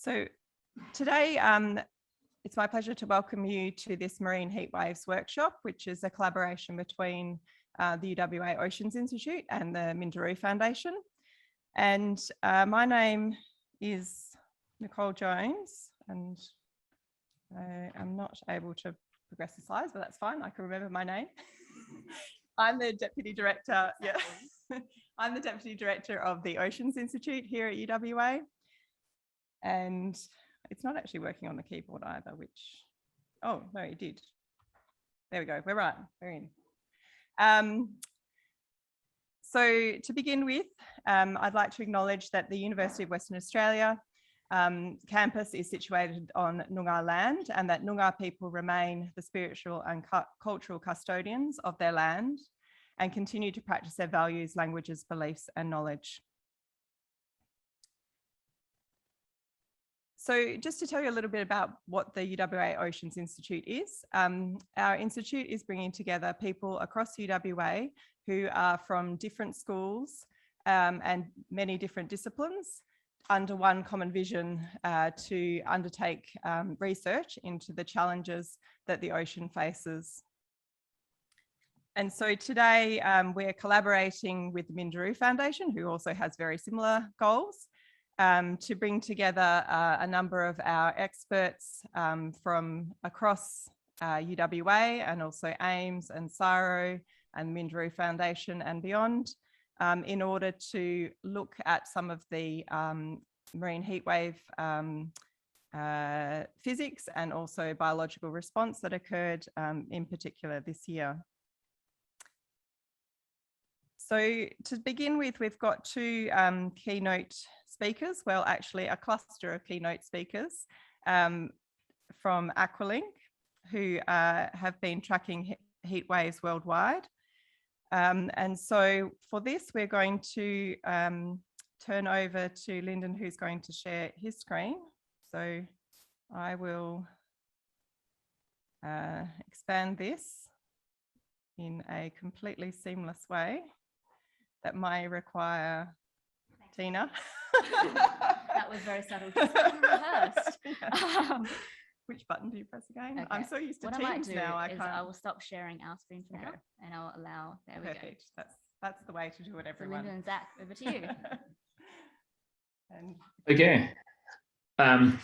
So today, it's my pleasure to welcome you to this Marine Heatwaves workshop, which is a collaboration between the UWA Oceans Institute and the Minderoo Foundation. And my name is Nicole Jones, and I am not able to progress the slides, but that's fine. I can remember my name. I'm the Deputy Director. Yeah, I'm the Deputy Director of the Oceans Institute here at UWA. And it's not actually working on the keyboard either, which, oh, no, it did. There we go. We're right. We're in. So to begin with, I'd like to acknowledge that the University of Western Australia campus is situated on Noongar land, and that Noongar people remain the spiritual and cultural custodians of their land and continue to practice their values, languages, beliefs, and knowledge. So just to tell you a little bit about what the UWA Oceans Institute is, our institute is bringing together people across UWA who are from different schools and many different disciplines under one common vision to undertake research into the challenges that the ocean faces. And so today we're collaborating with the Minderoo Foundation, who also has very similar goals, to bring together a number of our experts from across UWA and also AIMS and CSIRO and Minderoo Foundation and beyond, in order to look at some of the marine heatwave physics and also biological response that occurred in particular this year. So to begin with, we've got two keynote speakers, well, actually a cluster of keynote speakers from Aqualink, who have been tracking heat waves worldwide. And so for this, we're going to turn over to Lyndon, who's going to share his screen. So I will expand this in a completely seamless way that may require Tina. That was very subtle. Rehearsed. Yeah. Which button do you press again? Okay. I'm so used to what Teams now. I will stop sharing our screen for now, and I'll allow. There Perfect. We go. That's the way to do it, everyone. So Linda and Zach, over to you. Okay.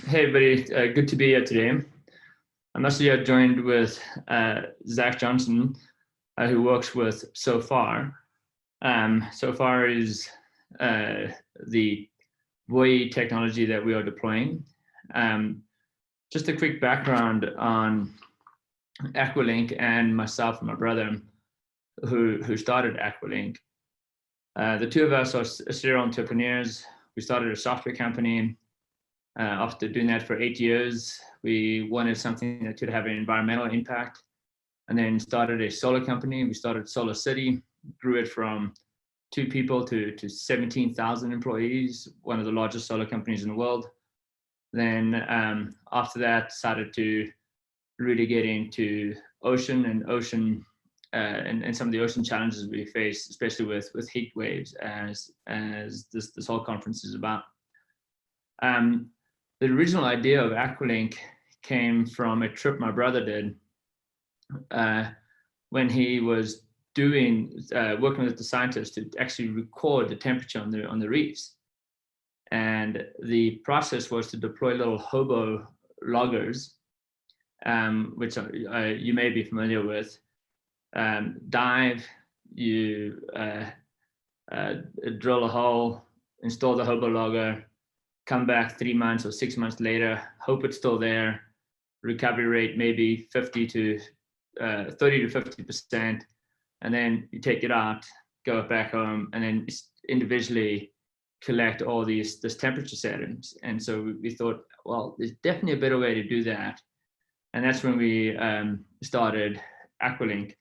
Hey everybody, good to be here today. I'm actually joined with Zach Johnson, who works with SOFAR. SOFAR is the buoy technology that we are deploying. Just a quick background on Aqualink and myself and my brother who started Aqualink. The two of us are serial entrepreneurs. We started a software company. After doing that for 8 years, we wanted something that could have an environmental impact, and then started a solar company. We started Solar City, grew it from 2 people to 17,000 employees, one of the largest solar companies in the world. Then after that, decided to really get into ocean and some of the ocean challenges we face, especially with heat waves, as this whole conference is about. The original idea of Aqualink came from a trip my brother did when he was working with the scientists to actually record the temperature on the reefs. And the process was to deploy little hobo loggers, which you may be familiar with. Dive, you drill a hole, install the hobo logger, come back 3 months or 6 months later, hope it's still there, recovery rate maybe 30 to 50%, and then you take it out, go back home, and then individually collect all this temperature settings. And so we thought, well, there's definitely a better way to do that. And that's when we started Aqualink.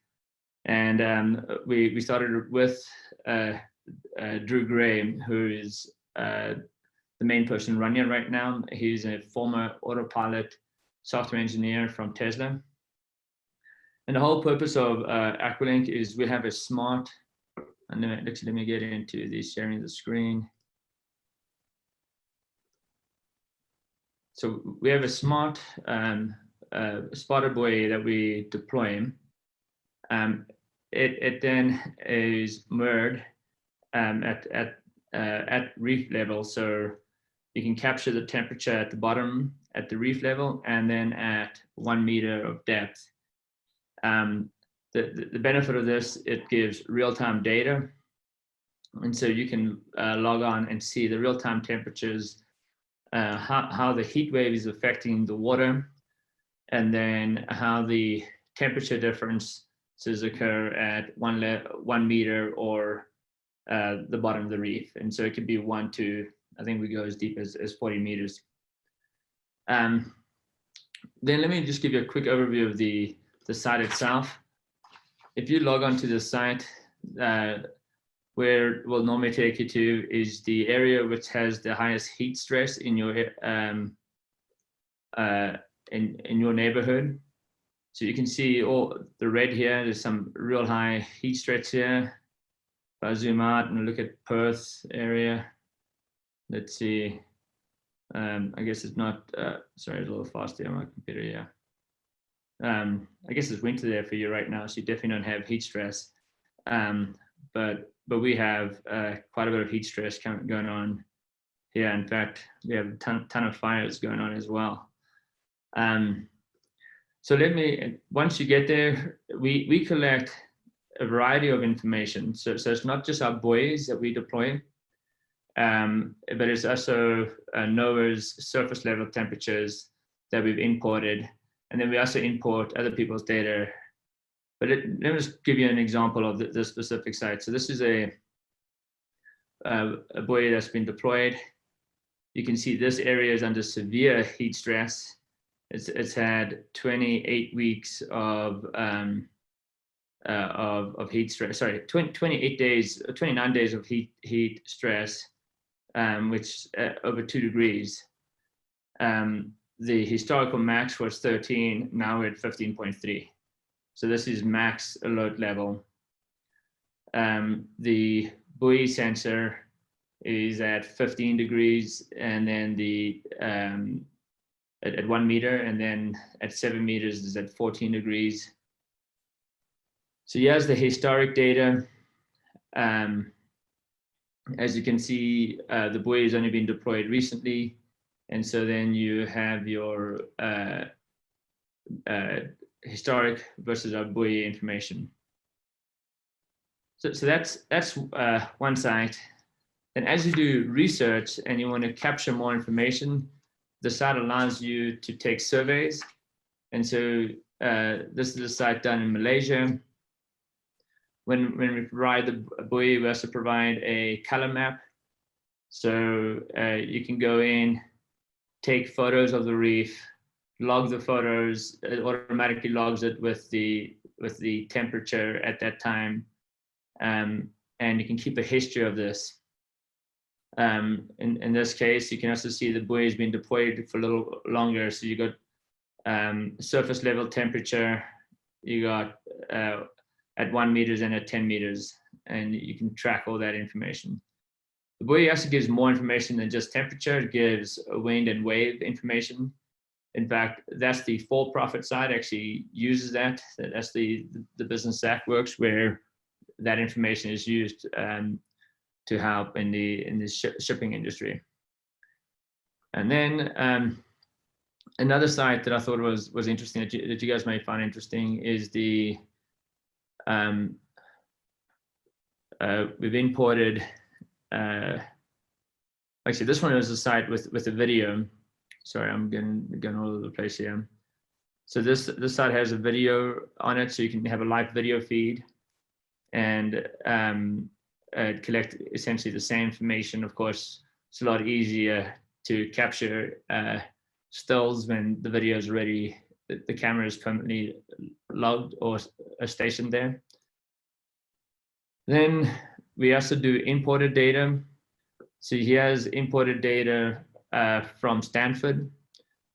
And we started with Drew Gray, who is the main person running it right now. He's a former autopilot software engineer from Tesla. And the whole purpose of Aqualink is we have a smart, and let me get into the sharing the screen. So we have a smart spotter buoy that we deploy. It then is moored at reef level, so you can capture the temperature at the bottom at the reef level and then at 1 meter of depth. The benefit of this, it gives real-time data, and so you can log on and see the real-time temperatures, how the heat wave is affecting the water, and then how the temperature differences occur at 1 meter or the bottom of the reef. And so it could be 1 to, I think we go as deep as 40 meters. Then let me just give you a quick overview of the site itself. If you log on to the site, where it will normally take you to is the area which has the highest heat stress in your in your neighborhood. So you can see all the red here. There's some real high heat stress here. If I zoom out and look at Perth area, let's see. I guess it's not. Sorry, it's a little fast here on my computer. Yeah. I guess it's winter there for you right now, so you definitely don't have heat stress. But we have quite a bit of heat stress going on here. In fact, we have a ton of fires going on as well. So once you get there, we collect a variety of information. So it's not just our buoys that we deploy, but it's also NOAA's surface level temperatures that we've imported. And then we also import other people's data. But let me just give you an example of the specific site. So this is a buoy that's been deployed. You can see this area is under severe heat stress. It's had 28 weeks of heat stress. Sorry, 29 days of heat stress, which over 2 degrees. The historical max was 13. Now we're at 15.3. So this is max alert level. The buoy sensor is at 15 degrees, and then at 1 meter, and then at 7 meters is at 14 degrees. So here's the historic data. As you can see, the buoy has only been deployed recently, and so then you have your historic versus our buoy information. So that's one site. And as you do research and you want to capture more information, the site allows you to take surveys. And so this is a site done in Malaysia. When we provide the buoy, we also provide a color map. So you can go in, take photos of the reef, log the photos. It automatically logs it with the temperature at that time, and you can keep a history of this. In this case, you can also see the buoy has been deployed for a little longer. So you got surface level temperature, you got at 1 meters and at 10 meters, and you can track all that information. The buoy also gives more information than just temperature. It gives wind and wave information. In fact, that's the for-profit side actually uses that. That's the business Zach works, where that information is used to help in the shipping industry. And then another site that I thought was interesting that you guys may find interesting is the we've imported. Actually, this one is a site with a video. Sorry, I'm going all over the place here. So this site has a video on it, so you can have a live video feed and collect essentially the same information. Of course, it's a lot easier to capture stills when the video is already, the camera is permanently logged or stationed there. Then we also do imported data. So here's imported data from Stanford,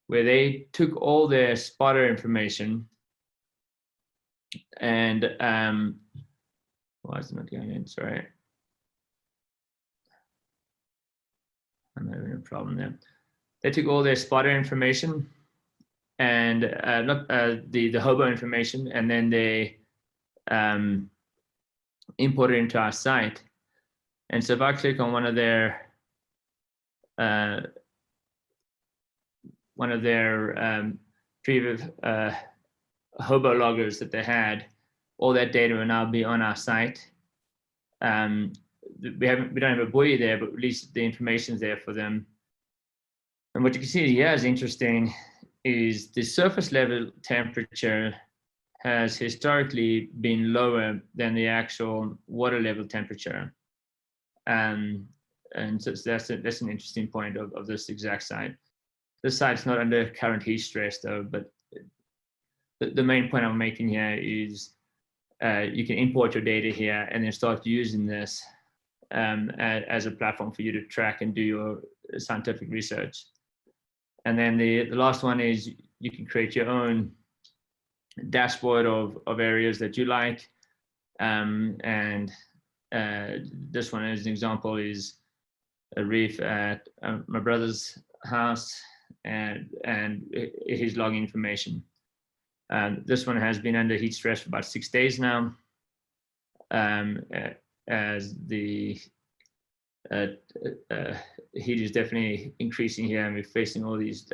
where they took all their spotter information and why is it not going in? Sorry, I'm having a problem there. they took all their spotter information and not the hobo information, and then they import it into our site. And so if I click on one of their previous hobo loggers that they had, all that data will now be on our site. We don't have a buoy there, but at least the information is there for them. And what you can see here is interesting is the surface level temperature has historically been lower than the actual water level temperature. And so that's an interesting point of this exact site. This site's not under current heat stress though, but the main point I'm making here is you can import your data here and then start using this as a platform for you to track and do your scientific research. And then the last one is you can create your own dashboard of areas that you like. And this one as an example is a reef at my brother's house and his logging information. This one has been under heat stress for about 6 days now, as the heat is definitely increasing here, and we're facing all these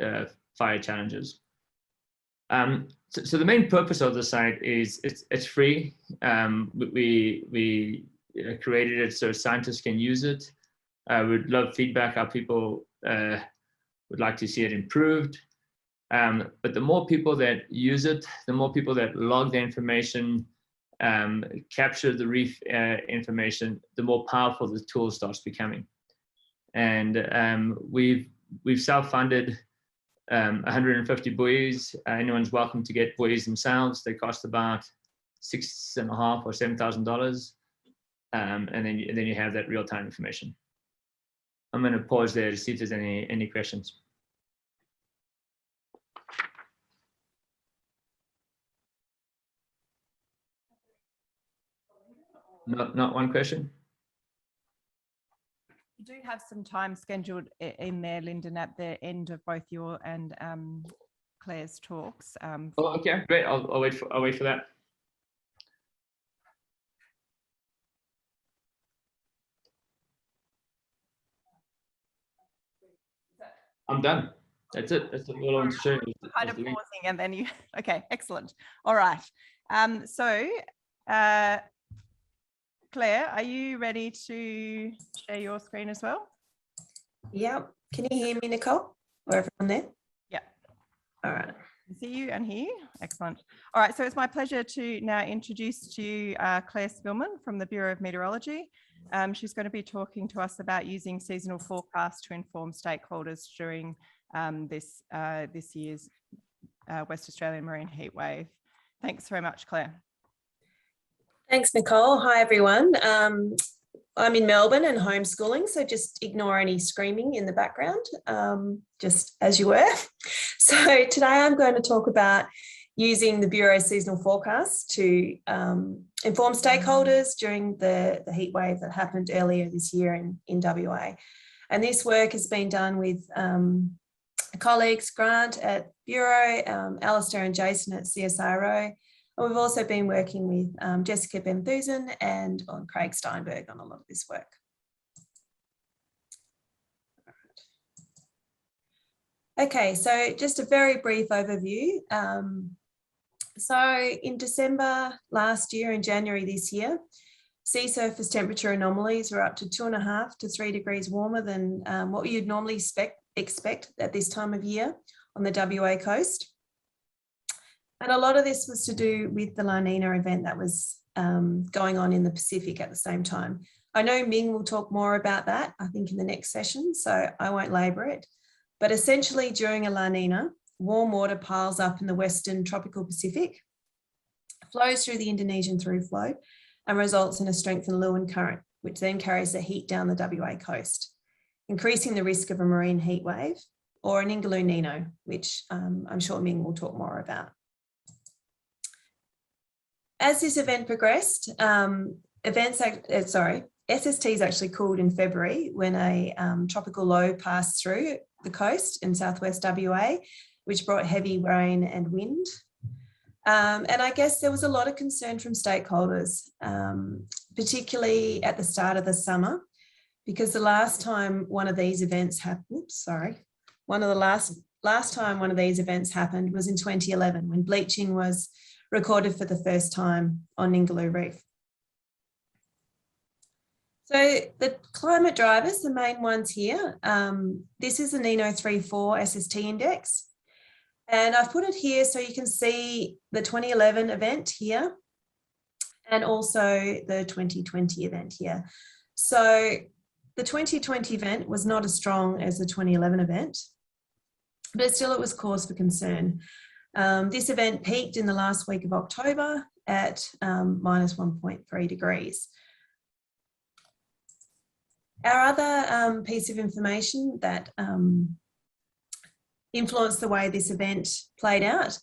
fire challenges. So the main purpose of the site is it's free. We created it so scientists can use it. We'd love feedback how people would like to see it improved. But the more people that use it, the more people that log the information, capture the reef information, the more powerful the tool starts becoming. And we've self-funded 150 buoys. Anyone's welcome to get buoys themselves. They cost about $6,500 or $7,000, and then you have that real-time information. I'm going to pause there to see if there's any questions. Not one question. You do have some time scheduled in there, Lyndon, at the end of both your and Claire's talks. Oh, okay, great. I'll wait for that. I'm done. That's it. That's all I want to show you. Kind of pausing and then you. Okay, excellent. All right. So. Claire, are you ready to share your screen as well? Yeah. Can you hear me, Nicole? Or everyone there? Yeah. All right. I see you and hear you. Excellent. All right. So it's my pleasure to now introduce to you Claire Spillman from the Bureau of Meteorology. She's going to be talking to us about using seasonal forecasts to inform stakeholders during this year's West Australian marine heat wave. Thanks very much, Claire. Thanks, Nicole. Hi, everyone. I'm in Melbourne and homeschooling, so just ignore any screaming in the background, just as you were. So today I'm going to talk about using the Bureau's seasonal forecast to inform stakeholders during the heat wave that happened earlier this year in WA. And this work has been done with colleagues Grant at Bureau, Alistair and Jason at CSIRO. And we've also been working with Jessica Benthusen and on Craig Steinberg on a lot of this work. Okay, so just a very brief overview. So in December last year and January this year, sea surface temperature anomalies were up to 2.5 to 3 degrees warmer than what you'd normally expect at this time of year on the WA coast. And a lot of this was to do with the La Nina event that was going on in the Pacific at the same time. I know Ming will talk more about that, I think, in the next session, so I won't labour it. But essentially during a La Nina, warm water piles up in the Western tropical Pacific, flows through the Indonesian through flow and results in a strengthened Lewin current, which then carries the heat down the WA coast, increasing the risk of a marine heat wave or an Ingaloo Nino, which I'm sure Ming will talk more about. As this event progressed, SSTs actually cooled in February when a tropical low passed through the coast in southwest WA, which brought heavy rain and wind. And I guess there was a lot of concern from stakeholders, particularly at the start of the summer, because the last time one of these events happened, last time one of these events happened was in 2011, when bleaching was recorded for the first time on Ningaloo Reef. So the climate drivers, the main ones here, this is the NINO 3.4 SST index. And I've put it here so you can see the 2011 event here and also the 2020 event here. So the 2020 event was not as strong as the 2011 event, but still it was cause for concern. This event peaked in the last week of October at minus 1.3 degrees. Our other piece of information that influenced the way this event played out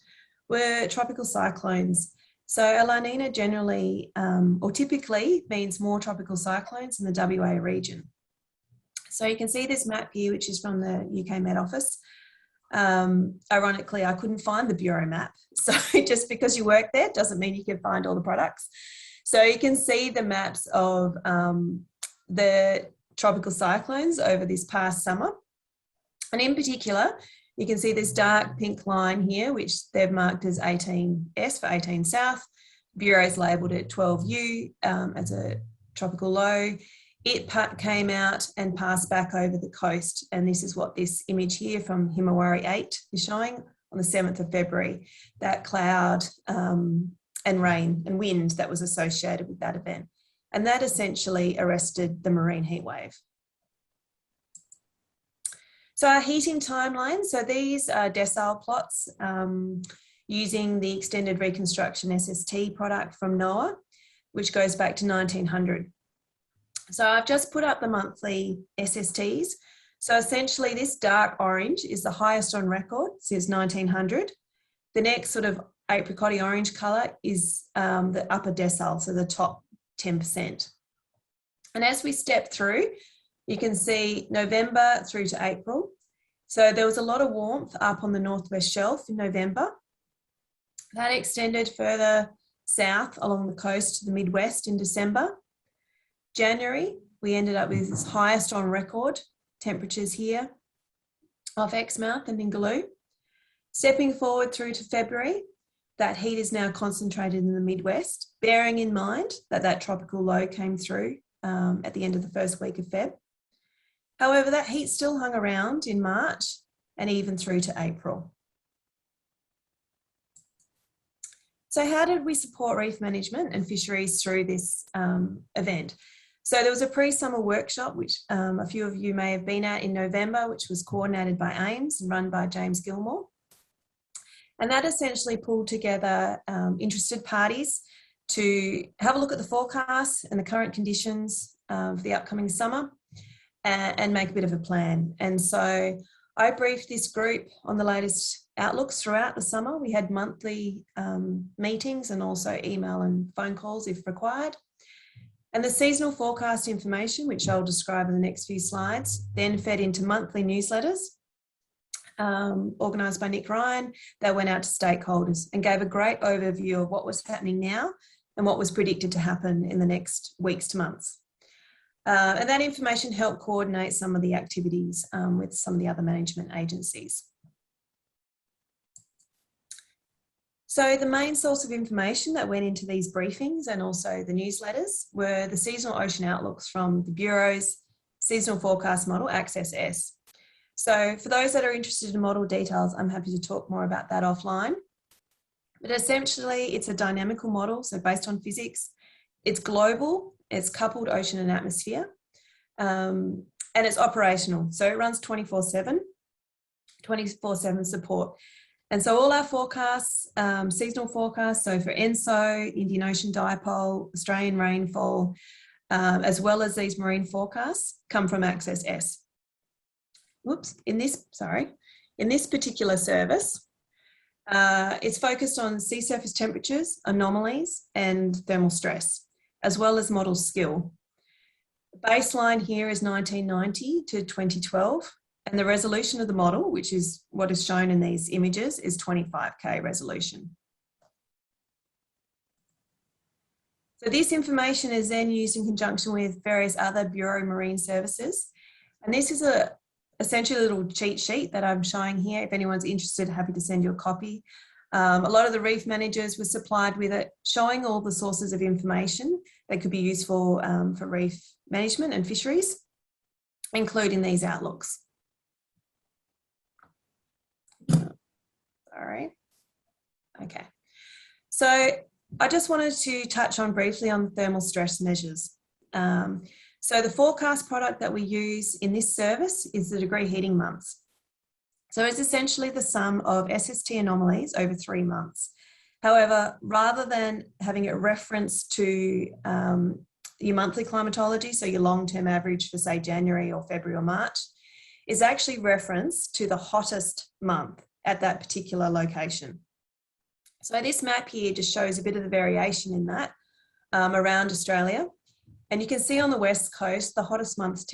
were tropical cyclones. So a La Nina generally or typically means more tropical cyclones in the WA region. So you can see this map here, which is from the UK Met Office. Ironically, I couldn't find the Bureau map. So just because you work there doesn't mean you can find all the products. So you can see the maps of the tropical cyclones over this past summer. And in particular, you can see this dark pink line here, which they've marked as 18S for 18 South. Bureau's labelled it 12U as a tropical low. It came out and passed back over the coast. And this is what this image here from Himawari 8 is showing on the 7th of February, that cloud and rain and wind that was associated with that event. And that essentially arrested the marine heat wave. So our heating timeline, so these are decile plots using the extended reconstruction SST product from NOAA, which goes back to 1900. So I've just put up the monthly SSTs. So essentially this dark orange is the highest on record since 1900. The next sort of apricot orange colour is the upper decile, so the top 10%. And as we step through, you can see November through to April. So there was a lot of warmth up on the Northwest Shelf in November. That extended further south along the coast to the Midwest in December. January, we ended up with its highest on record temperatures here off Exmouth and Ningaloo. Stepping forward through to February, that heat is now concentrated in the Midwest, bearing in mind that that tropical low came through at the end of the first week of Feb. However, that heat still hung around in March and even through to April. So how did we support reef management and fisheries through this event? So there was a pre-summer workshop, which a few of you may have been at in November, which was coordinated by AIMS and run by James Gilmore. And that essentially pulled together interested parties to have a look at the forecasts and the current conditions of the upcoming summer and make a bit of a plan. And so I briefed this group on the latest outlooks throughout the summer. We had monthly meetings and also email and phone calls if required. And the seasonal forecast information, which I'll describe in the next few slides, then fed into monthly newsletters organised by Nick Ryan that went out to stakeholders and gave a great overview of what was happening now and what was predicted to happen in the next weeks to months. And that information helped coordinate some of the activities with some of the other management agencies. So the main source of information that went into these briefings and also the newsletters were the seasonal ocean outlooks from the Bureau's seasonal forecast model, Access S. So for those that are interested in model details, I'm happy to talk more about that offline. But essentially, it's a dynamical model, so based on physics. It's global, it's coupled ocean and atmosphere, and it's operational. So it runs 24/7 support. And so all our forecasts, seasonal forecasts, so for ENSO, Indian Ocean Dipole, Australian rainfall, as well as these marine forecasts, come from Access S. In this particular service, it's focused on sea surface temperatures, anomalies, and thermal stress, as well as model skill. The baseline here is 1990 to 2012, And the resolution of the model, which is what is shown in these images, is 25K resolution. So this information is then used in conjunction with various other Bureau Marine Services. And this is essentially a little cheat sheet that I'm showing here. If anyone's interested, happy to send you a copy. A lot of the reef managers were supplied with it, showing all the sources of information that could be useful for reef management and fisheries, including these outlooks. All right. Okay. So I just wanted to touch on briefly on thermal stress measures. So the forecast product that we use in this service is the degree heating months. So it's essentially the sum of SST anomalies over 3 months. However, rather than having it referenced to your monthly climatology, so your long-term average for say January or February or March, is actually referenced to the hottest month at that particular location. So this map here just shows a bit of the variation in that around Australia. And you can see on the West Coast, the hottest months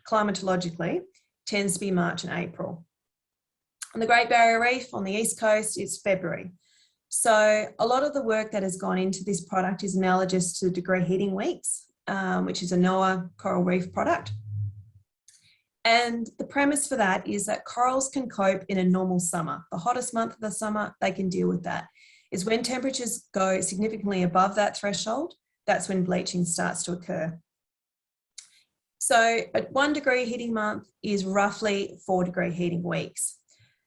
climatologically tends to be March and April. On the Great Barrier Reef on the East Coast, it's February. So a lot of the work that has gone into this product is analogous to degree heating weeks, which is a NOAA coral reef product. And the premise for that is that corals can cope in a normal summer. The hottest month of the summer, they can deal with that. Is when temperatures go significantly above that threshold, that's when bleaching starts to occur. So at 1 degree heating month is roughly 4 degree heating weeks.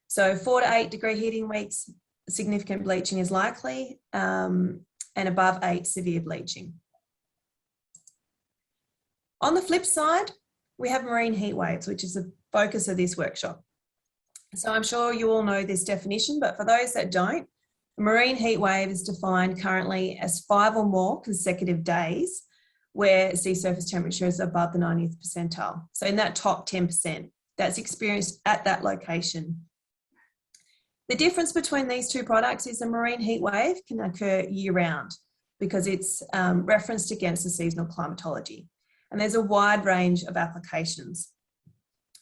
So 4 to 8 degree heating weeks, significant bleaching is likely, and above 8, severe bleaching. On the flip side, we have marine heat waves, which is the focus of this workshop. So I'm sure you all know this definition, but for those that don't, a marine heat wave is defined currently as 5 or more consecutive days where sea surface temperature is above the 90th percentile. So in that top 10%, that's experienced at that location. The difference between these two products is a marine heat wave can occur year round because it's referenced against the seasonal climatology. And there's a wide range of applications.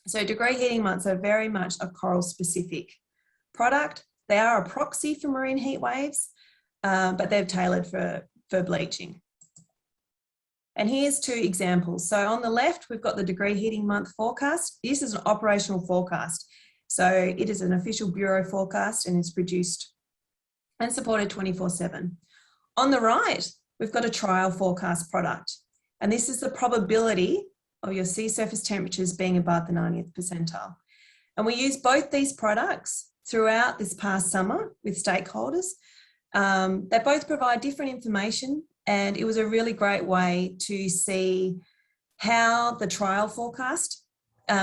So degree heating months are very much a coral specific product. They are a proxy for marine heat waves, but they're tailored for bleaching. And here's 2 examples. So on the left, we've got the degree heating month forecast. This is an operational forecast. So it is an official Bureau forecast and is produced and supported 24/7. On the right, we've got a trial forecast product. And this is the probability of your sea surface temperatures being above the 90th percentile. And we use both these products throughout this past summer with stakeholders. They both provide different information, and it was a really great way to see how the trial forecast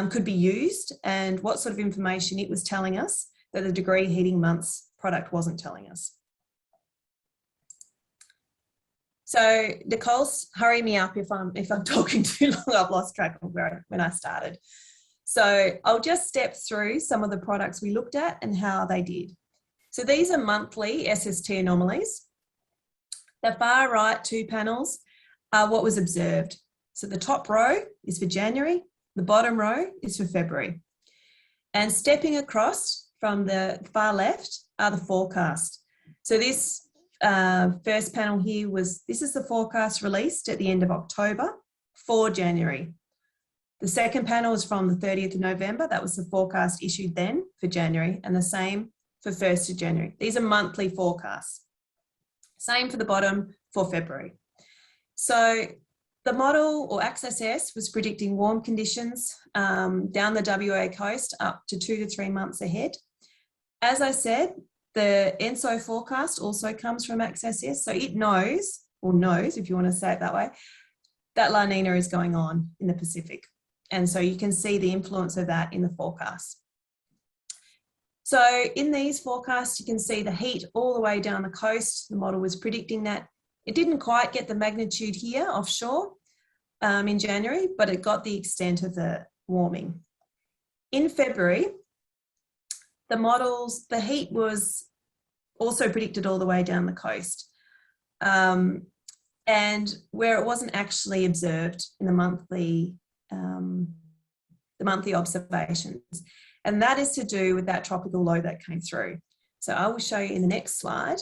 could be used and what sort of information it was telling us that the degree heating months product wasn't telling us. So Nicole's hurry me up if I'm talking too long. I've lost track of when I started. So I'll just step through some of the products we looked at and how they did. So these are monthly SST anomalies. The far right 2 panels are what was observed. So the top row is for January, the bottom row is for February. And stepping across from the far left are the forecast. So this first panel here this is the forecast released at the end of October for January. The second panel is from the 30th of November. That was the forecast issued then for January, and the same for 1st of January. These are monthly forecasts. Same for the bottom for February. So the model, or Access was predicting warm conditions down the WA coast up to 2 to 3 months ahead. As I said, the ENSO forecast also comes from Access, so it knows, or knows if you want to say it that way, that La Nina is going on in the Pacific. And so you can see the influence of that in the forecast. So in these forecasts, you can see the heat all the way down the coast. The model was predicting that. It didn't quite get the magnitude here offshore in January, but it got the extent of the warming. In February, the heat was also predicted all the way down the coast. And where it wasn't actually observed in the monthly the monthly observations. And that is to do with that tropical low that came through. So I will show you in the next slide.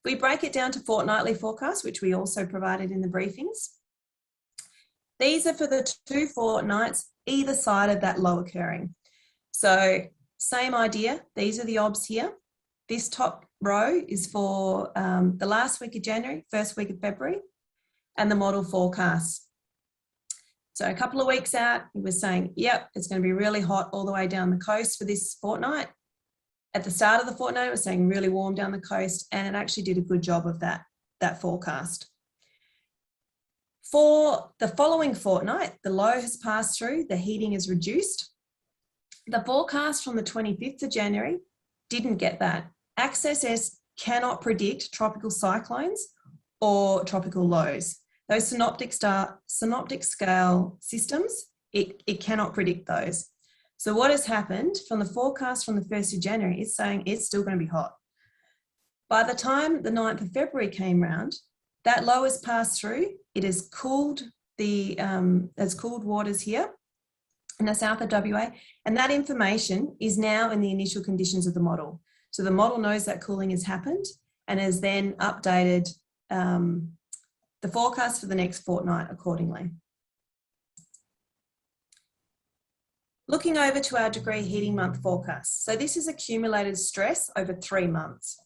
We break it down to fortnightly forecasts, which we also provided in the briefings. These are for the 2 fortnights either side of that low occurring. So same idea, these are the obs here. This top row is for the last week of January, first week of February, and the model forecast. So a couple of weeks out, it was saying, yep, it's going to be really hot all the way down the coast for this fortnight. At the start of the fortnight, it was saying really warm down the coast, and it actually did a good job of that forecast. For the following fortnight, the low has passed through, the heating is reduced. The forecast from the 25th of January didn't get that. Access cannot predict tropical cyclones or tropical lows. Those synoptic scale systems, it cannot predict those. So what has happened from the forecast from the 1st of January is saying it's still going to be hot. By the time the 9th of February came round, that low has passed through. It has cooled there's cooled waters here in the south of WA, and that information is now in the initial conditions of the model. So the model knows that cooling has happened and has then updated the forecast for the next fortnight accordingly. Looking over to our degree heating month forecast. So this is accumulated stress over 3 months.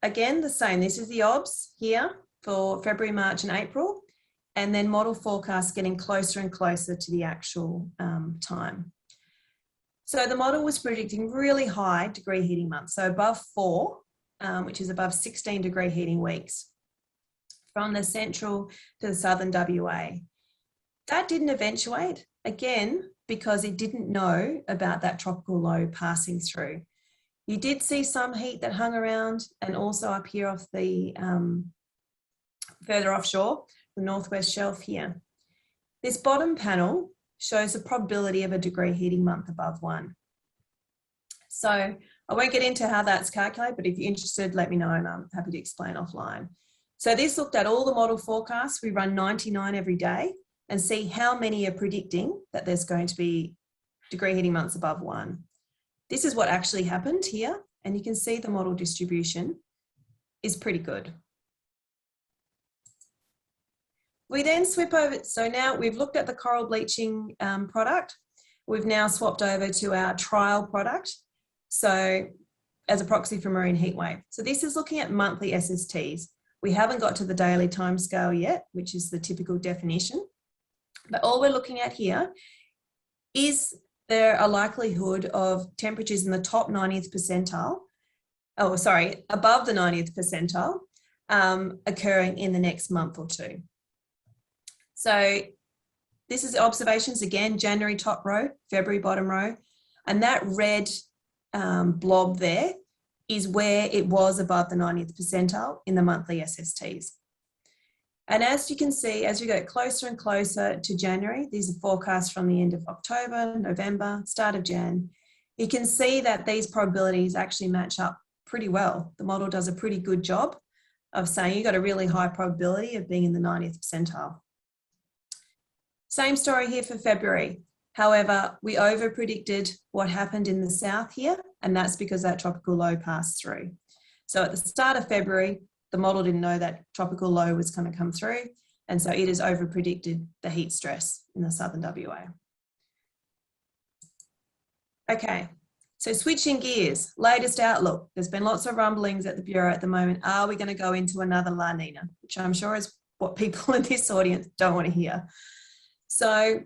Again, the same, this is the obs here for February, March and April, and then model forecast getting closer and closer to the actual time. So the model was predicting really high degree heating months, so above 4, which is above 16 degree heating weeks from the central to the southern WA. That didn't eventuate, again, because it didn't know about that tropical low passing through. You did see some heat that hung around, and also up here off the further offshore, the northwest shelf here. This bottom panel shows the probability of a degree heating month above 1. So I won't get into how that's calculated, but if you're interested, let me know and I'm happy to explain offline. So this looked at all the model forecasts. We run 99 every day and see how many are predicting that there's going to be degree heating months above 1. This is what actually happened here, and you can see the model distribution is pretty good. We then swip over, so now we've looked at the coral bleaching product. We've now swapped over to our trial product, so as a proxy for marine heat wave. So this is looking at monthly SSTs. We haven't got to the daily timescale yet, which is the typical definition. But all we're looking at here is there a likelihood of temperatures in the top 90th percentile, above the 90th percentile, occurring in the next month or 2. So this is observations, again, January top row, February bottom row, and that red blob there is where it was above the 90th percentile in the monthly SSTs. And as you can see, as we get closer and closer to January, these are forecasts from the end of October, November, start of Jan, you can see that these probabilities actually match up pretty well. The model does a pretty good job of saying you've got a really high probability of being in the 90th percentile. Same story here for February. However, we over predicted what happened in the south here, and that's because that tropical low passed through. So at the start of February, the model didn't know that tropical low was going to come through, and so it has over predicted the heat stress in the southern WA. Okay, so switching gears, latest outlook. There's been lots of rumblings at the Bureau at the moment. Are we going to go into another La Nina? Which I'm sure is what people in this audience don't want to hear. So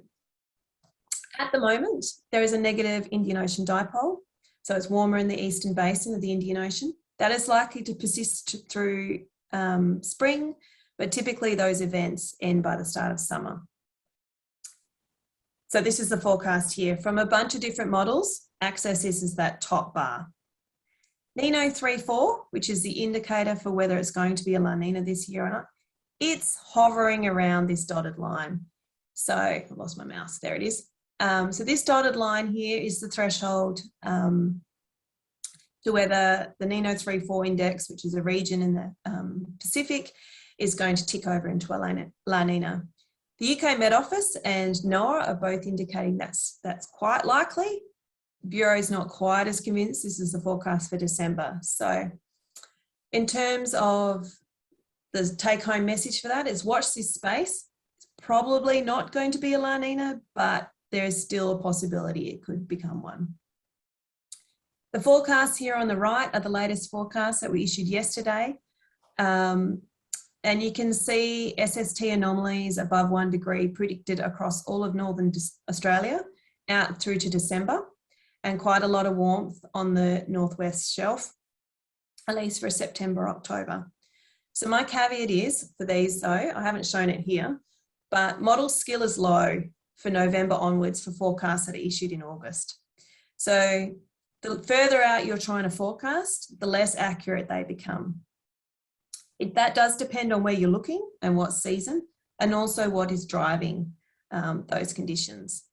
at the moment, there is a negative Indian Ocean dipole. So it's warmer in the eastern basin of the Indian Ocean. That is likely to persist through spring, but typically those events end by the start of summer. So this is the forecast here. From a bunch of different models, Access is that top bar. Nino 3.4, which is the indicator for whether it's going to be a La Nina this year or not, it's hovering around this dotted line. So I lost my mouse, there it is. So this dotted line here is the threshold to whether the Nino 3.4 index, which is a region in the Pacific, is going to tick over into a La Nina. The UK Met Office and NOAA are both indicating that's quite likely. Bureau is not quite as convinced. This is the forecast for December. So in terms of the take-home message for that is watch this space. It's probably not going to be a La Nina, but there is still a possibility it could become one. The forecasts here on the right are the latest forecasts that were issued yesterday. And you can see SST anomalies above 1 degree predicted across all of northern Australia out through to December, and quite a lot of warmth on the northwest shelf, at least for September, October. So my caveat is for these though, I haven't shown it here, but model skill is low for November onwards for forecasts that are issued in August. So the further out you're trying to forecast, the less accurate they become. That does depend on where you're looking and what season, and also what is driving those conditions.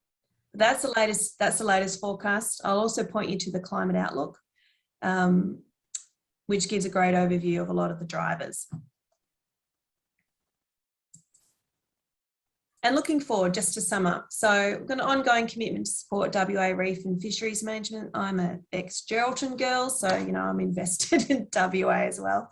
That's the latest forecast. I'll also point you to the climate outlook, which gives a great overview of a lot of the drivers. And looking forward, just to sum up, so we've got an ongoing commitment to support WA reef and fisheries management. I'm an ex-Geraldton girl, so I'm invested in WA as well.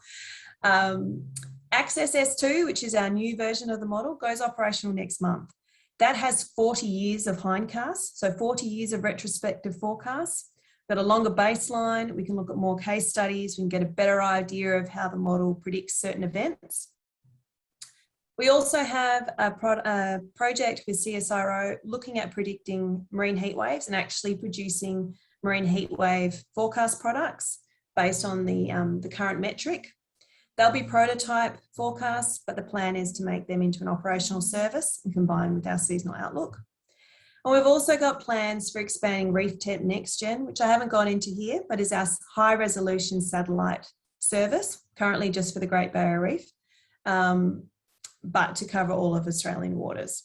Access S2, which is our new version of the model, goes operational next month. That has 40 years of hindcasts, so 40 years of retrospective forecasts. Got a longer baseline, we can look at more case studies, we can get a better idea of how the model predicts certain events. We also have a project with CSIRO looking at predicting marine heat waves and actually producing marine heat wave forecast products based on the current metric. They'll be prototype forecasts, but the plan is to make them into an operational service and combine with our seasonal outlook. And we've also got plans for expanding Reef Temp Next Gen, which I haven't gone into here, but is our high resolution satellite service, currently just for the Great Barrier Reef, but to cover all of Australian waters.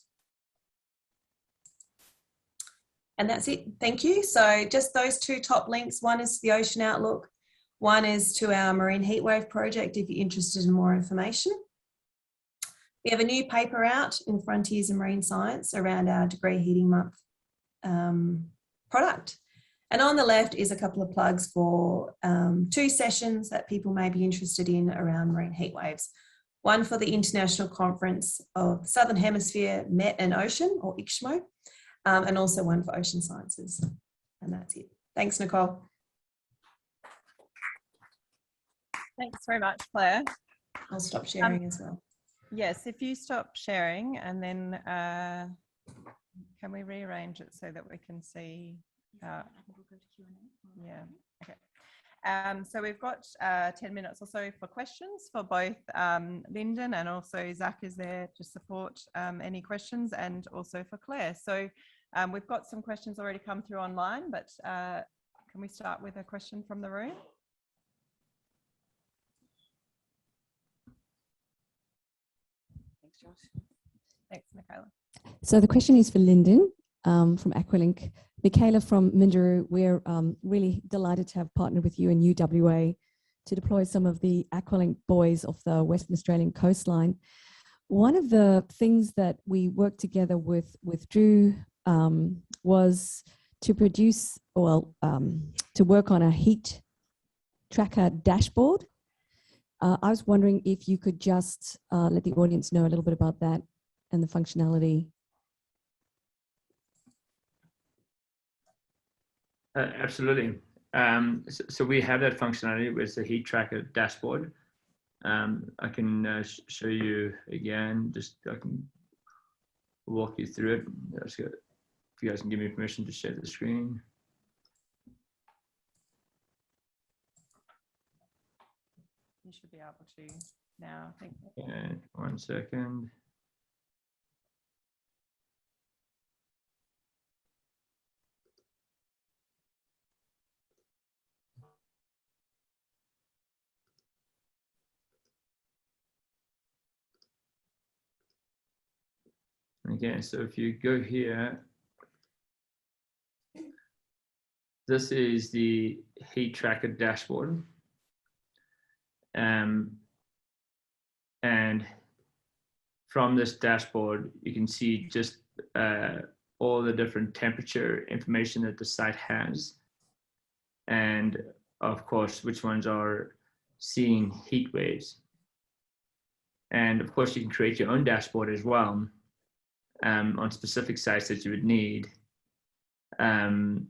And that's it, thank you. So just those two top links, one is the Ocean Outlook, one is to our Marine Heatwave project if you're interested in more information. We have a new paper out in Frontiers in Marine Science around our Degree Heating Month product. And on the left is a couple of plugs for 2 sessions that people may be interested in around marine heat waves. One for the International Conference of Southern Hemisphere Met and Ocean, or ICSMO, and also one for Ocean Sciences. And that's it. Thanks, Nicole. Thanks very much, Claire. I'll stop sharing as well. Yes, if you stop sharing, and then can we rearrange it so that we can see? Yeah, okay. So we've got 10 minutes or so for questions for both Lyndon, and also Zach is there to support any questions, and also for Claire. So we've got some questions already come through online, but can we start with a question from the room? Thanks, Josh. Thanks, Michaela. So the question is for Lyndon from Aqualink. Michaela from Minderoo, we're really delighted to have partnered with you and UWA to deploy some of the Aqualink buoys off the Western Australian coastline. One of the things that we worked together with Drew was to produce, well, to work on a heat tracker dashboard. I was wondering if you could just let the audience know a little bit about that and the functionality. Absolutely. So we have that functionality with the heat tracker dashboard. I can show you again, I can walk you through it. That's good. If you guys can give me permission to share the screen. You should be able to now, I think. Okay, 1 second. Okay, so if you go here, this is the heat tracker dashboard. And from this dashboard, you can see just all the different temperature information that the site has. And of course, which ones are seeing heat waves. And of course, you can create your own dashboard as well on specific sites that you would need. But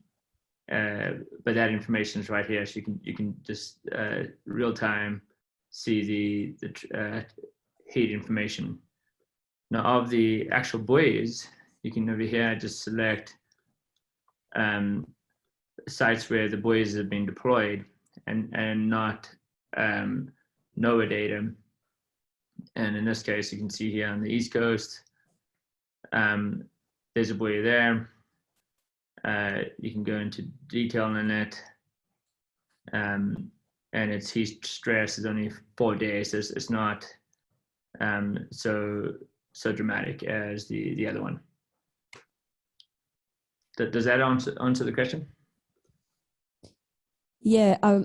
that information is right here, so you can just real time see the heat information. Now, of the actual buoys, you can over here just select sites where the buoys have been deployed and not NOAA data. And in this case, you can see here on the East Coast, there's a buoy there. You can go into detail on it. And its heat stress is only 4 days. So it's not so dramatic as the other one. Does that answer the question? Yeah, I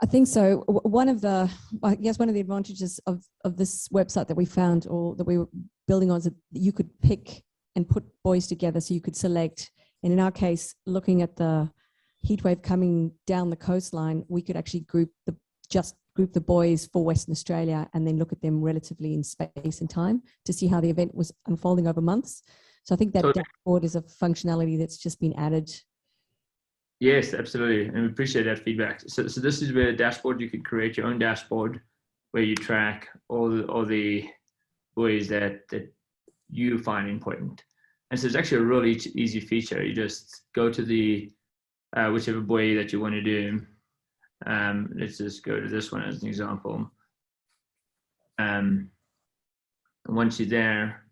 think so. I guess one of the advantages of this website that we found, or that we were building on, is that you could pick and put buoys together, so you could select. And in our case, looking at the heat wave coming down the coastline, we could actually group the buoys for Western Australia and then look at them relatively in space and time to see how the event was unfolding over months. So I think that dashboard is a functionality that's just been added. Yes, absolutely, and we appreciate that feedback. So this is where a dashboard, you could create your own dashboard where you track all the buoys that you find important. And so it's actually a really easy feature. You just go to the whichever buoy that you want to do. Let's just go to this one as an example. And once you're there,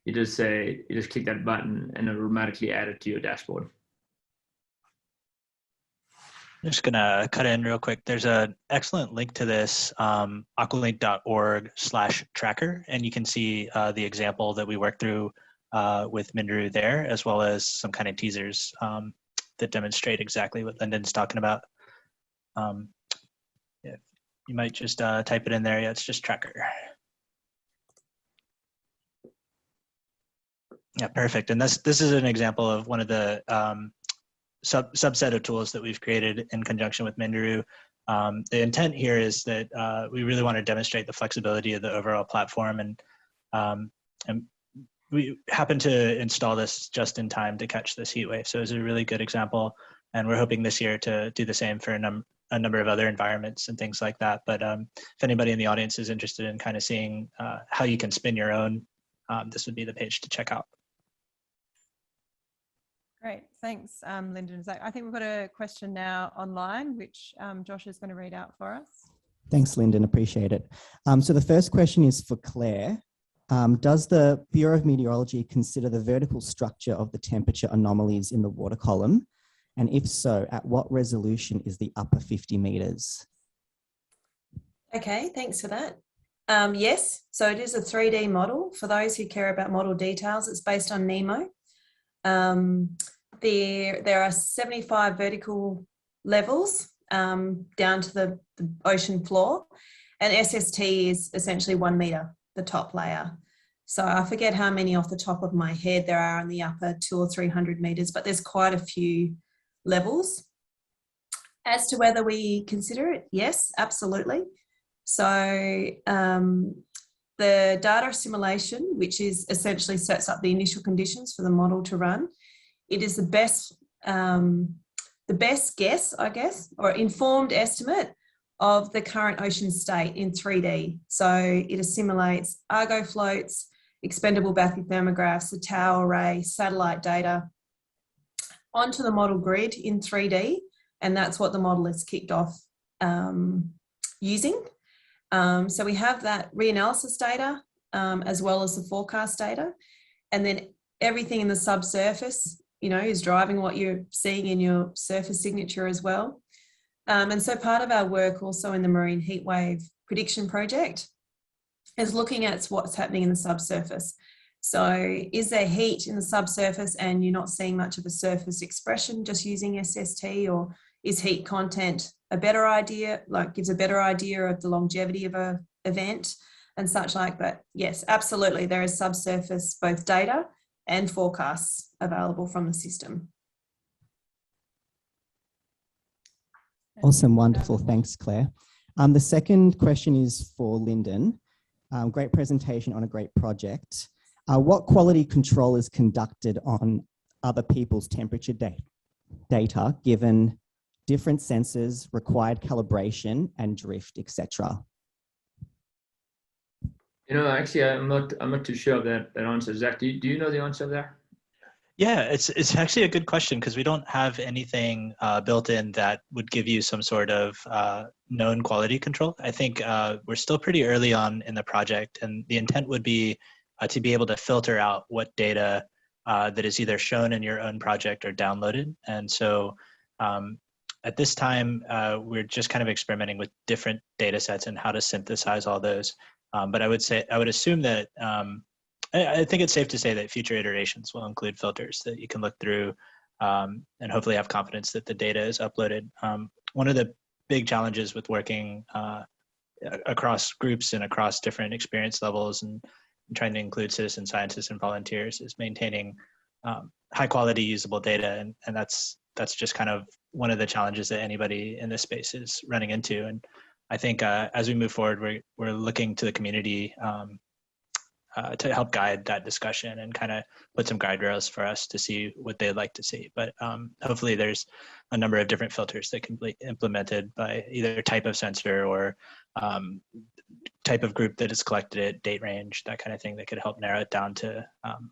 you just click that button and it'll automatically add it to your dashboard. I'm just gonna cut in real quick. There's an excellent link to this, aqualink.org/tracker, and you can see the example that we worked through with Minderoo there, as well as some kind of teasers that demonstrate exactly what Lyndon's talking about. Yeah, you might just type it in there. Yeah, it's just tracker. Yeah, perfect. And this is an example of one of the subset of tools that we've created in conjunction with Minderoo. The intent here is that we really want to demonstrate the flexibility of the overall platform, and we happen to install this just in time to catch this heat wave. So it's a really good example, and we're hoping this year to do the same for a number of other environments and things like that. But if anybody in the audience is interested in kind of seeing how you can spin your own, this would be the page to check out. Great, thanks, Lyndon and Zach. I think we've got a question now online, which Josh is going to read out for us. Thanks, Lyndon, appreciate it. So the first question is for Claire. Does the Bureau of Meteorology consider the vertical structure of the temperature anomalies in the water column? And if so, at what resolution is the upper 50 meters? Okay, thanks for that. Yes, so it is a 3D model. For those who care about model details, it's based on NEMO. There are 75 vertical levels down to the ocean floor, and SST is essentially 1 meter, the top layer. So I forget how many off the top of my head there are in the upper 200 or 300 meters, but there's quite a few levels. As to whether we consider it, yes, absolutely. So the data assimilation, which is essentially sets up the initial conditions for the model to run, it is the best guess, I guess, or informed estimate of the current ocean state in 3D. So it assimilates Argo floats, expendable bathythermographs, the tower array, satellite data onto the model grid in 3D, and that's what the model is kicked off using. So we have that reanalysis data as well as the forecast data, and then everything in the subsurface, is driving what you're seeing in your surface signature as well. And so part of our work also in the Marine Heatwave Prediction Project is looking at what's happening in the subsurface. So is there heat in the subsurface and you're not seeing much of a surface expression just using SST, or is heat content a better idea, gives a better idea of the longevity of an event? and such like. But yes, absolutely, there is subsurface both data and forecasts available from the system. Awesome, wonderful. Thanks, Claire. The second question is for Lyndon. Great presentation on a great project. What quality control is conducted on other people's temperature data, given different sensors, required calibration and drift, etc.? You know, actually, I'm not too sure of that answer. Zach, do you know the answer there? Yeah, it's actually a good question because we don't have anything built in that would give you some sort of known quality control. I think we're still pretty early on in the project, and the intent would be to be able to filter out what data that is either shown in your own project or downloaded. And so at this time, we're just kind of experimenting with different data sets and how to synthesize all those. But I would assume that I think it's safe to say that future iterations will include filters that you can look through and hopefully have confidence that the data is uploaded. One of the big challenges with working across groups and across different experience levels and trying to include citizen scientists and volunteers is maintaining high quality usable data. And that's just kind of one of the challenges that anybody in this space is running into. And I think as we move forward, we're looking to the community to help guide that discussion and kind of put some guide rails for us to see what they'd like to see. But hopefully there's a number of different filters that can be implemented by either type of sensor or type of group that is collected it, date range, that kind of thing that could help narrow it down to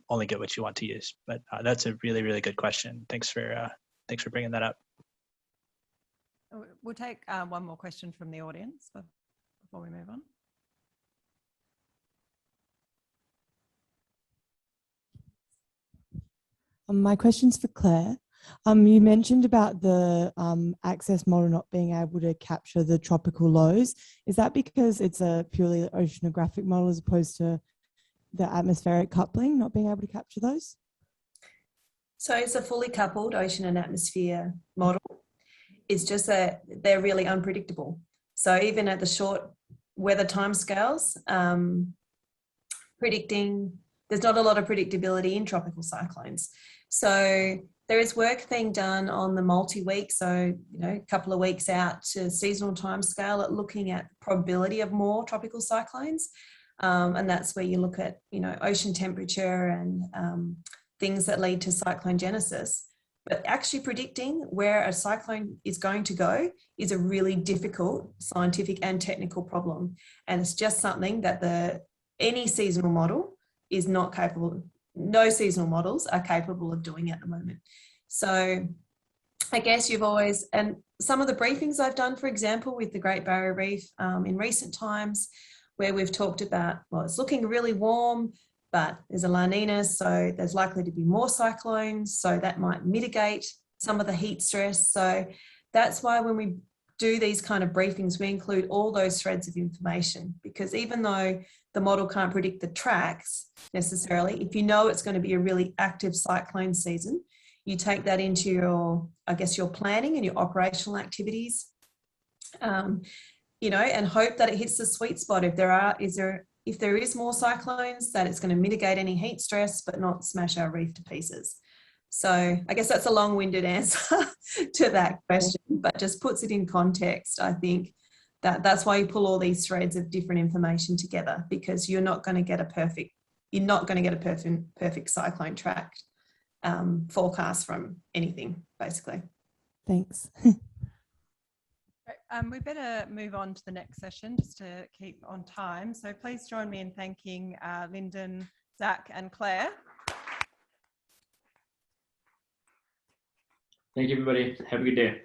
only get what you want to use. But that's a really, really good question. Thanks for bringing that up. We'll take one more question from the audience before we move on. My question's for Claire. You mentioned about the access model not being able to capture the tropical lows. Is that because it's a purely oceanographic model as opposed to the atmospheric coupling not being able to capture those? So it's a fully coupled ocean and atmosphere model. It's just that they're really unpredictable. So even at the short weather timescales, there's not a lot of predictability in tropical cyclones. So there is work being done on the multi-week, so a couple of weeks out to seasonal timescale at looking at probability of more tropical cyclones, and that's where you look at ocean temperature and things that lead to cyclone genesis. But actually predicting where a cyclone is going to go is a really difficult scientific and technical problem, and it's just something that any seasonal model is not capable. No seasonal models are capable of doing at the moment. So I guess and some of the briefings I've done, for example, with the Great Barrier Reef in recent times, where we've talked about, well, it's looking really warm, but there's a La Nina, so there's likely to be more cyclones, so that might mitigate some of the heat stress. So that's why when we do these kind of briefings, we include all those threads of information, because even though the model can't predict the tracks necessarily, if you know it's going to be a really active cyclone season, you take that into your planning and your operational activities, and hope that it hits the sweet spot. If there is more cyclones, that it's going to mitigate any heat stress, but not smash our reef to pieces. So I guess that's a long-winded answer to that question, but just puts it in context. I think that's why you pull all these threads of different information together, because you're not going to get a perfect cyclone track forecast from anything, basically. Thanks. We better move on to the next session just to keep on time. So please join me in thanking Lyndon, Zach and Claire. Thank you, everybody. Have a good day.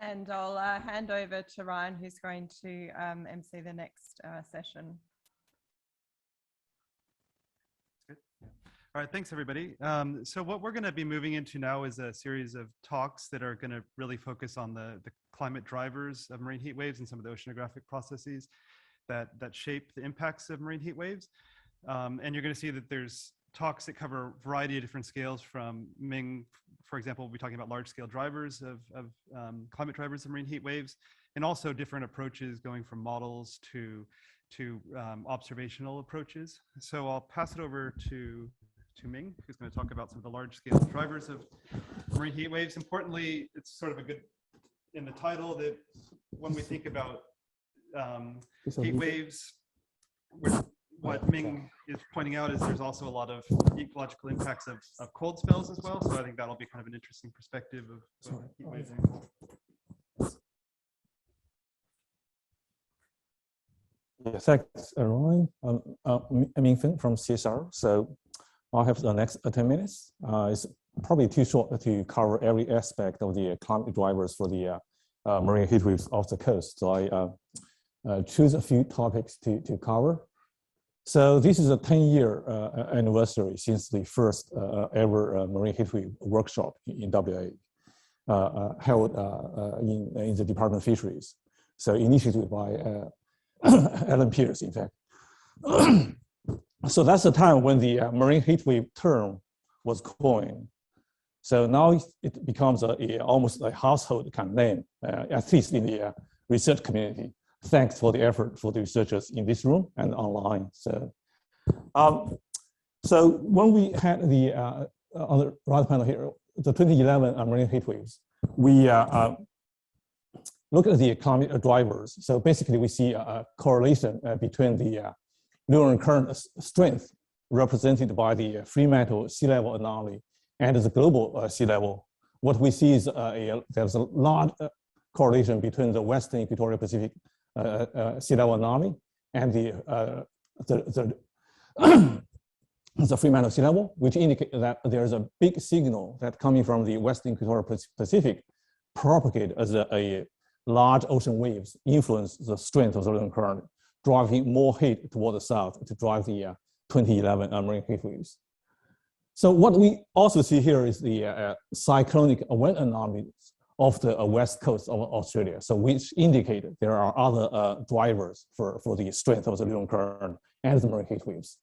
And I'll hand over to Ryan, who's going to MC the next session. Good. All right, thanks everybody. So what we're going to be moving into now is a series of talks that are going to really focus on the climate drivers of marine heat waves and some of the oceanographic processes that shape the impacts of marine heat waves. And you're going to see that there's talks that cover a variety of different scales from Ming, for example, we'll be talking about large scale drivers of climate drivers of marine heat waves, and also different approaches going from models to observational approaches. So I'll pass it over to Ming, who's going to talk about some of the large-scale drivers of marine heat waves. Importantly, it's sort of a good in the title that when we think about heat waves, what Ming is pointing out is there's also a lot of ecological impacts of cold spells as well. So I think that'll be kind of an interesting perspective of heat waves. Yeah, thanks, Roy. I'm Ming from CSR. So I have the next 10 minutes. It's probably too short to cover every aspect of the climate drivers for the marine heat waves off the coast. So I choose a few topics to cover. So this is a 10-year anniversary since the first ever marine heat wave workshop in WA held in the Department of Fisheries. So initiated by Alan Pierce, in fact. So that's the time when the marine heat wave term was coined. So now it becomes almost a household kind of name, at least in the research community. Thanks for the effort for the researchers in this room and online. So, so when we had the on the right panel here, the 2011 marine heat waves, we look at the climate drivers. So basically, we see a correlation between the lunar current strength represented by the Fremantle sea level anomaly and the global sea level. What we see is there's a large correlation between the Western Equatorial Pacific sea level anomaly and the Fremantle sea level, which indicate that there's a big signal that coming from the Western Equatorial Pacific propagate as a large ocean waves influence the strength of the lunar current, driving more heat toward the south to drive the 2011 marine heat waves. So what we also see here is the cyclonic wind anomalies off the west coast of Australia, so which indicate there are other drivers for the strength of the lunar current and the marine heat waves.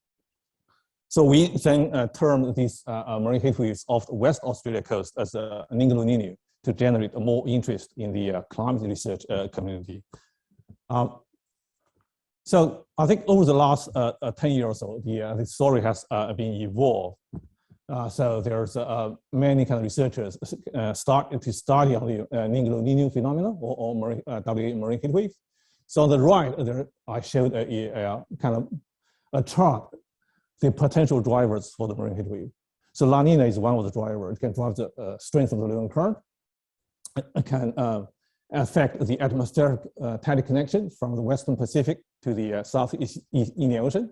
So we then term these marine heat waves off the West Australia coast as Ningaloo to generate more interest in the climate research community. So I think over the last 10 years or so, the story has been evolved. So there's many kind of researchers start to study on the Ningaloo phenomenon or marine heat wave. So on the right, there I showed a kind of a chart, the potential drivers for the marine heat wave. So La Nina is one of the drivers. It can drive the strength of the lunar current. It can affect the atmospheric tidal connection from the Western Pacific to the Southeast Indian Ocean.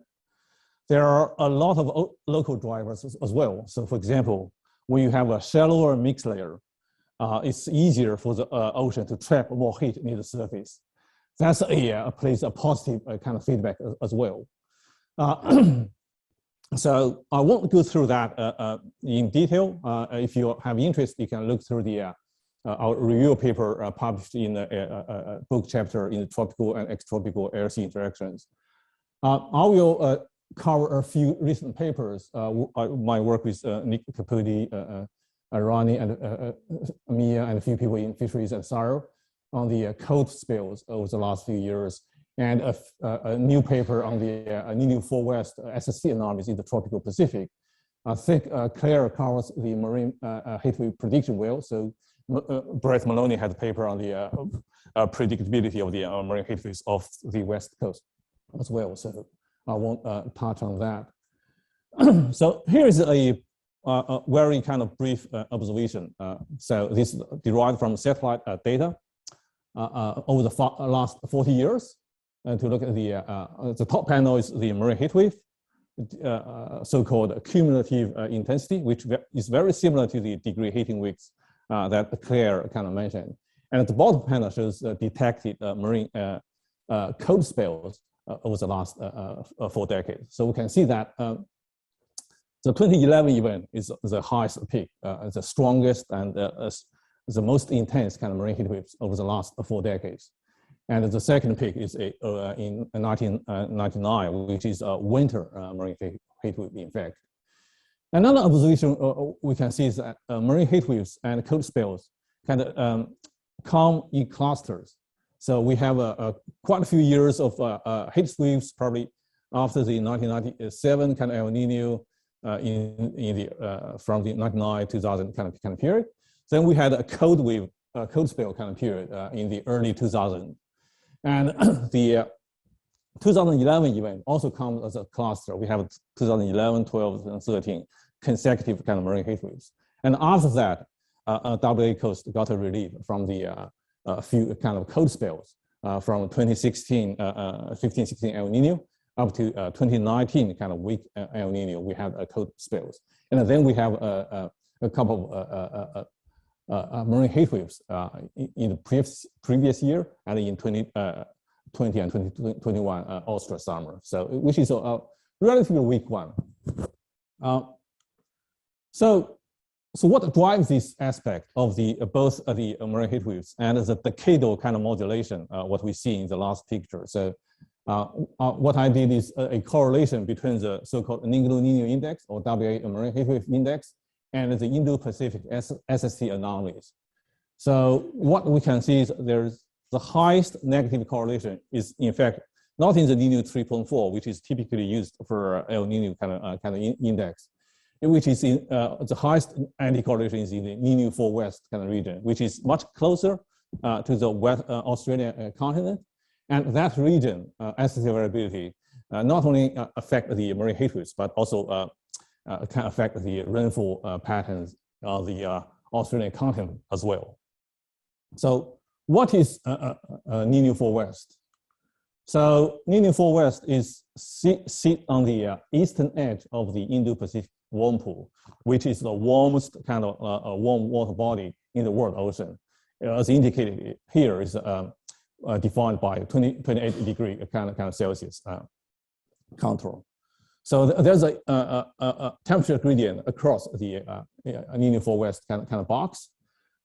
There are a lot of local drivers as well. So for example, when you have a shallower mixed layer, it's easier for the ocean to trap more heat near the surface. That's plays a positive kind of feedback as well. So I won't go through that in detail. If you have interest, you can look through the our review paper published in a book chapter in the tropical and extropical air-sea interactions. I will cover a few recent papers. My work with Nick Caputi, Ronnie, and Mia, and a few people in fisheries and SARO on the cold spills over the last few years, and a new paper on the Ningaloo Four West SSC anomalies in the tropical Pacific. I think Claire covers the marine heat wave prediction well. So Brett Maloney had a paper on the predictability of the marine heat waves off the west coast as well. So I won't touch on that. So here is a very kind of brief observation. So this is derived from satellite data over the last 40 years. And to look at the top panel is the marine heat wave, so-called cumulative intensity, which is very similar to the degree heating weeks that Claire kind of mentioned. And at the bottom panel shows detected marine cold spells over the last 4 decades. So we can see that the 2011 event is the highest peak, the strongest and the most intense kind of marine heat waves over the last 4 decades. And the second peak is in 1999, which is a winter marine heat wave, in fact. Another observation we can see is that marine heat waves and cold spells kind of come in clusters. So we have quite a few years of heat sweeps, probably after the 1997 kind of El Nino from the 99 2000 kind of period. Then we had a cold wave, cold spell kind of period in the early 2000s. And the 2011 event also comes as a cluster. We have 2011, 12, and 13 consecutive kind of marine heat waves. And after that, WA coast got a relief from the few kind of cold spells from 2016, 15, 16 El Nino up to 2019 kind of weak El Nino. We had cold spells. And then we have a couple of marine heat waves in the previous year and in 2020 and 2021 Austral summer. So which is a relatively weak one. So what drives this aspect of the both the marine heat waves and the decadal kind of modulation, what we see in the last picture? So what I did is a correlation between the so-called Ninglo-Nino index or WA marine heat wave index and the Indo-Pacific SST anomalies. So what we can see is there's the highest negative correlation is in fact not in the Nino 3.4, which is typically used for El Nino kind of index, which is in the highest anti-correlation is in the Nino 4 West kind of region, which is much closer to the West Australian continent. And that region, SST variability, not only affect the marine heat waves, but also can affect the rainfall patterns of the Australian continent as well. So what is Nino 4 West? So Nino 4 West is sit on the eastern edge of the Indo-Pacific warm pool, which is the warmest kind of warm water body in the world ocean. As indicated here is defined by 28 degree kind of Celsius contour. So there's a temperature gradient across the Nino 4 West kind of box.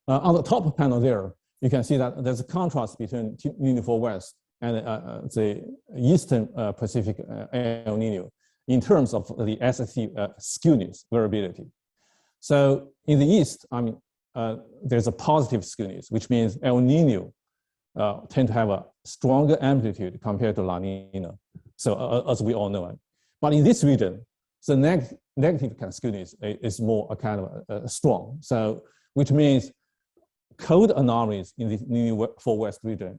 On the top panel there, you can see that there's a contrast between Nino 4 West and the Eastern Pacific El Nino in terms of the SST skewness variability. So in the East, I mean, there's a positive skewness, which means El Nino tend to have a stronger amplitude compared to La Nina. So as we all know. But in this region, the negative kind of skewness is more kind of strong. So which means cold anomalies in the Nino 4 West region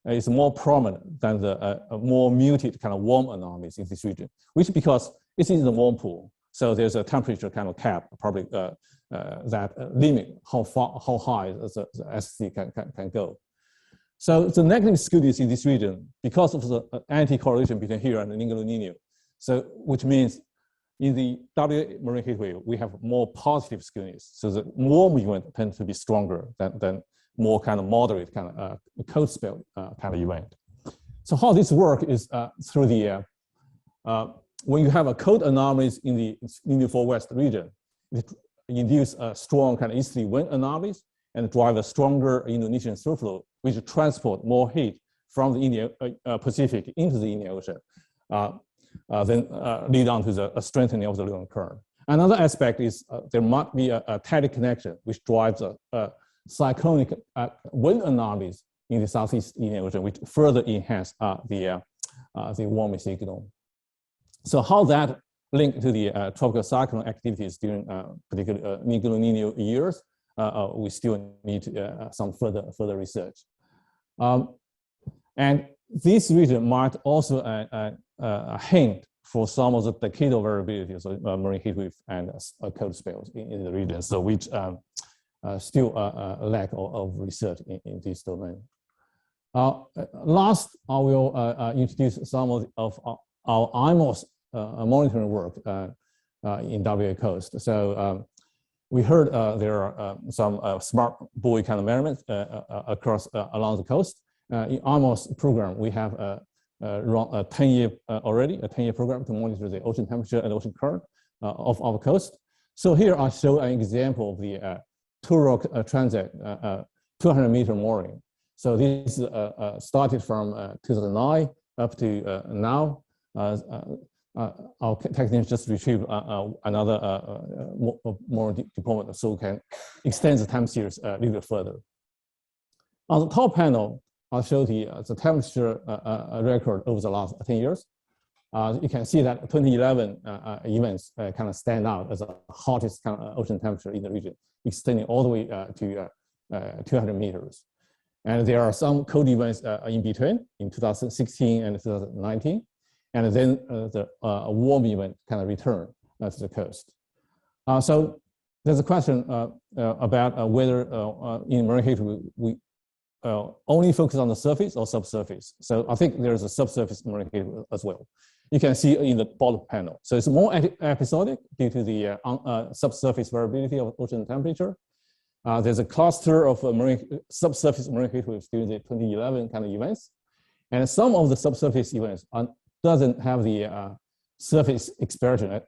is more prominent than the more muted kind of warm anomalies in this region, which because it's in the warm pool. So there's a temperature kind of cap, probably that limit how high the SST can go. So the negative skewness in this region, because of the anti-correlation between here and the Ninglo-Nino, so which means in the WA marine heat wave, we have more positive skewness. So the warm event tends to be stronger than more kind of moderate kind of cold spell kind of event. So how this works is through the, when you have a cold anomalies in the Nino 4 West region, it induce a strong kind of easterly wind anomalies and drive a stronger Indonesian surflow, which transport more heat from the Indian Pacific into the Indian Ocean, then lead on to the strengthening of the lunar current. Another aspect is there might be a tidal connection, which drives a cyclonic wind anomalies in the Southeast Indian Ocean, which further enhance the warming signal. So how that linked to the tropical cyclone activities during particular Ninglo-Nino years, we still need some further research. And this region might also hint for some of the decadal variabilities of marine heat wave and cold spells in the region, so which still lack of research in this domain. Last, I will introduce some of our IMOS monitoring work in WA coast. So we heard there are some smart buoy kind of measurements across along the coast. In IMOS program, we have run a 10-year already, a 10-year program to monitor the ocean temperature and ocean current of our coast. So here I show an example of the Turok transit 200-meter mooring. So this started from 2009 up to now. Our technicians just retrieved another more deployment, so we can extend the time series a little bit further. On the top panel, I'll show the temperature record over the last 10 years. You can see that 2011 events kind of stand out as the hottest kind of ocean temperature in the region, extending all the way to 200 meters. And there are some cold events in between in 2016 and 2019. And then the warm event kind of returned to the coast. So there's a question about whether in marine heatwave we only focus on the surface or subsurface. So I think there's a subsurface marine heatwave as well. You can see in the bottom panel. So it's more episodic due to the subsurface variability of ocean temperature. There's a cluster of subsurface marine heatwaves during the 2011 kind of events. And some of the subsurface events doesn't have the surface expansion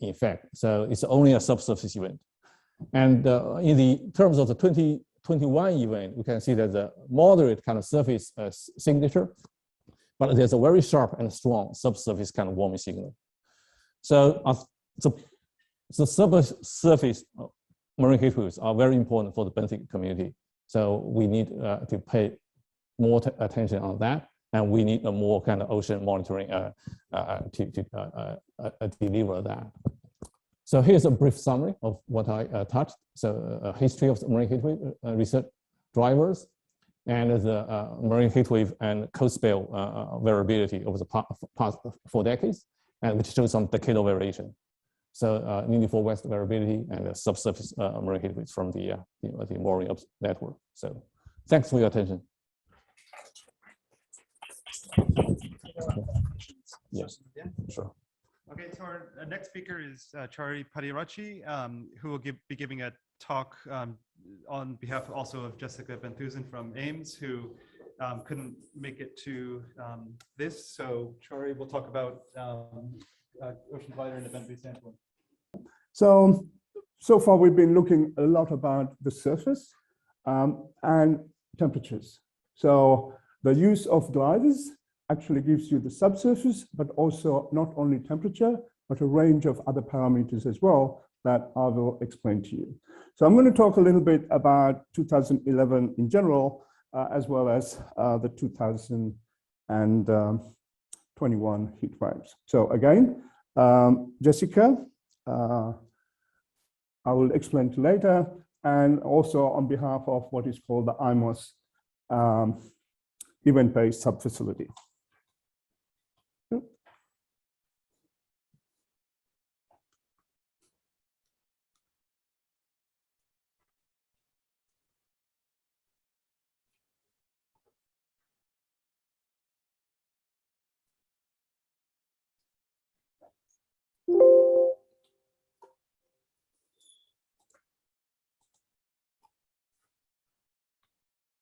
effect. So it's only a subsurface event. And in the terms of the 2021 event, we can see that the moderate kind of surface signature, but there's a very sharp and strong subsurface kind of warming signal. So the subsurface marine heatwaves are very important for the benthic community. So we need to pay more attention on that. And we need a more kind of ocean monitoring to deliver that. So here's a brief summary of what I touched. So a history of the marine heatwave research drivers and the marine heatwave and coast spell variability over the past 4 decades, and which shows some decadal variation. So nearly west variability and the subsurface marine heatwaves from the mooring network. So thanks for your attention. Yes, sure. Okay, so our next speaker is Chari Padirachi, who will be giving a talk on behalf also of Jessica Benthusen from AIMS, who couldn't make it to this. So Chari will talk about ocean glider and event-based sampling. So far we've been looking a lot about the surface and temperatures. So the use of gliders actually gives you the subsurface, but also not only temperature, but a range of other parameters as well that I will explain to you. So I'm going to talk a little bit about 2011 in general, as well as the 2021 heat waves. So again, Jessica, I will explain to later, and also on behalf of what is called the IMOS event-based sub-facility.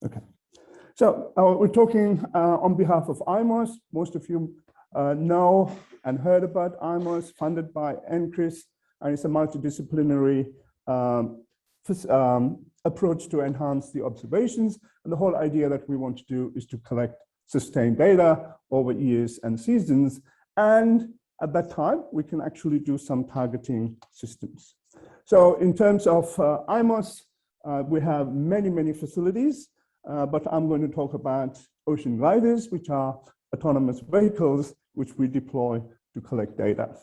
Okay, so we're talking on behalf of IMOS. Most of you know and heard about IMOS, funded by NCRIS, and it's a multidisciplinary approach to enhance the observations. And the whole idea that we want to do is to collect sustained data over years and seasons. And at that time, we can actually do some targeting systems. So in terms of IMOS, we have many facilities. But I'm going to talk about ocean gliders, which are autonomous vehicles, which we deploy to collect data.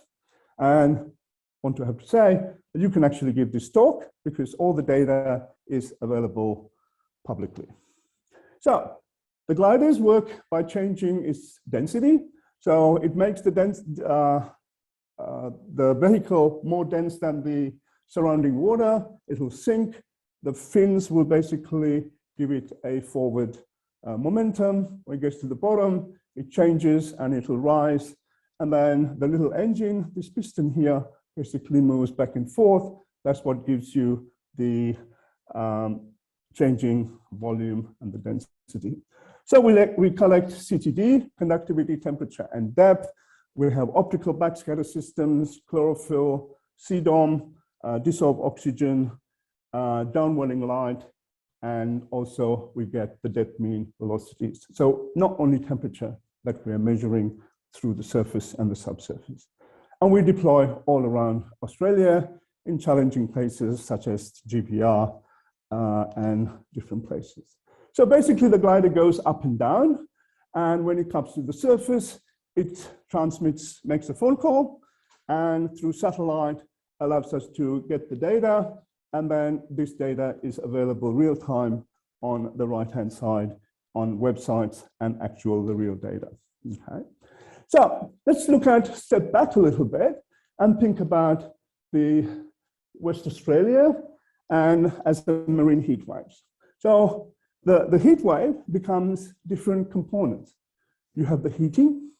And I want to have to say that you can actually give this talk because all the data is available publicly. So the gliders work by changing its density. So it makes the vehicle more dense than the surrounding water. It will sink. The fins will basically give it a forward momentum. When it gets to the bottom, it changes and it will rise. And then the little engine, this piston here, basically moves back and forth. That's what gives you the changing volume and the density. So we collect CTD, conductivity, temperature, and depth. We have optical backscatter systems, chlorophyll, CDOM, dissolved oxygen, downwelling light, and also we get the depth mean velocities. So not only temperature that we are measuring through the surface and the subsurface. And we deploy all around Australia in challenging places such as GPR and different places. So basically the glider goes up and down, and when it comes to the surface, it transmits, makes a phone call, and through satellite allows us to get the data, and then this data is available real time on the right-hand side on websites and the real data. Okay. So let's step back a little bit and think about the West Australia and as the marine heat waves. So the heat wave becomes different components. You have the heating,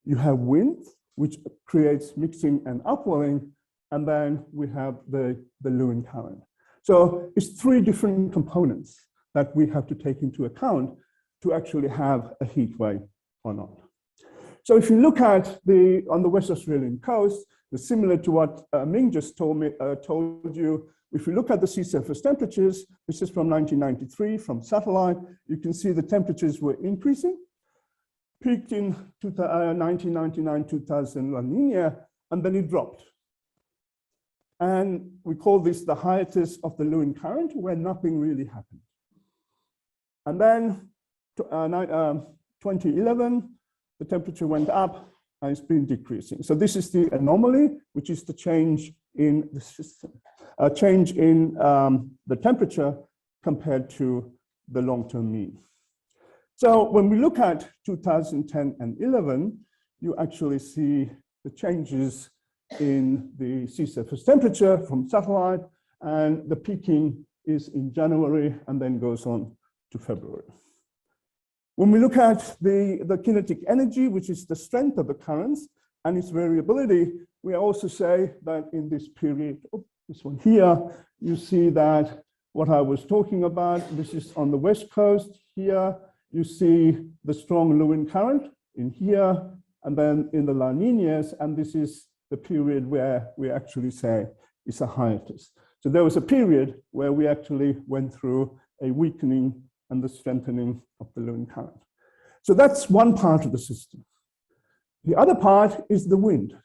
you have wind, which creates mixing and upwelling, and then we have the Lewin current. So it's three different components that we have to take into account to actually have a heat wave or not. So if you look at on the West Australian coast, it's similar to what Ming just told you. If you look at the sea surface temperatures, this is from 1993 from satellite, you can see the temperatures were increasing, peaked in 1999, 2000 La Nina, and then it dropped. And we call this the hiatus of the Lewin current, where nothing really happened. And then 2011, the temperature went up and it's been decreasing. So this is the anomaly, which is the change in the system, a change in the temperature compared to the long-term mean. So when we look at 2010 and 11, you actually see the changes in the sea surface temperature from satellite, and the peaking is in January and then goes on to February. When we look at the kinetic energy, which is the strength of the currents and its variability, we also say that in this period, this one here, you see that what I was talking about, this is on the west coast here, you see the strong Lewin current in here, and then in the La Ninas, and this is the period where we actually say it's a hiatus. So there was a period where we actually went through a weakening and the strengthening of the Lewin current. So that's one part of the system. The other part is the wind.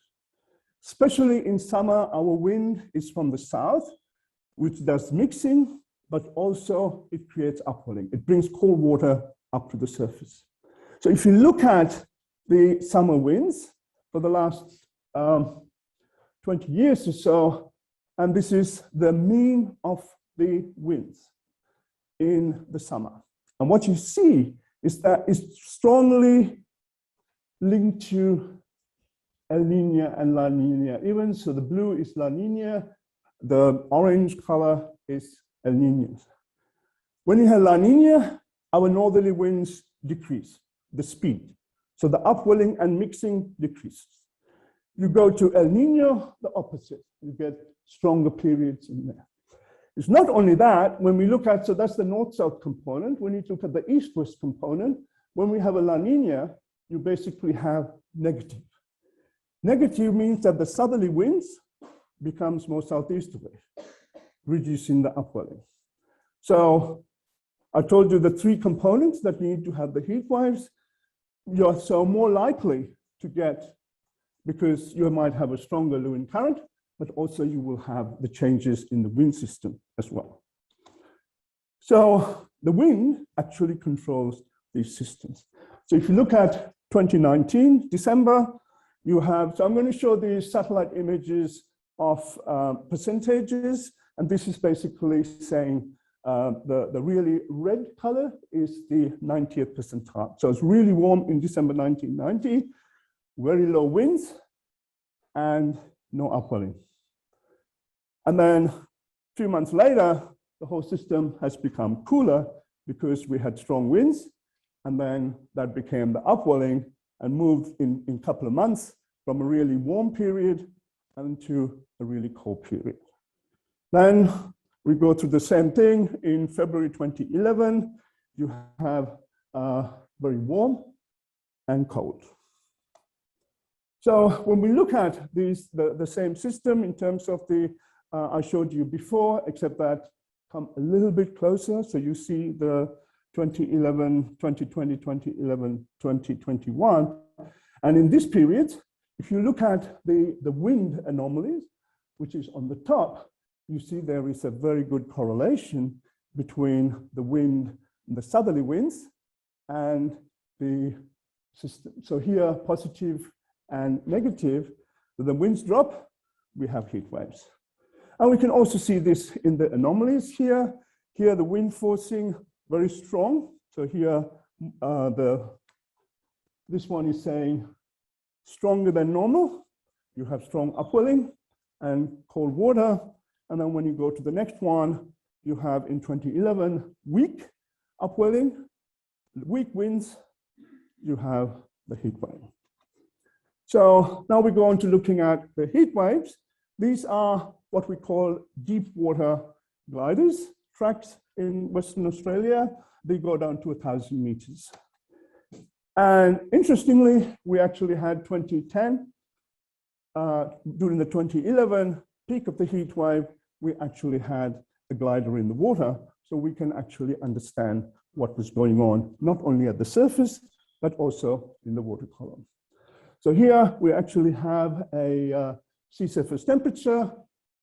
Especially in summer, our wind is from the south, which does mixing, but also it creates upwelling. It brings cold water up to the surface. So if you look at the summer winds for the last 20 years or so, and this is the mean of the winds in the summer. And what you see is that it's strongly linked to El Nino and La Nina. Even so, the blue is La Nina, the orange color is El Nino. When you have La Nina, our northerly winds decrease the speed. So the upwelling and mixing decreases. You go to El Nino, the opposite. You get stronger periods in there. It's not only that, when we look at, so that's the north-south component. When you look at the east-west component, when we have a La Nina, you basically have negative. Negative means that the southerly winds becomes more southeasterly, reducing the upwelling. So I told you the three components that need to have the heat waves. You're so more likely to get, because you might have a stronger Lewin current, but also you will have the changes in the wind system as well. So the wind actually controls these systems. So if you look at 2019, December, you have, so I'm going to show these satellite images of percentages, and this is basically saying the really red color is the 90th percentile. So it's really warm in December 1990, very low winds, and no upwelling. And then a few months later, the whole system has become cooler because we had strong winds, and then that became the upwelling and moved in a couple of months from a really warm period into a really cold period. Then we go through the same thing in February 2011. You have very warm and cold. So when we look at these, the same system in terms of the, I showed you before, except that come a little bit closer. So you see the 2011, 2020, 2011, 2021. And in this period, if you look at the wind anomalies, which is on the top, you see there is a very good correlation between the wind the southerly winds and the system. So here, positive and negative, when the winds drop, we have heat waves. And we can also see this in the anomalies here. Here, the wind forcing very strong. So here, this one is saying stronger than normal. You have strong upwelling and cold water. And then when you go to the next one, you have in 2011, weak upwelling, weak winds, you have the heat wave. So now we go on to looking at the heat waves. These are what we call deep water gliders, tracks in Western Australia. They go down to 1,000 meters. And interestingly, we actually had 2010, during the 2011 peak of the heat wave, we actually had a glider in the water, so we can actually understand what was going on, not only at the surface, but also in the water column. So here we actually have a sea surface temperature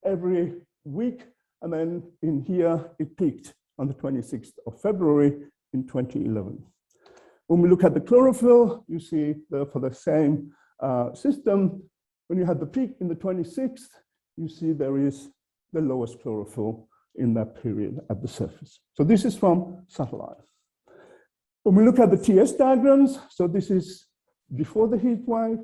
every week, and then in here it peaked on the 26th of February in 2011. When we look at the chlorophyll, you see for the same system, when you had the peak in the 26th, you see there is the lowest chlorophyll in that period at the surface. So this is from satellite. When we look at the TS diagrams, so this is before the heat wave,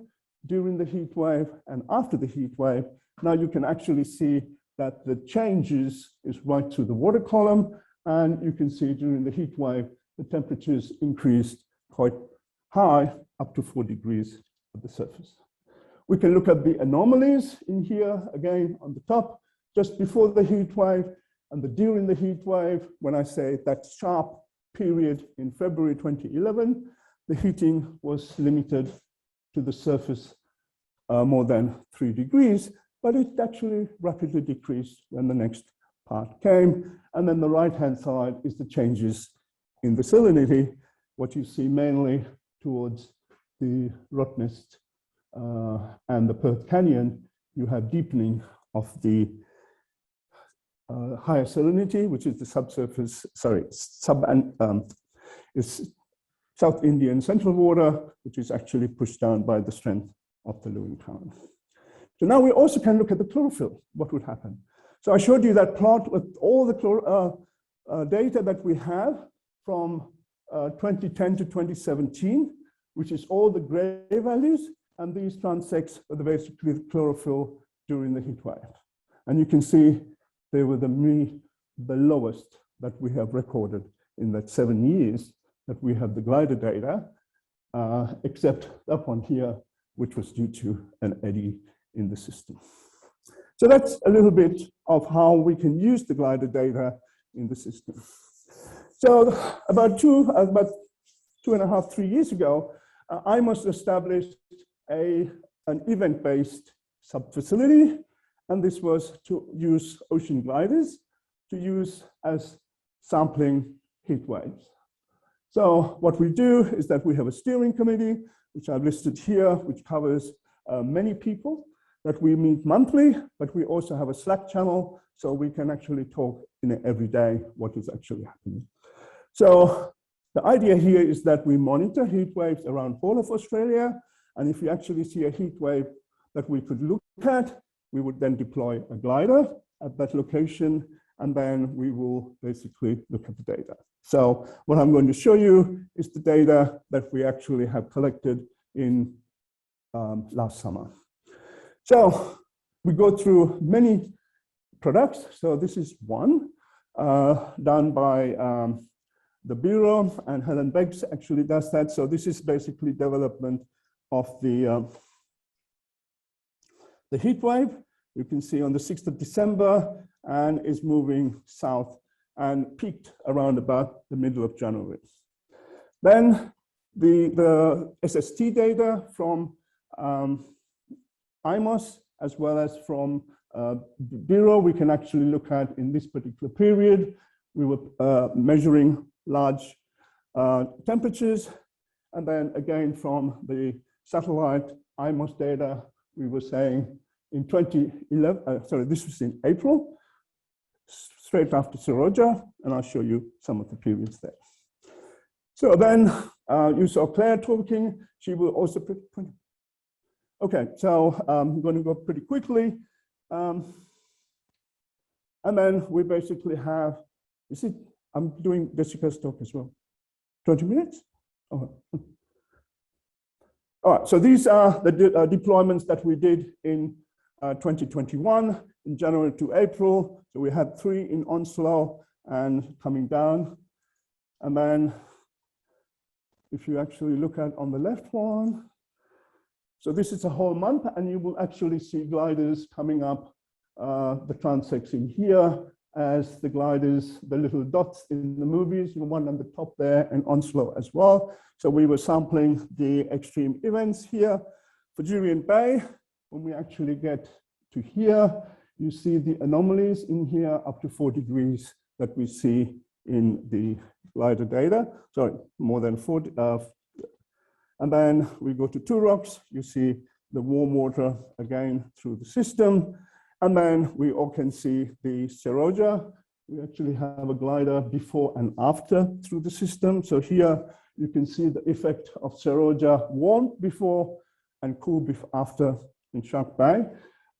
during the heat wave, and after the heat wave. Now you can actually see that the changes is right through the water column, and you can see during the heat wave, the temperatures increased quite high, up to 4 degrees at the surface. We can look at the anomalies in here, again, on the top, just before the heat wave, and during the heat wave. When I say that sharp period in February 2011, the heating was limited to the surface more than 3 degrees, but it actually rapidly decreased when the next part came. And then the right-hand side is the changes in the salinity, what you see mainly towards the Rottnest and the Perth Canyon. You have deepening of the higher salinity, which is the subsurface, is South Indian central water, which is actually pushed down by the strength of the Lewin current. So now we also can look at the chlorophyll, what would happen. So I showed you that plot with all the data that we have from 2010 to 2017, which is all the gray values, and these transects are basically the chlorophyll during the heat wave. And you can see they were the lowest that we have recorded in that 7 years that we have the glider data, except that one here, which was due to an eddy in the system. So that's a little bit of how we can use the glider data in the system. So about 2.5, 3 years ago, IMOS established an event-based sub-facility, and this was to use ocean gliders to use as sampling heat waves. So what we do is that we have a steering committee, which I've listed here, which covers many people that we meet monthly, but we also have a Slack channel, so we can actually talk every day what is actually happening. So the idea here is that we monitor heat waves around whole of Australia, and if we actually see a heat wave that we could look at, we would then deploy a glider at that location, and then we will basically look at the data. So what I'm going to show you is the data that we actually have collected in last summer. So we go through many products. So this is one done by the Bureau, and Helen Beggs actually does that. So this is basically development of the heat wave. You can see on the 6th of December, and is moving south and peaked around about the middle of January. Then the SST data from IMOS, as well as from Bureau, we can actually look at in this particular period. We were measuring large temperatures, and then again from the satellite IMOS data, we were saying in 2011, this was in April, straight after Seroja, and I'll show you some of the periods there. So then you saw Claire talking. She will also okay, so I'm going to go pretty quickly. And then we basically have, you see, I'm doing Jessica's talk as well. 20 minutes? Oh. All right, so these are the deployments that we did in 2021, in January to April. So we had 3 in Onslow and coming down. And then if you actually look at on the left one, so this is a whole month, and you will actually see gliders coming up the transects in here as the gliders, the little dots in the movies, the one on the top there, and Onslow as well. So we were sampling the extreme events here. For Jurien Bay, when we actually get to here, you see the anomalies in here up to 4 degrees that we see in the glider data. Sorry, more than 40. And then we go to Two Rocks, you see the warm water again through the system. And then we all can see the Seroja. We actually have a glider before and after through the system. So here you can see the effect of Seroja warm before and cool after in Shark Bay.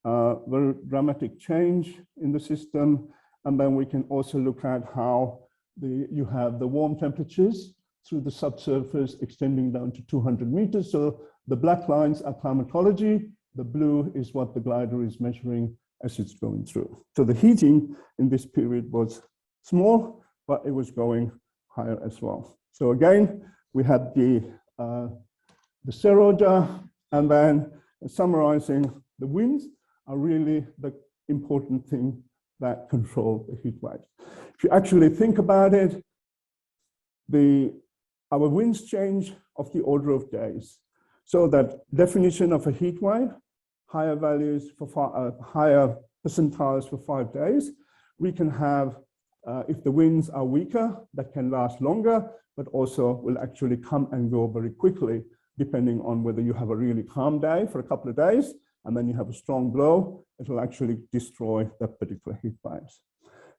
Very dramatic change in the system. And then we can also look at how you have the warm temperatures through the subsurface extending down to 200 meters. So the black lines are climatology. The blue is what the glider is measuring as it's going through. So the heating in this period was small, but it was going higher as well. So again, we had the Seroja, and then summarizing, the winds are really the important thing that control the heat waves. If you actually think about it, our winds change of the order of days. So that definition of a heat wave, higher values for higher percentiles for 5 days. We can have, if the winds are weaker, that can last longer, but also will actually come and go very quickly, depending on whether you have a really calm day for a couple of days, and then you have a strong blow, it will actually destroy that particular heat waves.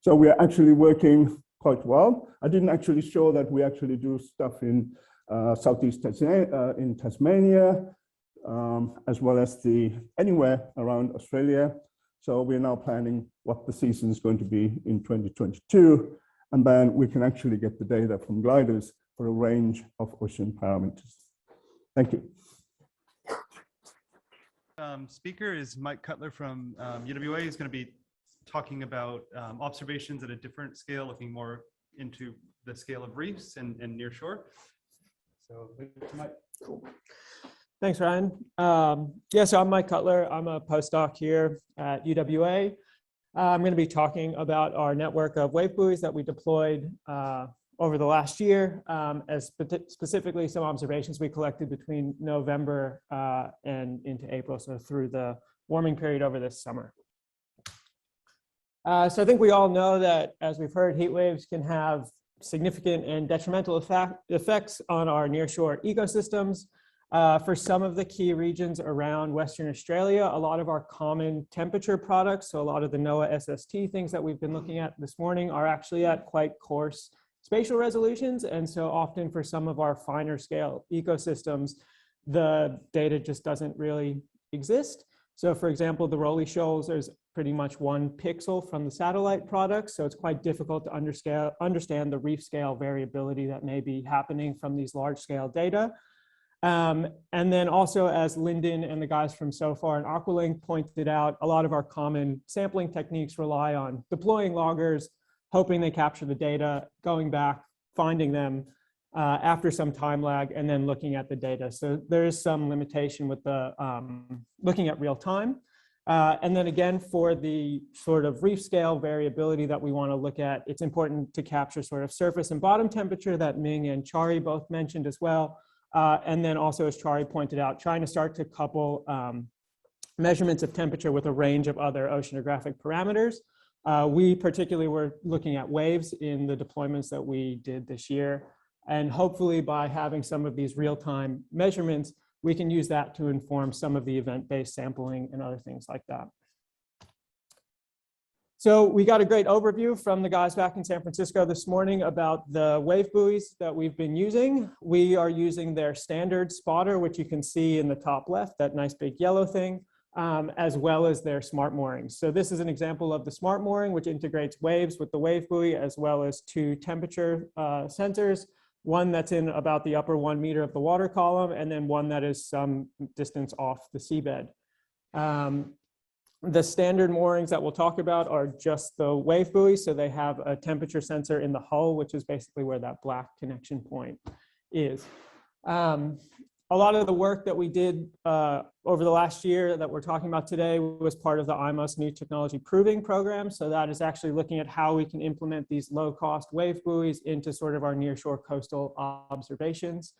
So we are actually working quite well. I didn't actually show that we actually do stuff in Southeast Tasmania, as well as anywhere around Australia. So we're now planning what the season is going to be in 2022. And then we can actually get the data from gliders for a range of ocean parameters. Thank you. Speaker is Mike Cutler from UWA. He's going to be talking about observations at a different scale, looking more into the scale of reefs and near shore. So, Mike. Cool. Thanks, Ryan. Yeah, so I'm Mike Cutler. I'm a postdoc here at UWA. I'm going to be talking about our network of wave buoys that we deployed over the last year, as specifically some observations we collected between November and into April, so through the warming period over this summer. So I think we all know that, as we've heard, heat waves can have significant and detrimental effects on our nearshore ecosystems. For some of the key regions around Western Australia, a lot of our common temperature products, so a lot of the NOAA SST things that we've been looking at this morning, are actually at quite coarse spatial resolutions. And so often for some of our finer scale ecosystems, the data just doesn't really exist. So for example, the Rowley Shoals, there's pretty much 1 pixel from the satellite products. So it's quite difficult to understand the reef scale variability that may be happening from these large scale data. And then also, as Lyndon and the guys from SOFAR and Aqualink pointed out, a lot of our common sampling techniques rely on deploying loggers, hoping they capture the data, going back, finding them after some time lag, and then looking at the data. So there is some limitation with the looking at real time. And then again, for the sort of reef scale variability that we want to look at, it's important to capture sort of surface and bottom temperature that Ming and Chari both mentioned as well. And then also, as Chari pointed out, trying to start to couple measurements of temperature with a range of other oceanographic parameters. We particularly were looking at waves in the deployments that we did this year. And hopefully by having some of these real-time measurements, we can use that to inform some of the event-based sampling and other things like that. So we got a great overview from the guys back in San Francisco this morning about the wave buoys that we've been using. We are using their standard spotter, which you can see in the top left, that nice big yellow thing, as well as their smart moorings. So this is an example of the smart mooring, which integrates waves with the wave buoy, as well as 2 temperature sensors, one that's in about the upper 1 meter of the water column, and then one that is some distance off the seabed. The standard moorings that we'll talk about are just the wave buoy. So they have a temperature sensor in the hull, which is basically where that black connection point is. A lot of the work that we did over the last year that we're talking about today was part of the IMOS New Technology Proving Program. So that is actually looking at how we can implement these low-cost wave buoys into sort of our nearshore coastal observations.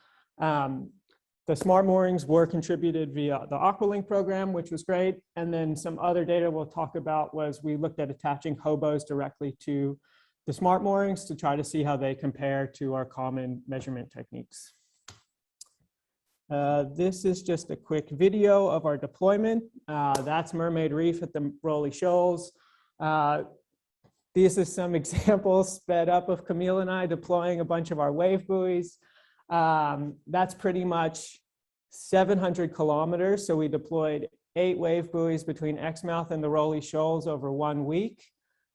The smart moorings were contributed via the Aqualink program, which was great. And then some other data we'll talk about was we looked at attaching hobos directly to the smart moorings to try to see how they compare to our common measurement techniques. This is just a quick video of our deployment. That's Mermaid Reef at the Rolly Shoals. This is some examples sped up of Camille and I deploying a bunch of our wave buoys. That's pretty much 700 kilometers. So we deployed 8 wave buoys between Exmouth and the Rolly Shoals over 1 week.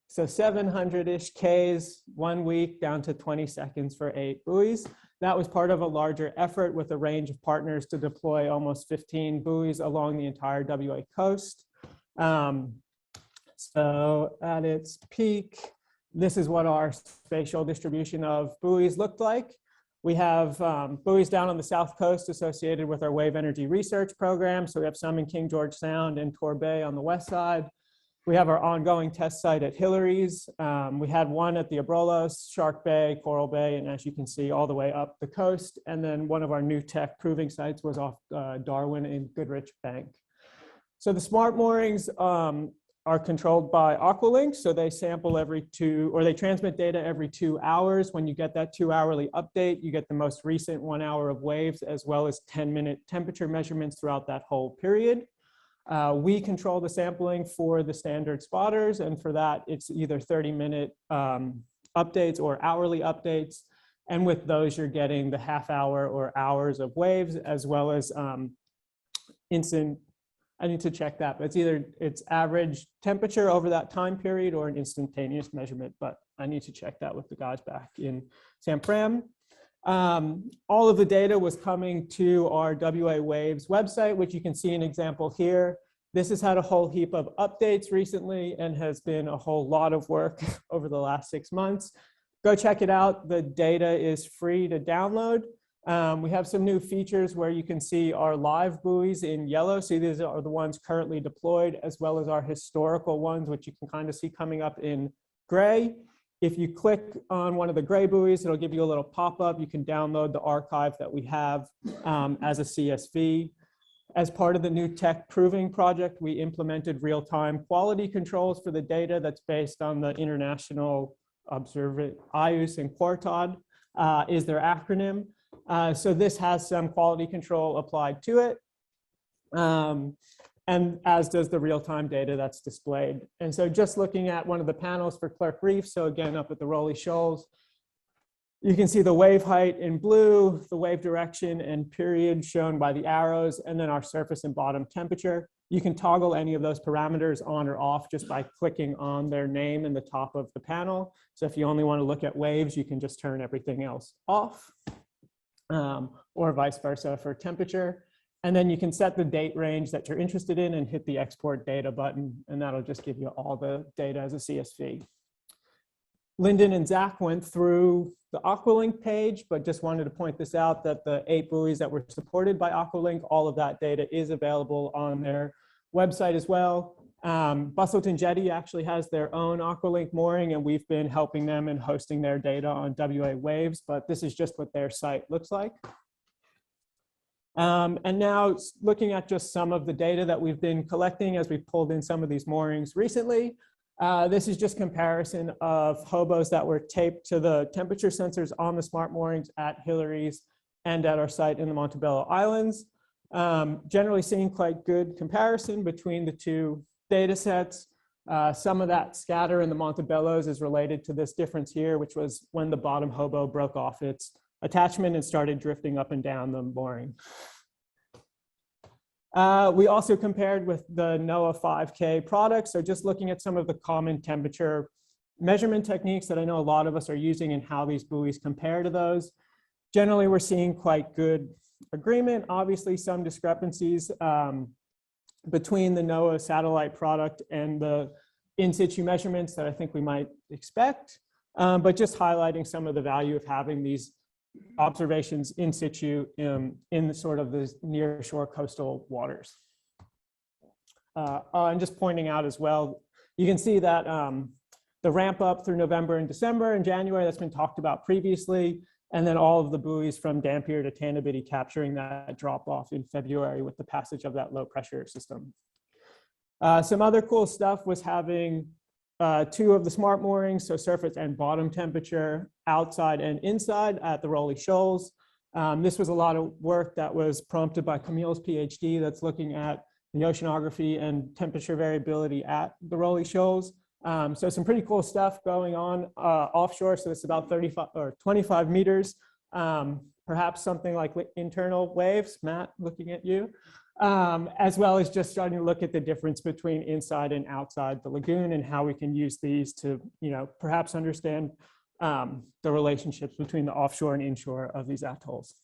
So 700-ish Ks 1 week down to 20 seconds for 8 buoys. That was part of a larger effort with a range of partners to deploy almost 15 buoys along the entire WA coast. So at its peak, this is what our spatial distribution of buoys looked like. We have buoys down on the south coast associated with our wave energy research program. So we have some in King George Sound and Torbay on the west side. We have our ongoing test site at Hillary's. We had one at the Abrolhos, Shark Bay, Coral Bay, and as you can see, all the way up the coast. And then one of our new tech proving sites was off Darwin and Goodrich Bank. So the smart moorings are controlled by Aqualink. So they sample every 2, or they transmit data every 2 hours. When you get that 2-hourly update, you get the most recent 1 hour of waves, as well as 10-minute temperature measurements throughout that whole period. We control the sampling for the standard spotters, and for that, it's either 30-minute updates or hourly updates. And with those, you're getting the half-hour or hours of waves, as well as instant, I need to check that, but it's average temperature over that time period or an instantaneous measurement, but I need to check that with the guys back in San Fran. All of the data was coming to our WA Waves website, which you can see an example here. This has had a whole heap of updates recently and has been a whole lot of work over the last 6 months. Go check it out. The data is free to download. We have some new features where you can see our live buoys in yellow. So these are the ones currently deployed, as well as our historical ones, which you can kind of see coming up in gray. If you click on one of the gray buoys, it'll give you a little pop-up. You can download the archive that we have as a CSV. As part of the new tech proving project, we implemented real-time quality controls for the data that's based on the International Observant IUS and Quartod is their acronym. So this has some quality control applied to it. And as does the real-time data that's displayed. And so just looking at one of the panels for Clerk Reef, so again, up at the Rolly Shoals, you can see the wave height in blue, the wave direction and period shown by the arrows, and then our surface and bottom temperature. You can toggle any of those parameters on or off just by clicking on their name in the top of the panel. So if you only want to look at waves, you can just turn everything else off, or vice versa for temperature. And then you can set the date range that you're interested in and hit the export data button, and that'll just give you all the data as a CSV. Lyndon and Zach went through the Aqualink page, but just wanted to point this out that the 8 buoys that were supported by Aqualink, all of that data is available on their website as well. Bustleton Jetty actually has their own Aqualink mooring, and we've been helping them and hosting their data on WA Waves, but this is just what their site looks like. And now looking at just some of the data that we've been collecting as we pulled in some of these moorings recently. This is just comparison of hobos that were taped to the temperature sensors on the smart moorings at Hillary's and at our site in the Montebello Islands. Generally seeing quite good comparison between the two data sets. Some of that scatter in the Montebellos is related to this difference here, which was when the bottom hobo broke off its attachment and started drifting up and down the mooring. We also compared with the NOAA 5K product. So just looking at some of the common temperature measurement techniques that I know a lot of us are using and how these buoys compare to those. Generally, we're seeing quite good agreement. Obviously, some discrepancies between the NOAA satellite product and the in situ measurements that I think we might expect, but just highlighting some of the value of having these observations in situ in the sort of the near shore coastal waters. And just pointing out as well, you can see that the ramp up through November and December and January that's been talked about previously, and then all of the buoys from Dampier to Tanabity capturing that drop off in February with the passage of that low pressure system. Some other cool stuff was having 2 of the smart moorings, so surface and bottom temperature, outside and inside at the Rolly Shoals. This was a lot of work that was prompted by Camille's PhD that's looking at the oceanography and temperature variability at the Rolly Shoals. So some pretty cool stuff going on offshore. So it's about 35 or 25 meters, perhaps something like internal waves, Matt, looking at you, as well as just starting to look at the difference between inside and outside the lagoon and how we can use these to, perhaps understand the relationships between the offshore and inshore of these atolls.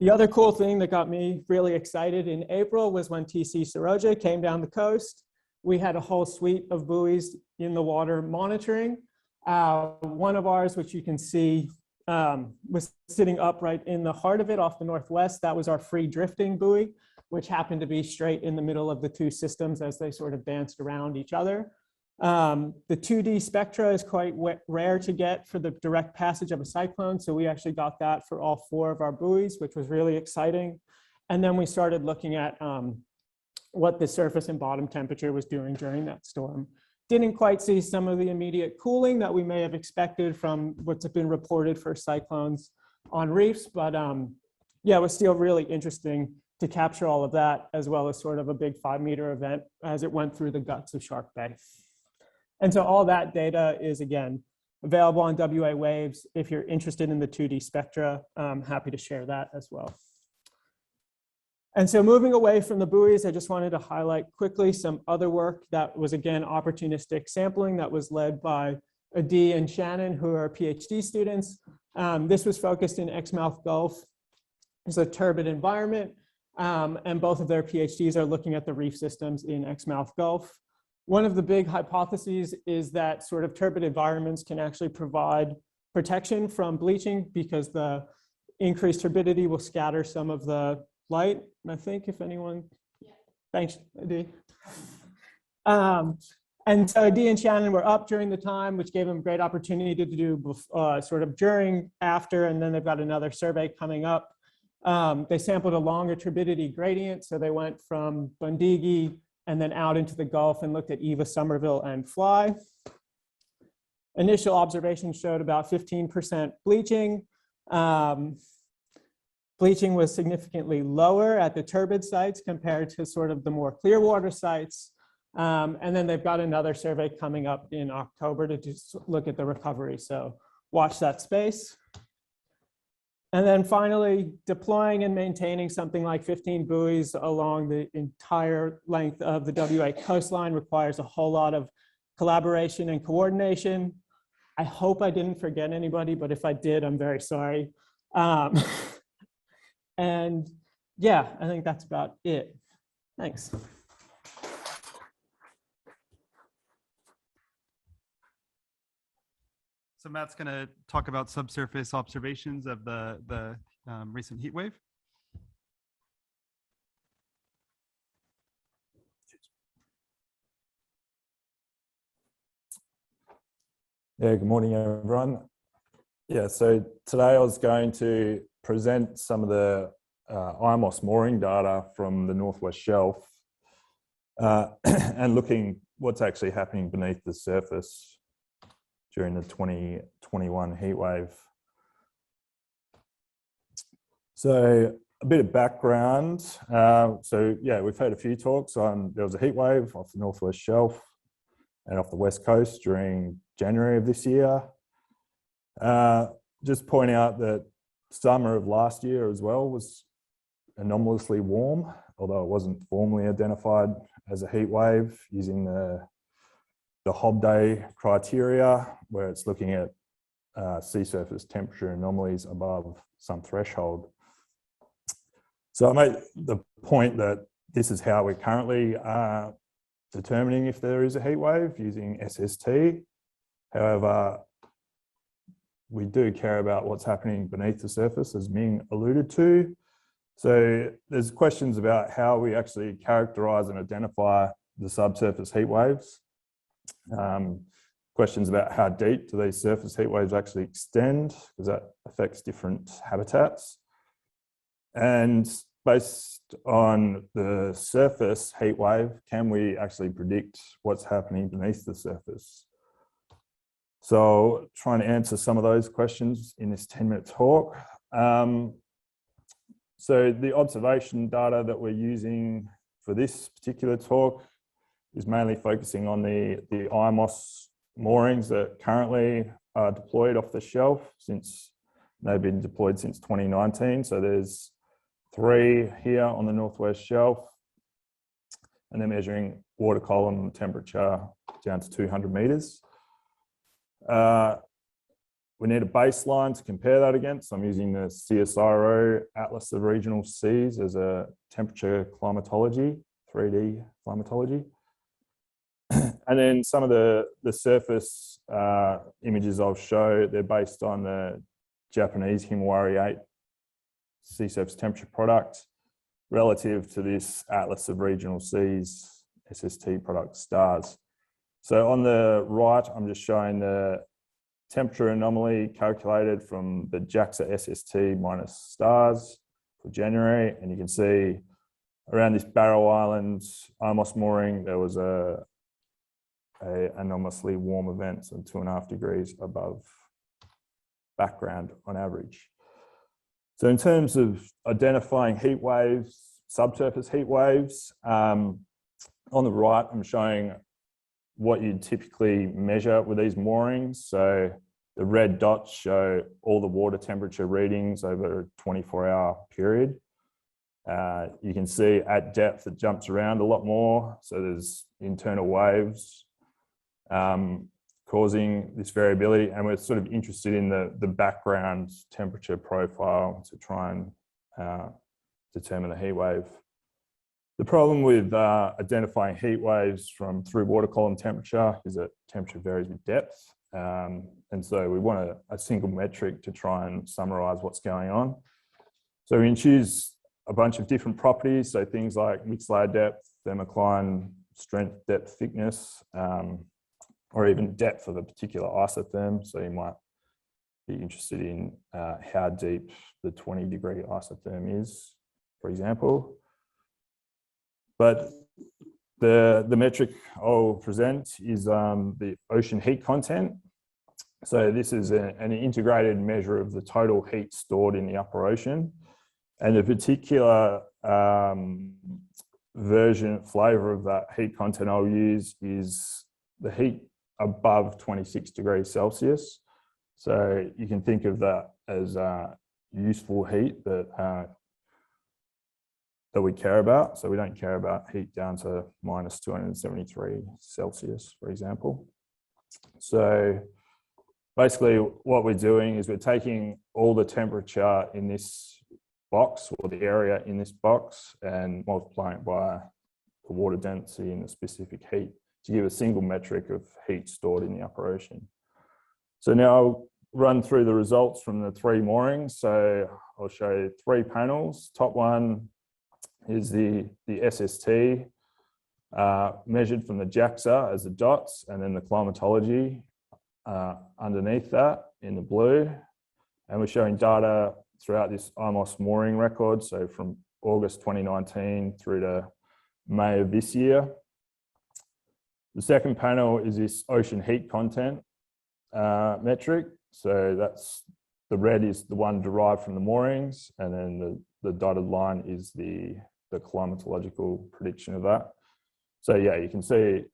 The other cool thing that got me really excited in April was when TC Saroja came down the coast. We had a whole suite of buoys in the water monitoring. One of ours, which you can see, was sitting upright in the heart of it off the northwest. That was our free drifting buoy, which happened to be straight in the middle of the 2 systems as they sort of danced around each other. The 2D spectra is quite rare to get for the direct passage of a cyclone. So we actually got that for all 4 of our buoys, which was really exciting. And then we started looking at what the surface and bottom temperature was doing during that storm. Didn't quite see some of the immediate cooling that we may have expected from what's been reported for cyclones on reefs, but yeah, it was still really interesting to capture all of that, as well as sort of a big 5-meter event as it went through the guts of Shark Bay. And so all that data is, again, available on WA Waves. If you're interested in the 2D spectra, I'm happy to share that as well. And so moving away from the buoys, I just wanted to highlight quickly some other work that was, again, opportunistic sampling that was led by Adi and Shannon, who are PhD students. This was focused in Exmouth Gulf. It's a turbid environment, and both of their PhDs are looking at the reef systems in Exmouth Gulf. One of the big hypotheses is that sort of turbid environments can actually provide protection from bleaching because the increased turbidity will scatter some of the light. I think if anyone, thanks, Adi. And so Adi and Shannon were up during the time, which gave them great opportunity to do sort of during, after, and then they've got another survey coming up. They sampled a longer turbidity gradient. So they went from Bundigi and then out into the Gulf and looked at Eva, Somerville, and Fly. Initial observations showed about 15% bleaching. Bleaching was significantly lower at the turbid sites compared to sort of the more clear water sites. And then they've got another survey coming up in October to just look at the recovery. So watch that space. And then finally, deploying and maintaining something like 15 buoys along the entire length of the WA coastline requires a whole lot of collaboration and coordination. I hope I didn't forget anybody, but if I did, I'm very sorry. And yeah, I think that's about it. Thanks. So Matt's going to talk about subsurface observations of the recent heat wave. Yeah, good morning, everyone. Yeah, so today I was going to present some of the IMOS mooring data from the Northwest Shelf and looking what's actually happening beneath the surface during the 2021 heat wave. So a bit of background. So yeah, we've had a few talks on, there was a heat wave off the Northwest Shelf and off the West Coast during January of this year. Just point out that summer of last year as well was anomalously warm, although it wasn't formally identified as a heat wave using the Hobday criteria, where it's looking at sea surface temperature anomalies above some threshold. So I made the point that this is how we're currently determining if there is a heat wave using SST. However, we do care about what's happening beneath the surface, as Ming alluded to. So there's questions about how we actually characterize and identify the subsurface heat waves. Questions about how deep do these surface heat waves actually extend, because that affects different habitats. And based on the surface heat wave, can we actually predict what's happening beneath the surface? So trying to answer some of those questions in this 10-minute talk. So the observation data that we're using for this particular talk is mainly focusing on the IMOS moorings that currently are deployed off the shelf since they've been deployed since 2019. So there's 3 here on the Northwest Shelf, and they're measuring water column temperature down to 200 meters. We need a baseline to compare that against. So I'm using the CSIRO Atlas of Regional Seas as a temperature climatology, 3D climatology. And then some of the surface images I'll show, they're based on the Japanese Himawari 8 sea surface temperature product relative to this Atlas of Regional Seas SST product stars. So on the right, I'm just showing the temperature anomaly calculated from the JAXA SST minus stars for January. And you can see around this Barrow Island IMOS mooring, there was a anomalously warm event, so 2.5 degrees above background on average. So in terms of identifying heat waves, subsurface heat waves, on the right, I'm showing what you'd typically measure with these moorings. So the red dots show all the water temperature readings over a 24-hour period. You can see at depth it jumps around a lot more. So there's internal waves causing this variability. And we're sort of interested in the background temperature profile to try and determine the heat wave. The problem with identifying heat waves through water column temperature is that temperature varies with depth. And so we want a single metric to try and summarize what's going on. So we can choose a bunch of different properties. So things like mixed layer depth, thermocline, strength, depth, thickness, or even depth of a particular isotherm. So you might be interested in how deep the 20-degree isotherm is, for example. But the metric I'll present is the ocean heat content. So this is an integrated measure of the total heat stored in the upper ocean. And the particular flavor of that heat content I'll use is the heat above 26 degrees Celsius. So you can think of that as useful heat that we care about. So we don't care about heat down to minus 273 Celsius, for example. So basically what we're doing is we're taking all the temperature in this box, or the area in this box, and multiplying it by the water density and the specific heat to give a single metric of heat stored in the upper ocean. So now I'll run through the results from the 3 moorings. So I'll show you 3 panels. Top one is the SST measured from the JAXA as the dots, and then the climatology underneath that in the blue. And we're showing data throughout this IMOS mooring record, so from August 2019 through to May of this year. The second panel is this ocean heat content metric. So that's the red is the one derived from the moorings, and then the dotted line is the climatological prediction of that. So yeah, you can see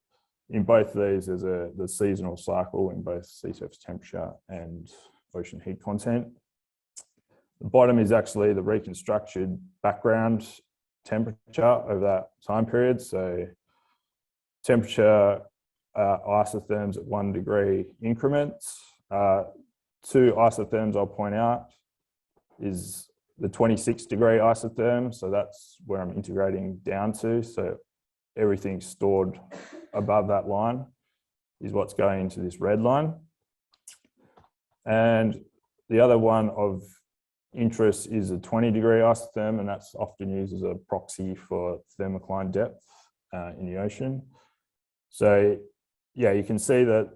in both of these, there's the seasonal cycle in both sea surface temperature and ocean heat content. The bottom is actually the reconstructed background temperature over that time period. So temperature isotherms at 1 degree increments. 2 isotherms I'll point out is the 26 degree isotherm. So that's where I'm integrating down to. So everything stored above that line is what's going into this red line. And the other one of interest is a 20 degree isotherm, and that's often used as a proxy for thermocline depth in the ocean. So yeah, you can see that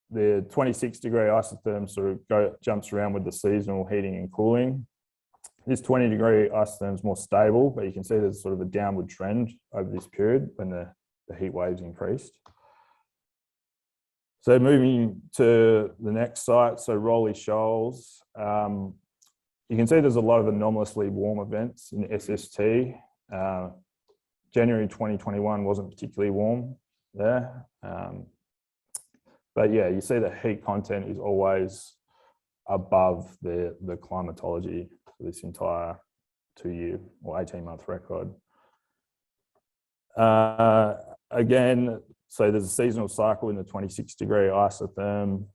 the 26 degree isotherm sort of jumps around with the seasonal heating and cooling. This 20 degree isotherm is more stable, but you can see there's sort of a downward trend over this period when the heat waves increased. So moving to the next site, so Rolly Shoals. You can see there's a lot of anomalously warm events in SST. January 2021 wasn't particularly warm there. But yeah, you see the heat content is always above the climatology for this entire 2-year or 18-month record. Again, so there's a seasonal cycle in the 26 degree isotherm.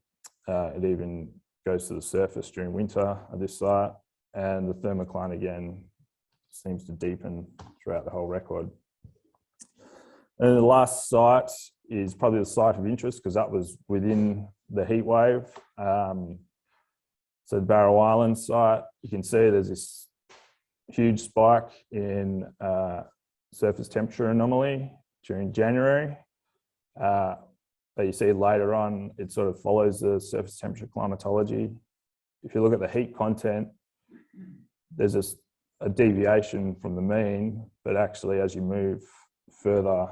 It even goes to the surface during winter at this site. And the thermocline again seems to deepen throughout the whole record. And the last site is probably the site of interest because that was within the heat wave. So the Barrow Island site, you can see there's this huge spike in surface temperature anomaly during January. But you see later on, it sort of follows the surface temperature climatology. If you look at the heat content, there's a deviation from the mean, but actually as you move further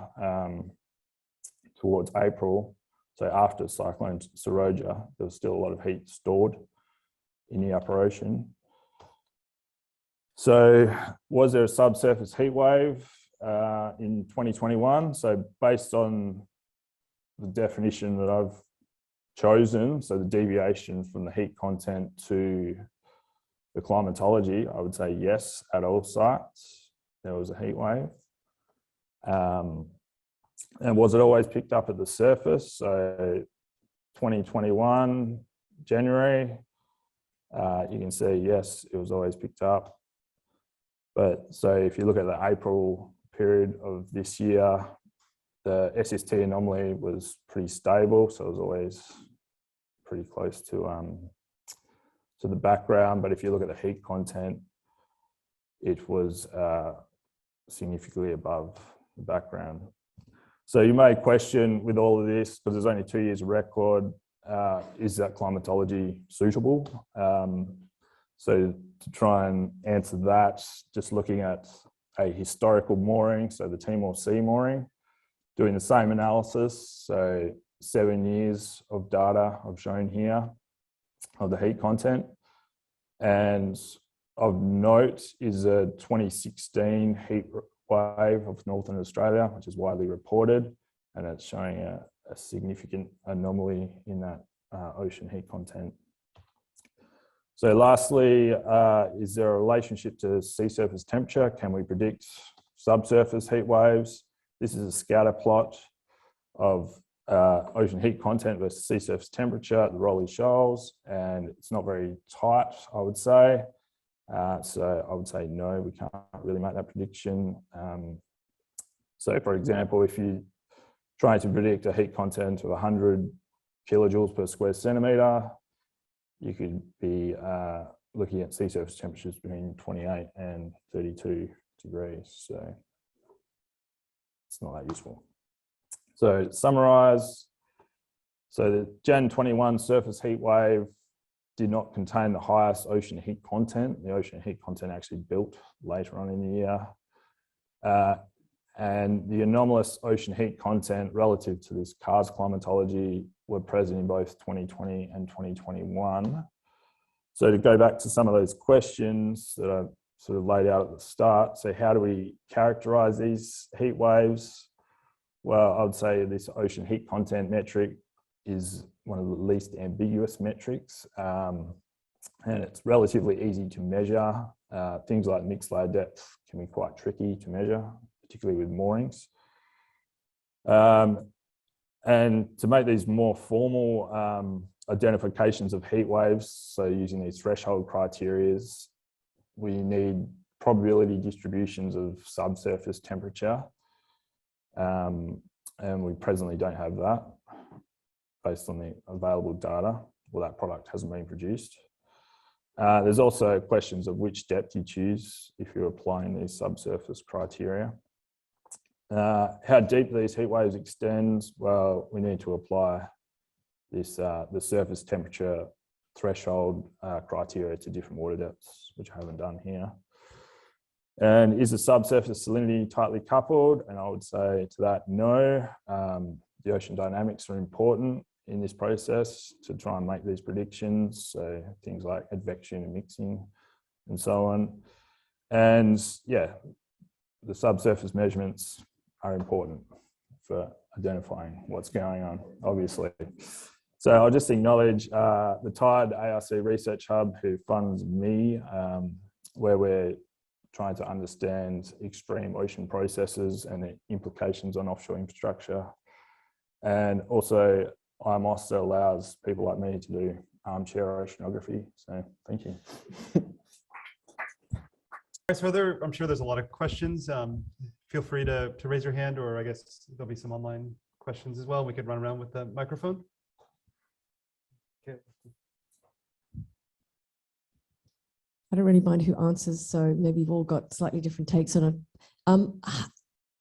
towards April, so after Cyclone Seroja, there was still a lot of heat stored in the upper ocean. So was there a subsurface heat wave in 2021? So based on the definition that I've chosen, so the deviation from the heat content to the climatology, I would say yes, at all sites, there was a heat wave. And was it always picked up at the surface? So 2021, January, you can see, yes, it was always picked up. But so if you look at the April period of this year, the SST anomaly was pretty stable. So it was always pretty close to the background. But if you look at the heat content, it was significantly above the background. So you may question with all of this, because there's only 2 years of record, is that climatology suitable? So to try and answer that, just looking at a historical mooring, so the Timor Sea mooring, doing the same analysis, so 7 years of data I've shown here of the heat content. And of note is a 2016 heat wave of Northern Australia, which is widely reported, and it's showing a significant anomaly in that ocean heat content. So lastly, is there a relationship to sea surface temperature? Can we predict subsurface heat waves? This is a scatter plot of ocean heat content versus sea surface temperature at the Rolly Shoals, and it's not very tight, I would say. So I would say no, we can't really make that prediction. So for example, if you're trying to predict a heat content of 100 kilojoules per square centimetre, you could be looking at sea surface temperatures between 28 and 32 degrees. So it's not that useful. So to summarise, so the Jan 21 surface heat wave did not contain the highest ocean heat content. The ocean heat content actually built later on in the year. And the anomalous ocean heat content relative to this CARS climatology were present in both 2020 and 2021. So to go back to some of those questions that I sort of laid out at the start. So how do we characterize these heat waves? Well, I would say this ocean heat content metric is one of the least ambiguous metrics, and it's relatively easy to measure. Things like mixed layer depth can be quite tricky to measure, particularly with moorings. And to make these more formal identifications of heat waves, so using these threshold criteria, we need probability distributions of subsurface temperature. And we presently don't have that based on the available data. Well, that product hasn't been produced. There's also questions of which depth you choose if you're applying these subsurface criteria. How deep these heat waves extend, well, we need to apply this the surface temperature threshold criteria to different water depths, which I haven't done here. And is the subsurface salinity tightly coupled? And I would say to that, no. The ocean dynamics are important in this process to try and make these predictions. So things like advection and mixing and so on. And yeah, the subsurface measurements are important for identifying what's going on, obviously. So I'll just acknowledge the TIDE ARC Research Hub, who funds me, where we're trying to understand extreme ocean processes and the implications on offshore infrastructure. And also IMOS that allows people like me to do armchair oceanography. So thank you. So I'm sure there's a lot of questions. Feel free to raise your hand, or I guess there'll be some online questions as well. We could run around with the microphone. Okay. I don't really mind who answers, so maybe you've all got slightly different takes on it.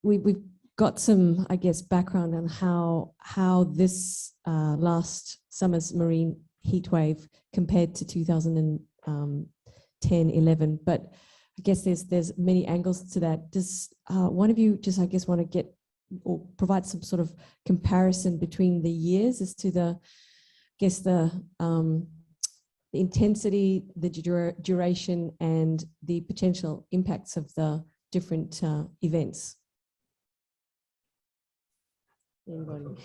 We've got some, I guess, background on how this last summer's marine heat wave compared to 2010-11, but I guess there's many angles to that. Does one of you just, I guess, want to get or provide some sort of comparison between the years as to the, I guess, the intensity, the duration, and the potential impacts of the different events? Anybody?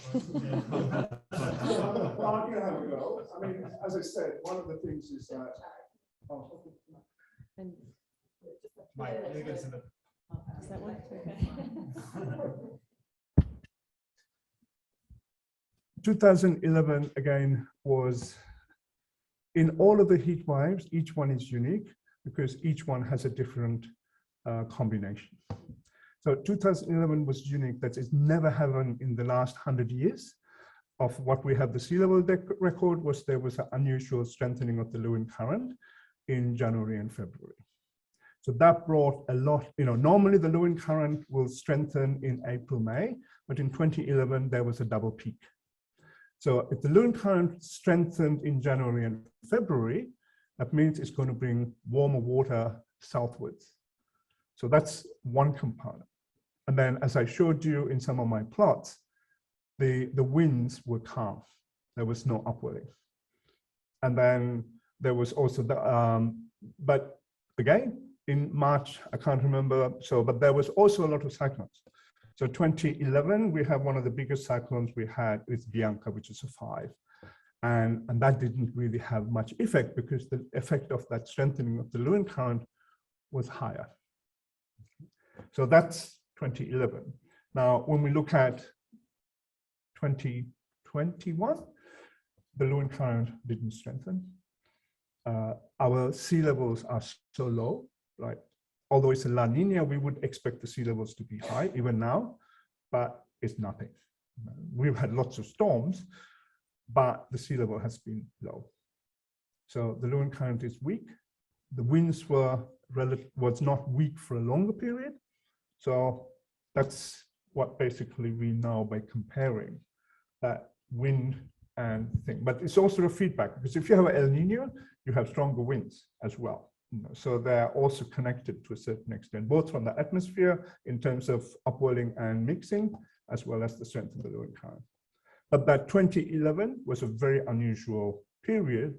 Well, I'm going to have a go. I mean, as I said, one of the things is that. And Is that one? Okay. 2011 again was, in all of the heat waves, each one is unique because each one has a different combination. So 2011 was unique. That is never happened in the last 100 years. Of what we have the sea level record was there was an unusual strengthening of the Lewin current in January and February. So that brought a lot, normally the Lewin current will strengthen in April, May, but in 2011, there was a double peak. So if the Lewin current strengthened in January and February, that means it's going to bring warmer water southwards. So that's one component. And then as I showed you in some of my plots, the winds were calm. There was no upwelling. And then there was also the, but again, in March, I can't remember, but there was also a lot of cyclones. So 2011, we have one of the biggest cyclones we had with Bianca, which is a 5. And that didn't really have much effect because the effect of that strengthening of the Lewin current was higher. So that's 2011. Now, when we look at 2021, the Lewin current didn't strengthen. Our sea levels are so low, right? Although it's a La Nina, we would expect the sea levels to be high even now, but it's nothing. We've had lots of storms, but the sea level has been low. So the Lewin current is weak. The winds was not weak for a longer period. So that's what basically we know by comparing that wind and thing. But it's also a feedback, because if you have an El Nino, you have stronger winds as well. So they're also connected to a certain extent, both from the atmosphere in terms of upwelling and mixing, as well as the strength of the Lewin current. But that 2011 was a very unusual period,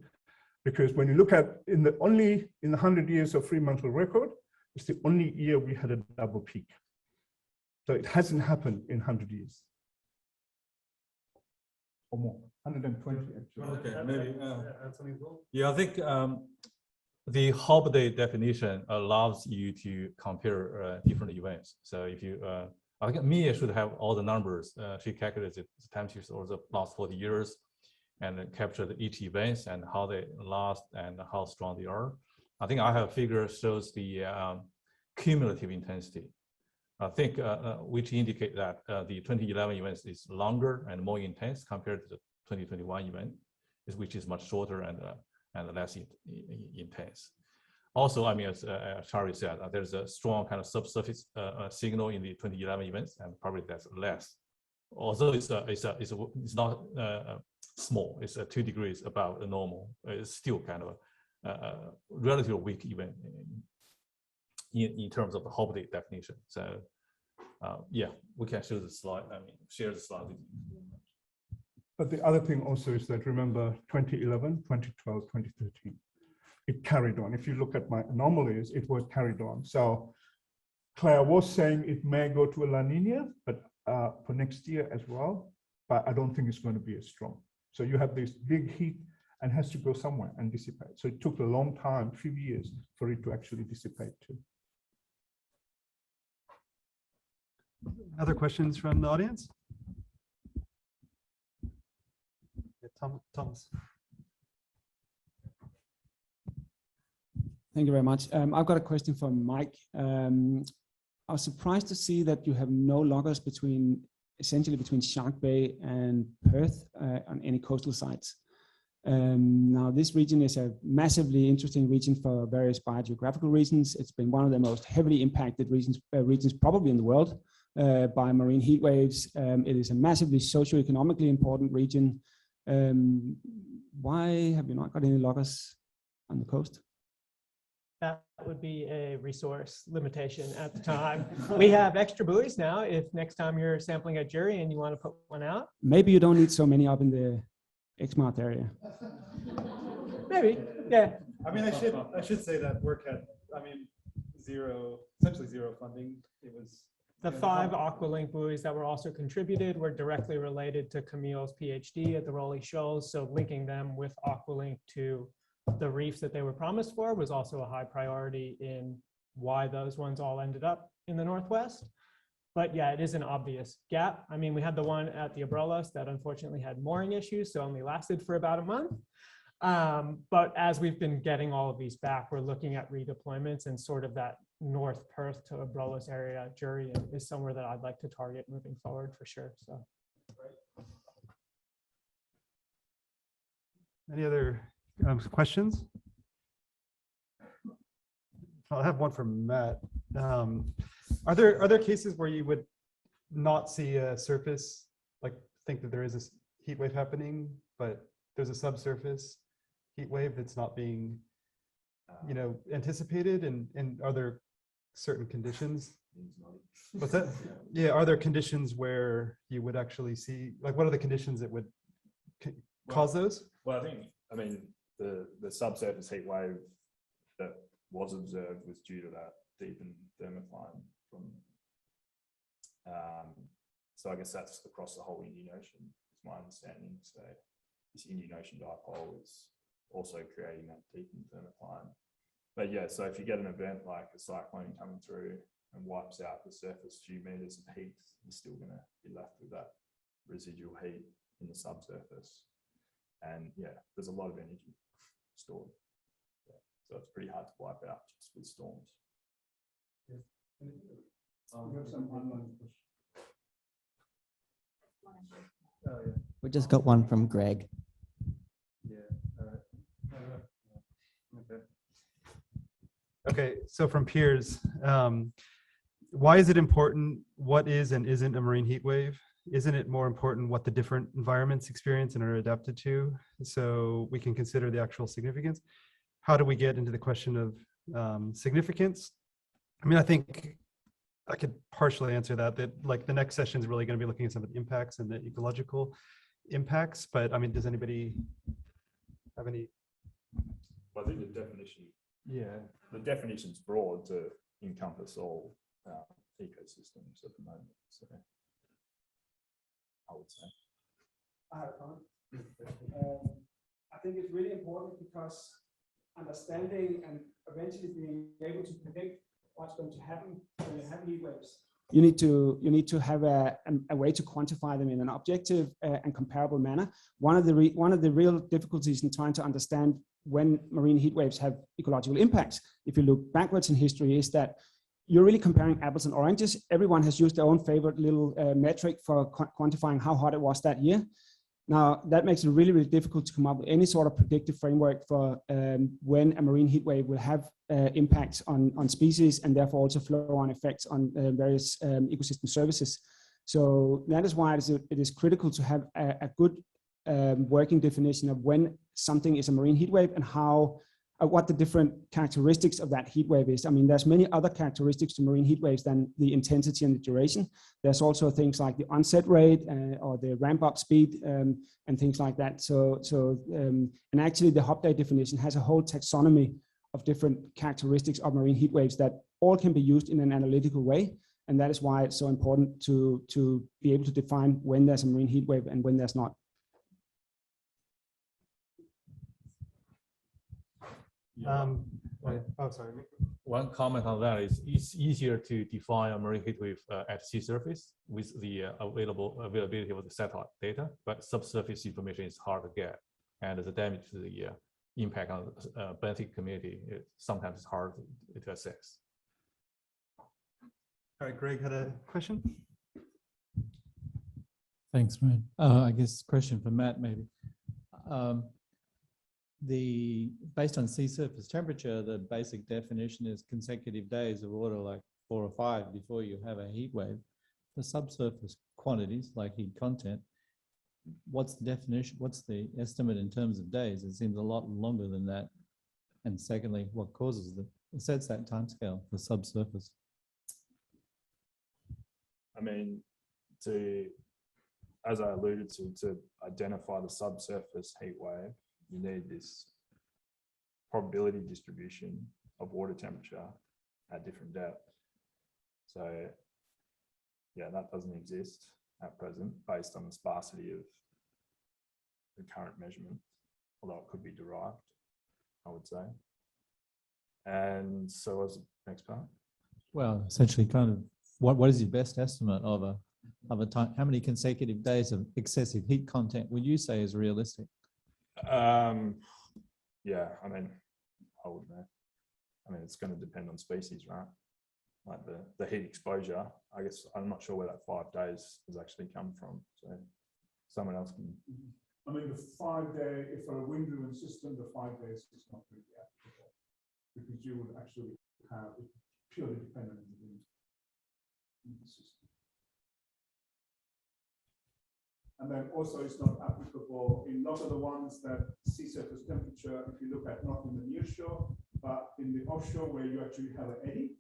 because when you look at only in the 100 years of Fremantle record, It's the only year we had a double peak. So it hasn't happened in 100 years. Or more, 120 actually. Okay, maybe. Yeah, I think the Holiday definition allows you to compare different events. So if you, I think Mia should have all the numbers. She calculated the time series over the last 40 years and then captured each event and how they last and how strong they are. I think I have a figure shows the cumulative intensity. I think which indicate that the 2011 events is longer and more intense compared to the 2021 event, which is much shorter and less intense. Also, I mean, as Charlie said, there's a strong kind of subsurface signal in the 2011 events, and probably that's less. Although it's not small, it's 2 degrees above the normal. It's still kind of a relatively weak event in terms of the Holiday definition. So yeah, we can show the slide. I mean, share the slide with you. But the other thing also is that remember 2011, 2012, 2013, it carried on. If you look at my anomalies, it was carried on. So Claire was saying it may go to a La Nina, but for next year as well, but I don't think it's going to be as strong. So you have this big heat and has to go somewhere and dissipate. So it took a long time, few years, for it to actually dissipate too. Other questions from the audience? Yeah, Thomas. Thank you very much. I've got a question for Mike. I was surprised to see that you have no loggers essentially between Shark Bay and Perth on any coastal sites. Now, this region is a massively interesting region for various biogeographical reasons. It's been one of the most heavily impacted regions probably in the world by marine heat waves. It is a massively socioeconomically important region. Why have you not got any loggers on the coast? That would be a resource limitation at the time. We have extra buoys now. If next time you're sampling a jury and you want to put one out. Maybe you don't need so many up in the Exmouth area. Maybe, yeah. I mean, I should say that work had, I mean, essentially zero funding. It was the 5 Aqualink buoys that were also contributed were directly related to Camille's PhD at the Rolly Shoals. So linking them with Aqualink to the reefs that they were promised for was also a high priority in why those ones all ended up in the Northwest. But yeah, it is an obvious gap. I mean, we had the one at the Abrolhos that unfortunately had mooring issues, so only lasted for about a month. But as we've been getting all of these back, we're looking at redeployments, and sort of that North Perth to Abrolhos area jury is somewhere that I'd like to target moving forward for sure. So, any other questions? I'll have one from Matt. Are there cases where you would not see a surface, like think that there is a heat wave happening, but there's a subsurface heat wave that's not being, anticipated? And are there certain conditions? What's that? Yeah, are there conditions where you would actually see, like, what are the conditions that would cause those? Well, I mean, the subsurface heat wave that was observed was due to that deepened thermocline from, so I guess that's across the whole Indian Ocean, is my understanding. So this Indian Ocean dipole is also creating that deepened thermocline. But yeah, so if you get an event like a cyclone coming through and wipes out the surface few meters of heat, you're still going to be left with that residual heat in the subsurface. And yeah, there's a lot of energy stored. Yeah. So it's pretty hard to wipe out just with storms. We just got one from Greg. Yeah. Okay, so from peers, why is it important? What is and isn't a marine heat wave? Isn't it more important what the different environments experience and are adapted to, so we can consider the actual significance? How do we get into the question of significance? I mean, I think I could partially answer that like the next session is really going to be looking at some of the impacts and the ecological impacts. But I mean, does anybody have any? Well, I think the definition. Yeah. The definition's broad to encompass all ecosystems at the moment. So I would say. I think it's really important because understanding and eventually being able to predict what's going to happen when you have heat waves. You need to have a way to quantify them in an objective and comparable manner. One of the real difficulties in trying to understand when marine heat waves have ecological impacts, if you look backwards in history, is that you're really comparing apples and oranges. Everyone has used their own favorite little metric for quantifying how hot it was that year. Now, that makes it really, really difficult to come up with any sort of predictive framework for when a marine heat wave will have impacts on species and therefore also flow-on effects on various ecosystem services. So that is why it is critical to have a good working definition of when something is a marine heat wave and how what the different characteristics of that heat wave is. I mean, there's many other characteristics to marine heat waves than the intensity and the duration. There's also things like the onset rate or the ramp up speed and things like that. And actually the Hobday definition has a whole taxonomy of different characteristics of marine heat waves that all can be used in an analytical way. And that is why it's so important to be able to define when there's a marine heat wave and when there's not. Sorry. One comment on that is it's easier to define a marine heat wave at sea surface with the availability of the satellite data, but subsurface information is hard to get, and the damage to the impact on the benthic community sometimes is hard to assess. All right, Greg had a question. Thanks, man. I guess question for Matt maybe. Based on sea surface temperature, the basic definition is consecutive days of water, like 4 or 5 before you have a heat wave. For subsurface quantities like heat content, what's the definition? What's the estimate in terms of days? It seems a lot longer than that. And secondly, what causes it sets that timescale for subsurface? I mean, as I alluded to identify the subsurface heat wave, you need this probability distribution of water temperature at different depths. So yeah, that doesn't exist at present based on the sparsity of the current measurement, although it could be derived, I would say. And so what's the next part? Well, essentially kind of what is your best estimate of a time? How many consecutive days of excessive heat content would you say is realistic? Yeah, I mean, I wouldn't know. I mean, it's going to depend on species, right? Like the heat exposure, I guess I'm not sure where that 5 days has actually come from. So someone else can. I mean, the 5 day, if for a wind-driven system, the 5 days is not really applicable because you would actually have it purely dependent on the wind in the system. And then also it's not applicable in a lot of the ones that sea surface temperature, if you look at not in the near shore, but in the offshore where you actually have an eddy.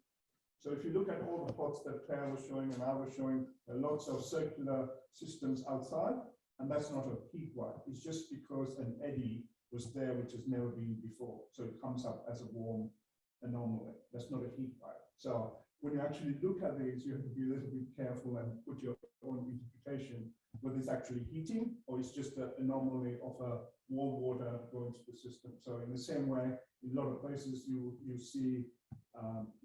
So if you look at all the plots that Claire was showing and I was showing, there are lots of circular systems outside, and that's not a heat wave. It's just because an eddy was there, which has never been before. So it comes up as a warm anomaly. That's not a heat wave. So when you actually look at these, you have to be a little bit careful and put your own interpretation, whether it's actually heating or it's just an anomaly of a warm water going to the system. So in the same way, in a lot of places you see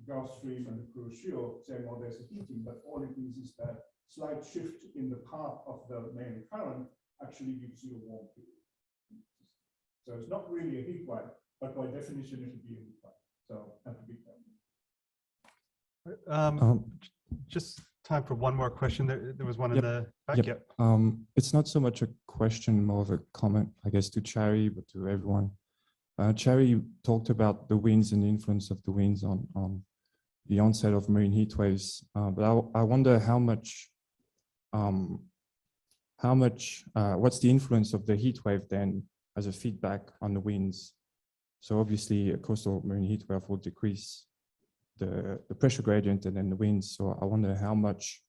Gulf Stream and the Kuroshio saying, oh, there's a heating, but all it means is that slight shift in the path of the main current actually gives you a warm period. So it's not really a heat wave, but by definition it would be a heat wave. So have to be careful. Just time for one more question. There was one in the back. Yep. It's not so much a question, more of a comment, I guess, to Cherry, but to everyone. Cherry talked about the winds and the influence of the winds on the onset of marine heat waves. But I wonder what's the influence of the heat wave then as a feedback on the winds? So obviously a coastal marine heat wave will decrease the pressure gradient and then the winds. So I wonder how much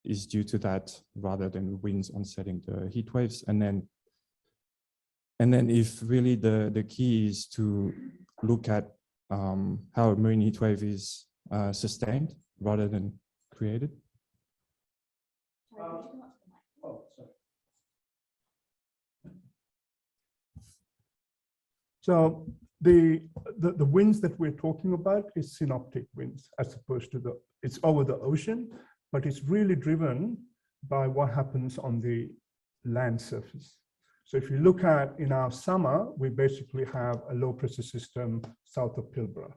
is due to that rather than winds onsetting the heat waves. And then if really the key is to look at how a marine heat wave is sustained rather than created? So the winds that we're talking about is synoptic winds, as opposed to it's over the ocean, but it's really driven by what happens on the land surface. So if you look at in our summer, we basically have a low pressure system south of Pilbara.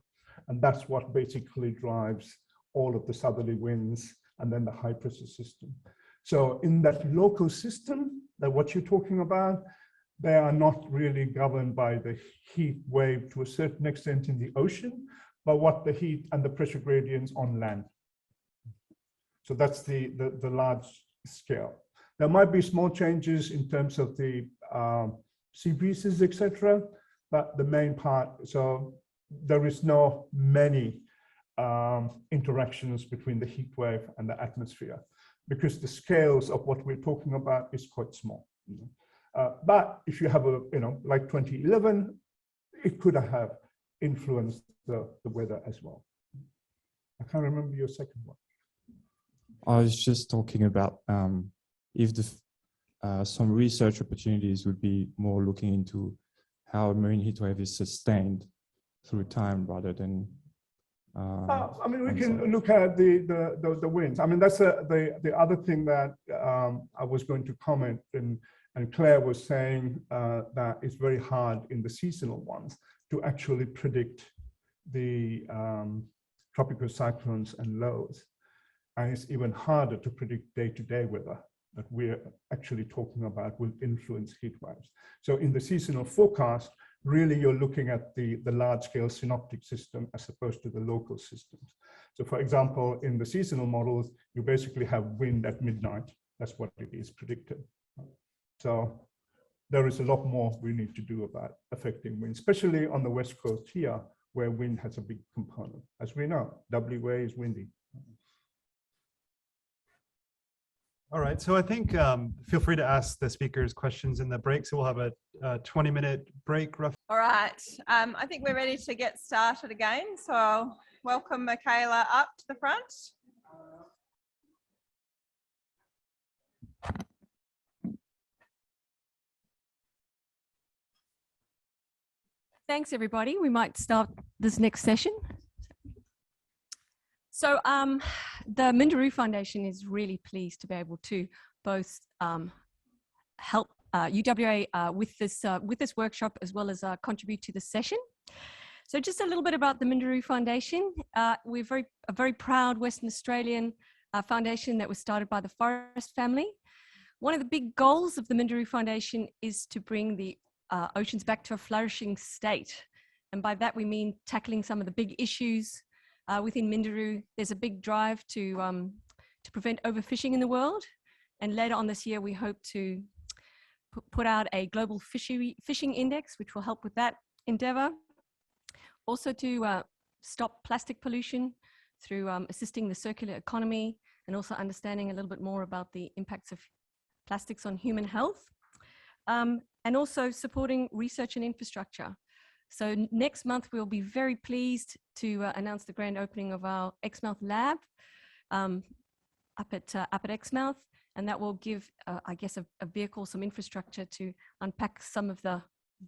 And that's what basically drives all of the southerly winds and then the high pressure system. So in that local system, that what you're talking about, they are not really governed by the heat wave to a certain extent in the ocean, but what the heat and the pressure gradients on land. So that's the large scale. There might be small changes in terms of the sea breezes, etc., but the main part, so there is no many interactions between the heat wave and the atmosphere, because the scales of what we're talking about is quite small. But if you have a, like 2011, it could have influenced the weather as well. I can't remember your second one. I was just talking about if some research opportunities would be more looking into how a marine heat wave is sustained through time rather than. I mean, we can look at the winds. I mean, that's the other thing that I was going to comment, and Claire was saying that it's very hard in the seasonal ones to actually predict the tropical cyclones and lows. And it's even harder to predict day-to-day weather that we're actually talking about will influence heat waves. So in the seasonal forecast, really you're looking at the large-scale synoptic system as opposed to the local systems. So for example, in the seasonal models, you basically have wind at midnight. That's what it is predicted. So there is a lot more we need to do about affecting wind, especially on the West Coast here, where wind has a big component. As we know, WA is windy. All right, so I think feel free to ask the speakers questions in the break. So we'll have a 20-minute break roughly. All right, I think we're ready to get started again. So I'll welcome Michaela up to the front. Thanks, everybody. We might start this next session. So the Minderoo Foundation is really pleased to be able to both help UWA with this workshop, as well as contribute to the session. So just a little bit about the Minderoo Foundation. We're a very proud Western Australian foundation that was started by the Forrest family. One of the big goals of the Minderoo Foundation is to bring the oceans back to a flourishing state. And by that we mean tackling some of the big issues within Minderoo. There's a big drive to prevent overfishing in the world. And later on this year, we hope to put out a global fishing index, which will help with that endeavor. Also to stop plastic pollution through assisting the circular economy, and also understanding a little bit more about the impacts of plastics on human health. And also supporting research and infrastructure. So next month, we'll be very pleased to announce the grand opening of our Exmouth lab up at Exmouth. And that will give, I guess, a vehicle, some infrastructure to unpack some of the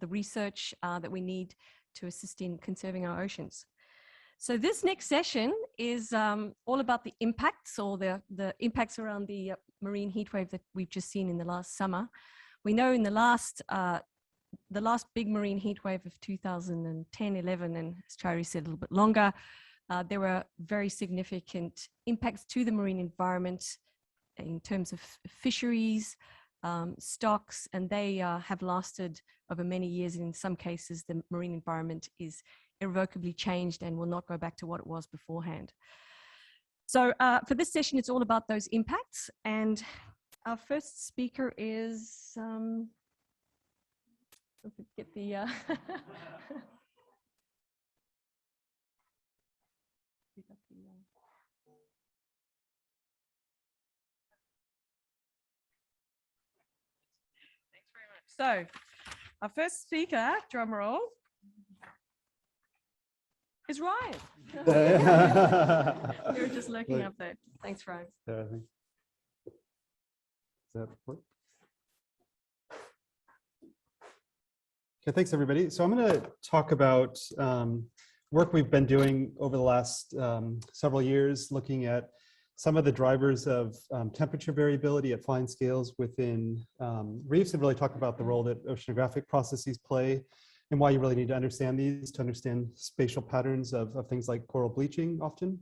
research that we need to assist in conserving our oceans. So this next session is all about the impacts, or the impacts around the marine heat wave that we've just seen in the last summer. We know in the last big marine heat wave of 2010-11, and as Chari said, a little bit longer, there were very significant impacts to the marine environment in terms of fisheries, stocks, and they have lasted over many years. In some cases, the marine environment is irrevocably changed and will not go back to what it was beforehand. So for this session, it's all about those impacts. And our first speaker is, get the, so our first speaker, drum roll, It's Ryan. Yeah. We were just looking Like- up there. Thanks, Ryan. Yeah, I think. Does that work? Okay, thanks everybody. So I'm going to talk about work we've been doing over the last several years, looking at some of the drivers of temperature variability at fine scales within reefs, and really talk about the role that oceanographic processes play and why you really need to understand these to understand spatial patterns of things like coral bleaching often.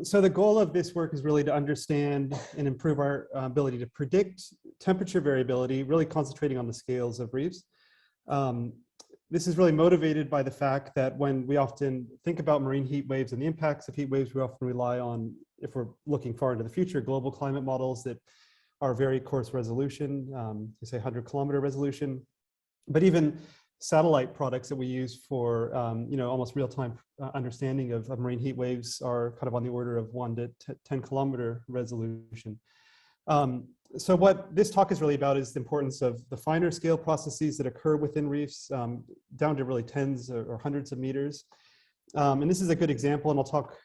So the goal of this work is really to understand and improve our ability to predict temperature variability, really concentrating on the scales of reefs. This is really motivated by the fact that when we often think about marine heat waves and the impacts of heat waves, we often rely on, if we're looking far into the future, global climate models that are very coarse resolution, say 100-kilometer resolution, but even satellite products that we use for almost real-time understanding of marine heat waves are kind of on the order of 1 to 10-kilometer resolution. So what this talk is really about is the importance of the finer scale processes that occur within reefs, down to really tens or hundreds of meters. And this is a good example, and I'll talk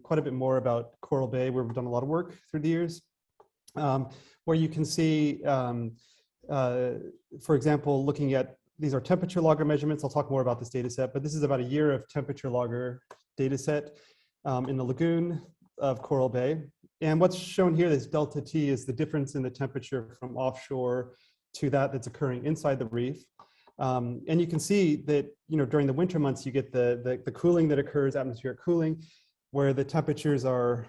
quite a bit more about Coral Bay, where we've done a lot of work through the years, where you can see, for example, looking at, these are temperature logger measurements. I'll talk more about this data set, but this is about a year of temperature logger data set in the lagoon of Coral Bay. And what's shown here, this delta T, is the difference in the temperature from offshore to that's occurring inside the reef. And you can see that during the winter months, you get the cooling that occurs, atmospheric cooling, where the temperatures are,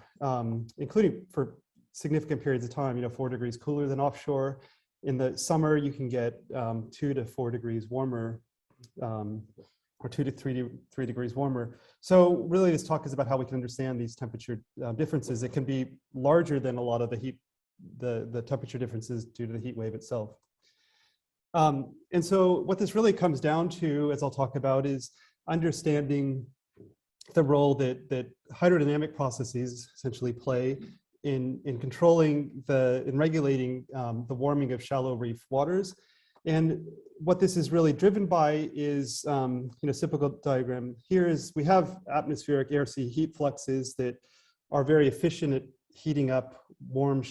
including for significant periods of time, 4 degrees cooler than offshore. In the summer, you can get 2 to 4 degrees warmer, or 2 to 3 degrees warmer. So really this talk is about how we can understand these temperature differences. It can be larger than a lot of the temperature differences due to the heat wave itself. And so what this really comes down to, as I'll talk about, is understanding the role that hydrodynamic processes essentially play in controlling in regulating the warming of shallow reef waters. And what this is really driven by is, typical diagram here is we have atmospheric air-sea heat fluxes that are very efficient at heating up warm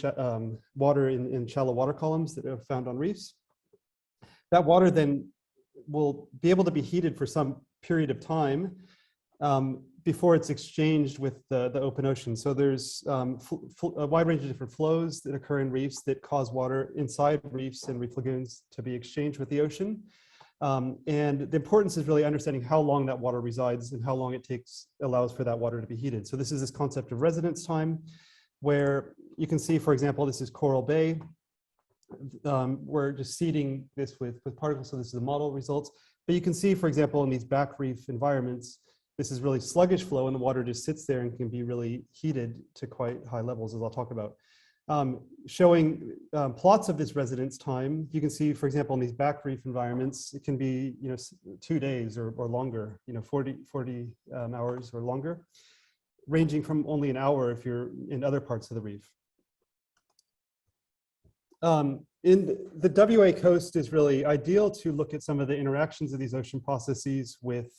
water in shallow water columns that are found on reefs. That water then will be able to be heated for some period of time before it's exchanged with the open ocean. So there's a wide range of different flows that occur in reefs that cause water inside reefs and reef lagoons to be exchanged with the ocean. And the importance is really understanding how long that water resides and how long it allows for that water to be heated. So this is this concept of residence time, where you can see, for example, this is Coral Bay. We're just seeding this with particles, so this is the model results. But you can see, for example, in these back reef environments, this is really sluggish flow, and the water just sits there and can be really heated to quite high levels, as I'll talk about. Showing plots of this residence time, you can see, for example, in these back reef environments, it can be 2 days or longer, 40 hours or longer, ranging from only an hour if you're in other parts of the reef. In the WA coast is really ideal to look at some of the interactions of these ocean processes with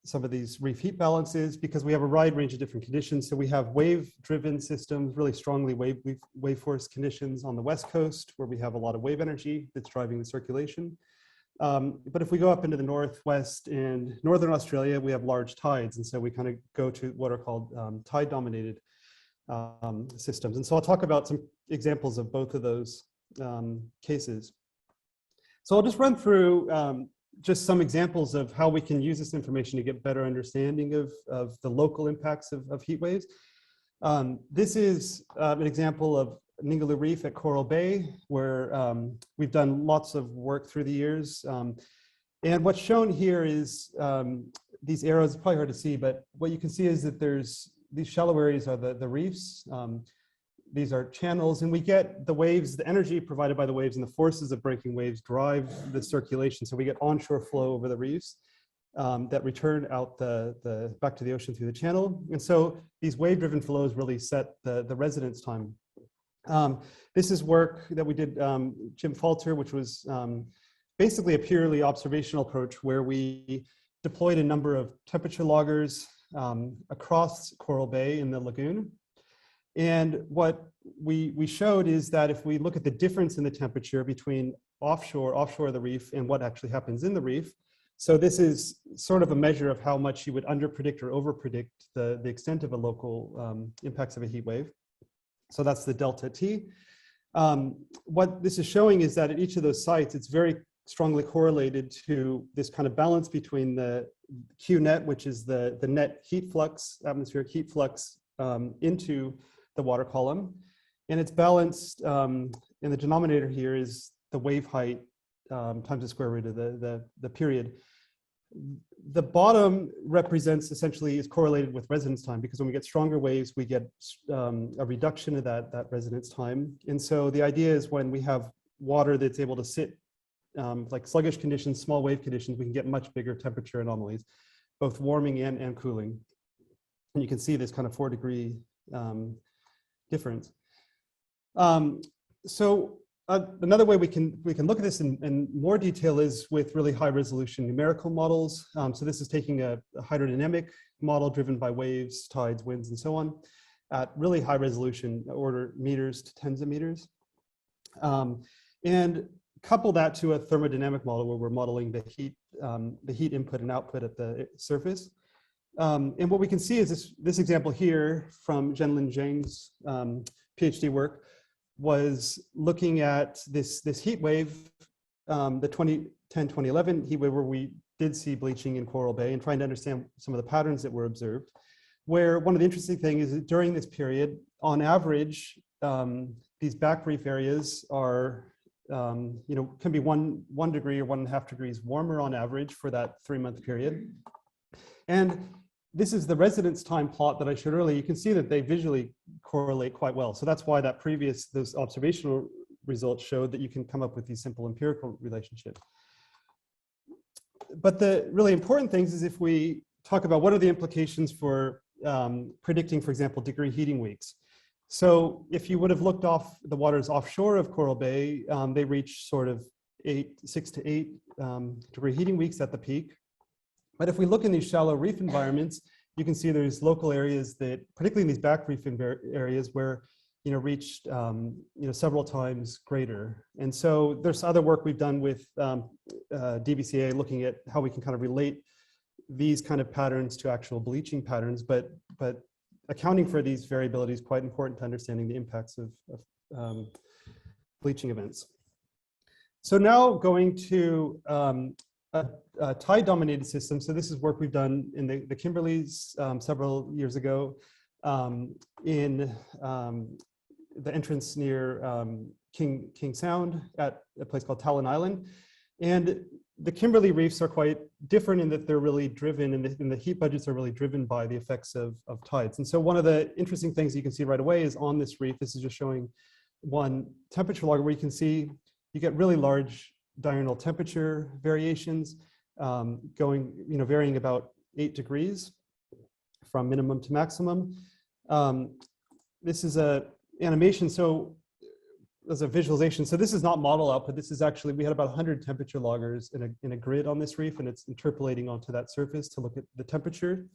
some of these reef heat balances, because we have a wide range of different conditions. So we have wave-driven systems, really strongly wave force conditions on the west coast, where we have a lot of wave energy that's driving the circulation. But if we go up into the northwest and northern Australia, we have large tides, and so we kind of go to what are called tide-dominated systems. And so I'll talk about some examples of both of those cases. So I'll just run through just some examples of how we can use this information to get better understanding of the local impacts of heat waves. This is an example of Ningaloo Reef at Coral Bay, where we've done lots of work through the years. And what's shown here is these arrows, it's probably hard to see, but what you can see is that there's these shallow areas are the reefs. These are channels, and we get the waves, the energy provided by the waves and the forces of breaking waves drive the circulation. So we get onshore flow over the reefs that return out back to the ocean through the channel. And so these wave-driven flows really set the residence time. This is work that we did, Jim Falter, which was basically a purely observational approach where we deployed a number of temperature loggers across Coral Bay in the lagoon. And what we showed is that if we look at the difference in the temperature between offshore of the reef and what actually happens in the reef, so this is sort of a measure of how much you would underpredict or overpredict the extent of a local impacts of a heat wave. So that's the delta T. What this is showing is that at each of those sites, it's very strongly correlated to this kind of balance between the Q net, which is the net heat flux, atmospheric heat flux into the water column. And it's balanced, in the denominator here is the wave height times the square root of the period. The bottom represents essentially is correlated with residence time, because when we get stronger waves, we get a reduction of that residence time. And so the idea is when we have water that's able to sit like sluggish conditions, small wave conditions, we can get much bigger temperature anomalies, both warming and cooling. And you can see this kind of 4-degree difference. Another way we can look at this in more detail is with really high resolution numerical models. So this is taking a hydrodynamic model driven by waves, tides, winds, and so on at really high resolution, order meters to tens of meters. And couple that to a thermodynamic model where we're modeling the heat input and output at the surface. And what we can see is this example here from Zhenlin Zhang's PhD work was looking at this heat wave, the 2010-2011 heat wave where we did see bleaching in Coral Bay, and trying to understand some of the patterns that were observed, where one of the interesting things is that during this period, on average, these back reef areas are, can be one degree or 1.5 degrees warmer on average for that 3-month period. And this is the residence time plot that I showed earlier. You can see that they visually correlate quite well. So that's why those observational results showed that you can come up with these simple empirical relationships. But the really important things is if we talk about what are the implications for predicting, for example, degree heating weeks. So if you would have looked off the waters offshore of Coral Bay, they reach sort of 6 to 8 degree heating weeks at the peak. But if we look in these shallow reef environments, you can see there's local areas that, particularly in these back reef areas, where reached several times greater. And so there's other work we've done with DBCA looking at how we can kind of relate these kind of patterns to actual bleaching patterns, but accounting for these variabilities is quite important to understanding the impacts of bleaching events. So now going to a tide-dominated system. So this is work we've done in the Kimberleys several years ago in the entrance near King Sound at a place called Talon Island. And the Kimberley reefs are quite different in that they're really driven, and the heat budgets are really driven by the effects of tides. And so one of the interesting things you can see right away is on this reef, this is just showing one temperature logger where you can see you get really large diurnal temperature variations varying about 8 degrees from minimum to maximum. This is a animation, so as a visualization. So this is not model output. This is actually, we had about 100 temperature loggers in a grid on this reef, and it's interpolating onto that surface to look at the temperature.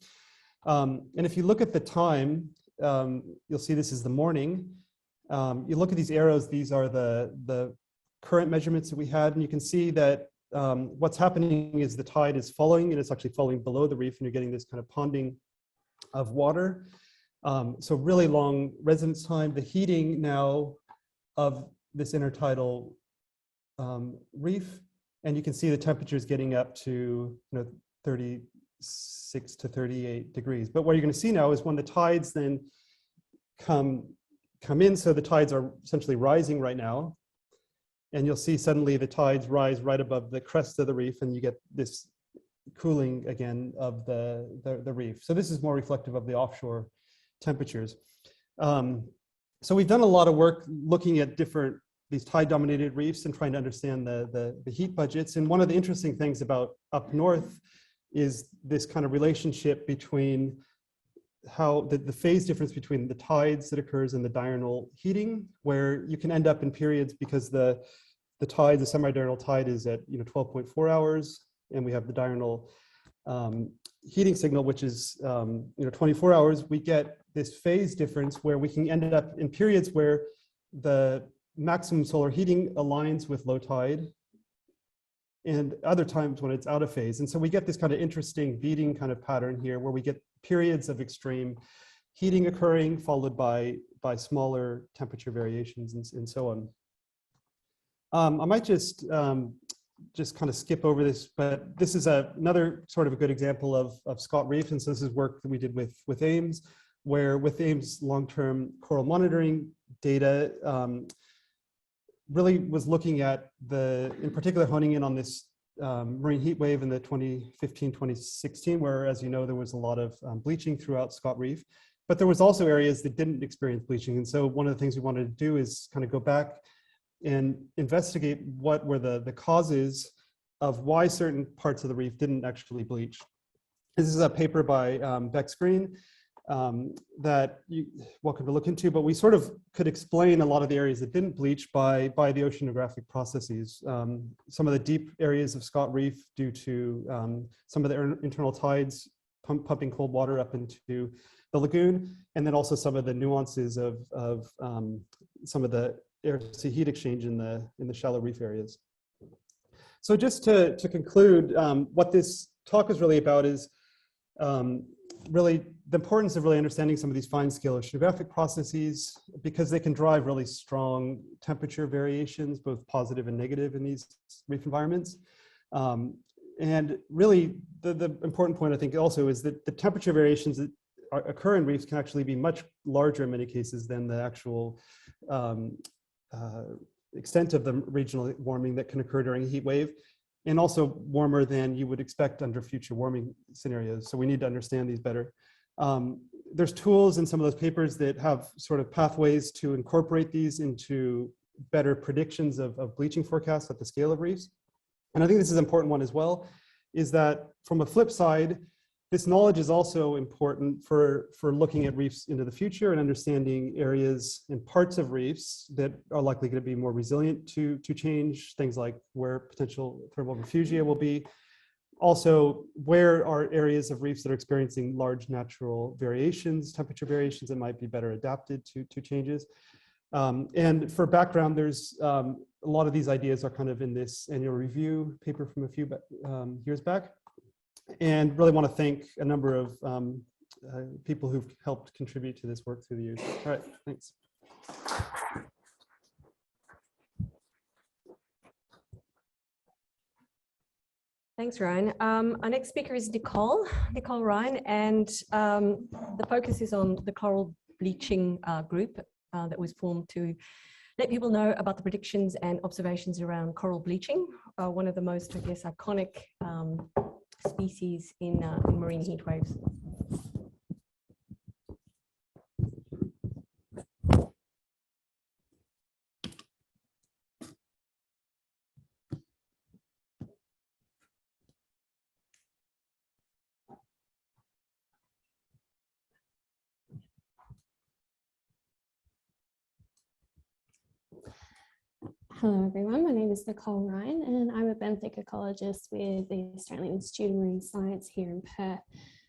And if you look at the time, you'll see this is the morning. You look at these arrows, these are the current measurements that we had, and you can see that what's happening is the tide is falling, and it's actually falling below the reef, and you're getting this kind of ponding of water. So really long residence time. The heating now of this intertidal reef, and you can see the temperatures getting up to 36 to 38 degrees. But what you're going to see now is when the tides then come in, so the tides are essentially rising right now, and you'll see suddenly the tides rise right above the crest of the reef, and you get this cooling again of the reef. So this is more reflective of the offshore temperatures. So we've done a lot of work looking at these tide-dominated reefs and trying to understand the heat budgets. And one of the interesting things about up north is this kind of relationship between how the phase difference between the tides that occurs and the diurnal heating, where you can end up in periods because the the tide, the semi-diurnal tide is at 12.4 hours, and we have the diurnal heating signal, which is 24 hours. We get this phase difference where we can end up in periods where the maximum solar heating aligns with low tide, and other times when it's out of phase. And so we get this kind of interesting beating kind of pattern here where we get periods of extreme heating occurring followed by smaller temperature variations and so on. I might just kind of skip over this, but this is another sort of a good example of Scott Reef. And so this is work that we did with AIMS, where with AIMS long-term coral monitoring data, really was looking at in particular honing in on this marine heat wave in the 2015-2016, where, as you know, there was a lot of bleaching throughout Scott Reef, but there was also areas that didn't experience bleaching. And so one of the things we wanted to do is kind of go back and investigate what were the causes of why certain parts of the reef didn't actually bleach. This is a paper by Bex Green that you're welcome to look into, but we sort of could explain a lot of the areas that didn't bleach by the oceanographic processes. Some of the deep areas of Scott Reef due to some of the internal tides pumping cold water up into the lagoon, and then also some of the nuances of some of the air-sea heat exchange in the shallow reef areas. So just to conclude, what this talk is really about is really the importance of really understanding some of these fine-scale oceanographic processes, because they can drive really strong temperature variations, both positive and negative, in these reef environments. And really, the important point, I think, also is that the temperature variations that occur in reefs can actually be much larger in many cases than the actual extent of the regional warming that can occur during a heat wave, and also warmer than you would expect under future warming scenarios. So we need to understand these better. There's tools in some of those papers that have sort of pathways to incorporate these into better predictions of bleaching forecasts at the scale of reefs. And I think this is an important one as well, is that from a flip side, this knowledge is also important for looking at reefs into the future and understanding areas and parts of reefs that are likely going to be more resilient to change, things like where potential thermal refugia will be. Also, where are areas of reefs that are experiencing large natural variations, temperature variations that might be better adapted to changes. And for background, there's a lot of these ideas are kind of in this annual review paper from a few years back. And really want to thank a number of people who've helped contribute to this work through the years. All right, thanks. Thanks, Ryan. Our next speaker is Nicole Ryan, and the focus is on the coral bleaching group that was formed to let people know about the predictions and observations around coral bleaching, one of the most, I guess, iconic species in marine heat waves. Hello everyone, my name is Nicole Ryan and I'm a benthic ecologist with the Australian Institute of Marine Science here in Perth.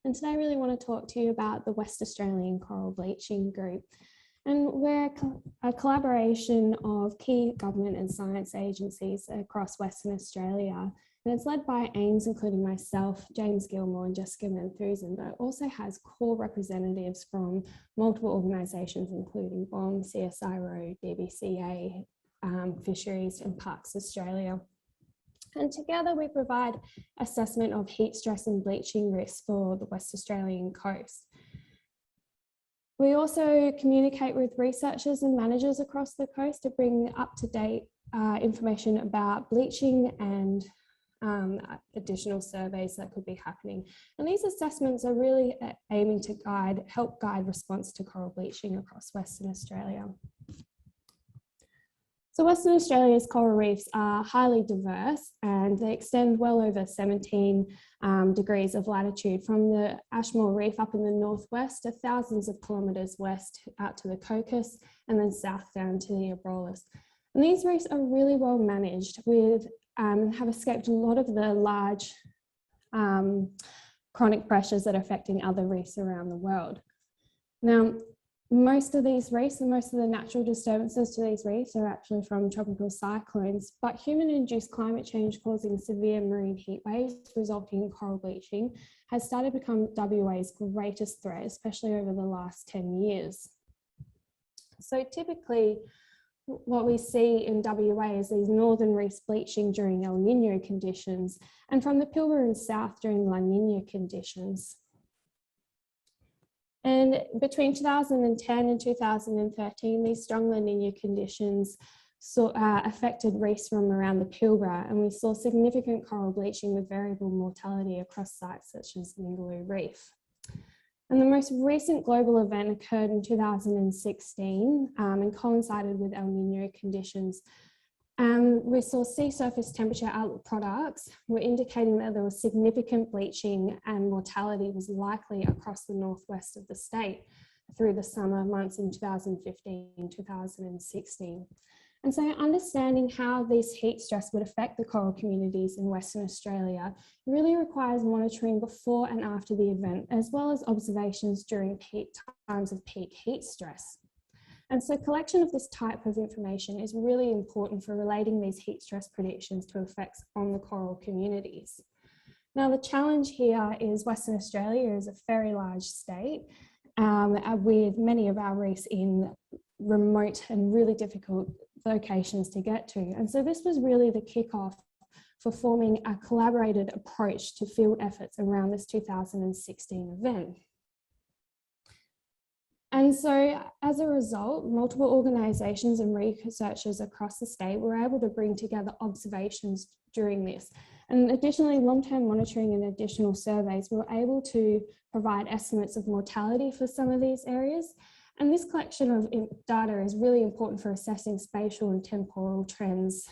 And today I really want to talk to you about the West Australian Coral Bleaching Group. And we're a collaboration of key government and science agencies across Western Australia. And it's led by AIMS, including myself, James Gilmore and Jessica Manthusen, but it also has core representatives from multiple organisations, including BOM, CSIRO, DBCA, Fisheries and Parks Australia. And together we provide assessment of heat stress and bleaching risks for the West Australian coast. We also communicate with researchers and managers across the coast to bring up-to-date information about bleaching and additional surveys that could be happening. And these assessments are really aiming to help guide response to coral bleaching across Western Australia. So Western Australia's coral reefs are highly diverse and they extend well over 17 degrees of latitude from the Ashmore Reef up in the northwest to thousands of kilometres west out to the Cocos and then south down to the Abrolhos. And these reefs are really well managed with, have escaped a lot of the large chronic pressures that are affecting other reefs around the world. Now, most of these reefs and most of the natural disturbances to these reefs are actually from tropical cyclones, but human-induced climate change causing severe marine heat waves resulting in coral bleaching has started to become WA's greatest threat, especially over the last 10 years. So typically, what we see in WA is these northern reefs bleaching during El Nino conditions, and from the Pilbara and south during La Nina conditions. And between 2010 and 2013, these strong La Nina conditions affected reefs from around the Pilbara, and we saw significant coral bleaching with variable mortality across sites such as Minderoo Reef. And the most recent global event occurred in 2016 and coincided with El Nino conditions. We saw sea surface temperature outlook products were indicating that there was significant bleaching and mortality was likely across the northwest of the state through the summer months in 2015, 2016. And so understanding how this heat stress would affect the coral communities in Western Australia really requires monitoring before and after the event, as well as observations during peak times of peak heat stress. And so collection of this type of information is really important for relating these heat stress predictions to effects on the coral communities. Now, the challenge here is Western Australia is a very large state with many of our reefs in remote and really difficult locations to get to. And so this was really the kickoff for forming a collaborated approach to field efforts around this 2016 event. And so as a result, multiple organisations and researchers across the state were able to bring together observations during this. And additionally, long-term monitoring and additional surveys were able to provide estimates of mortality for some of these areas. And this collection of data is really important for assessing spatial and temporal trends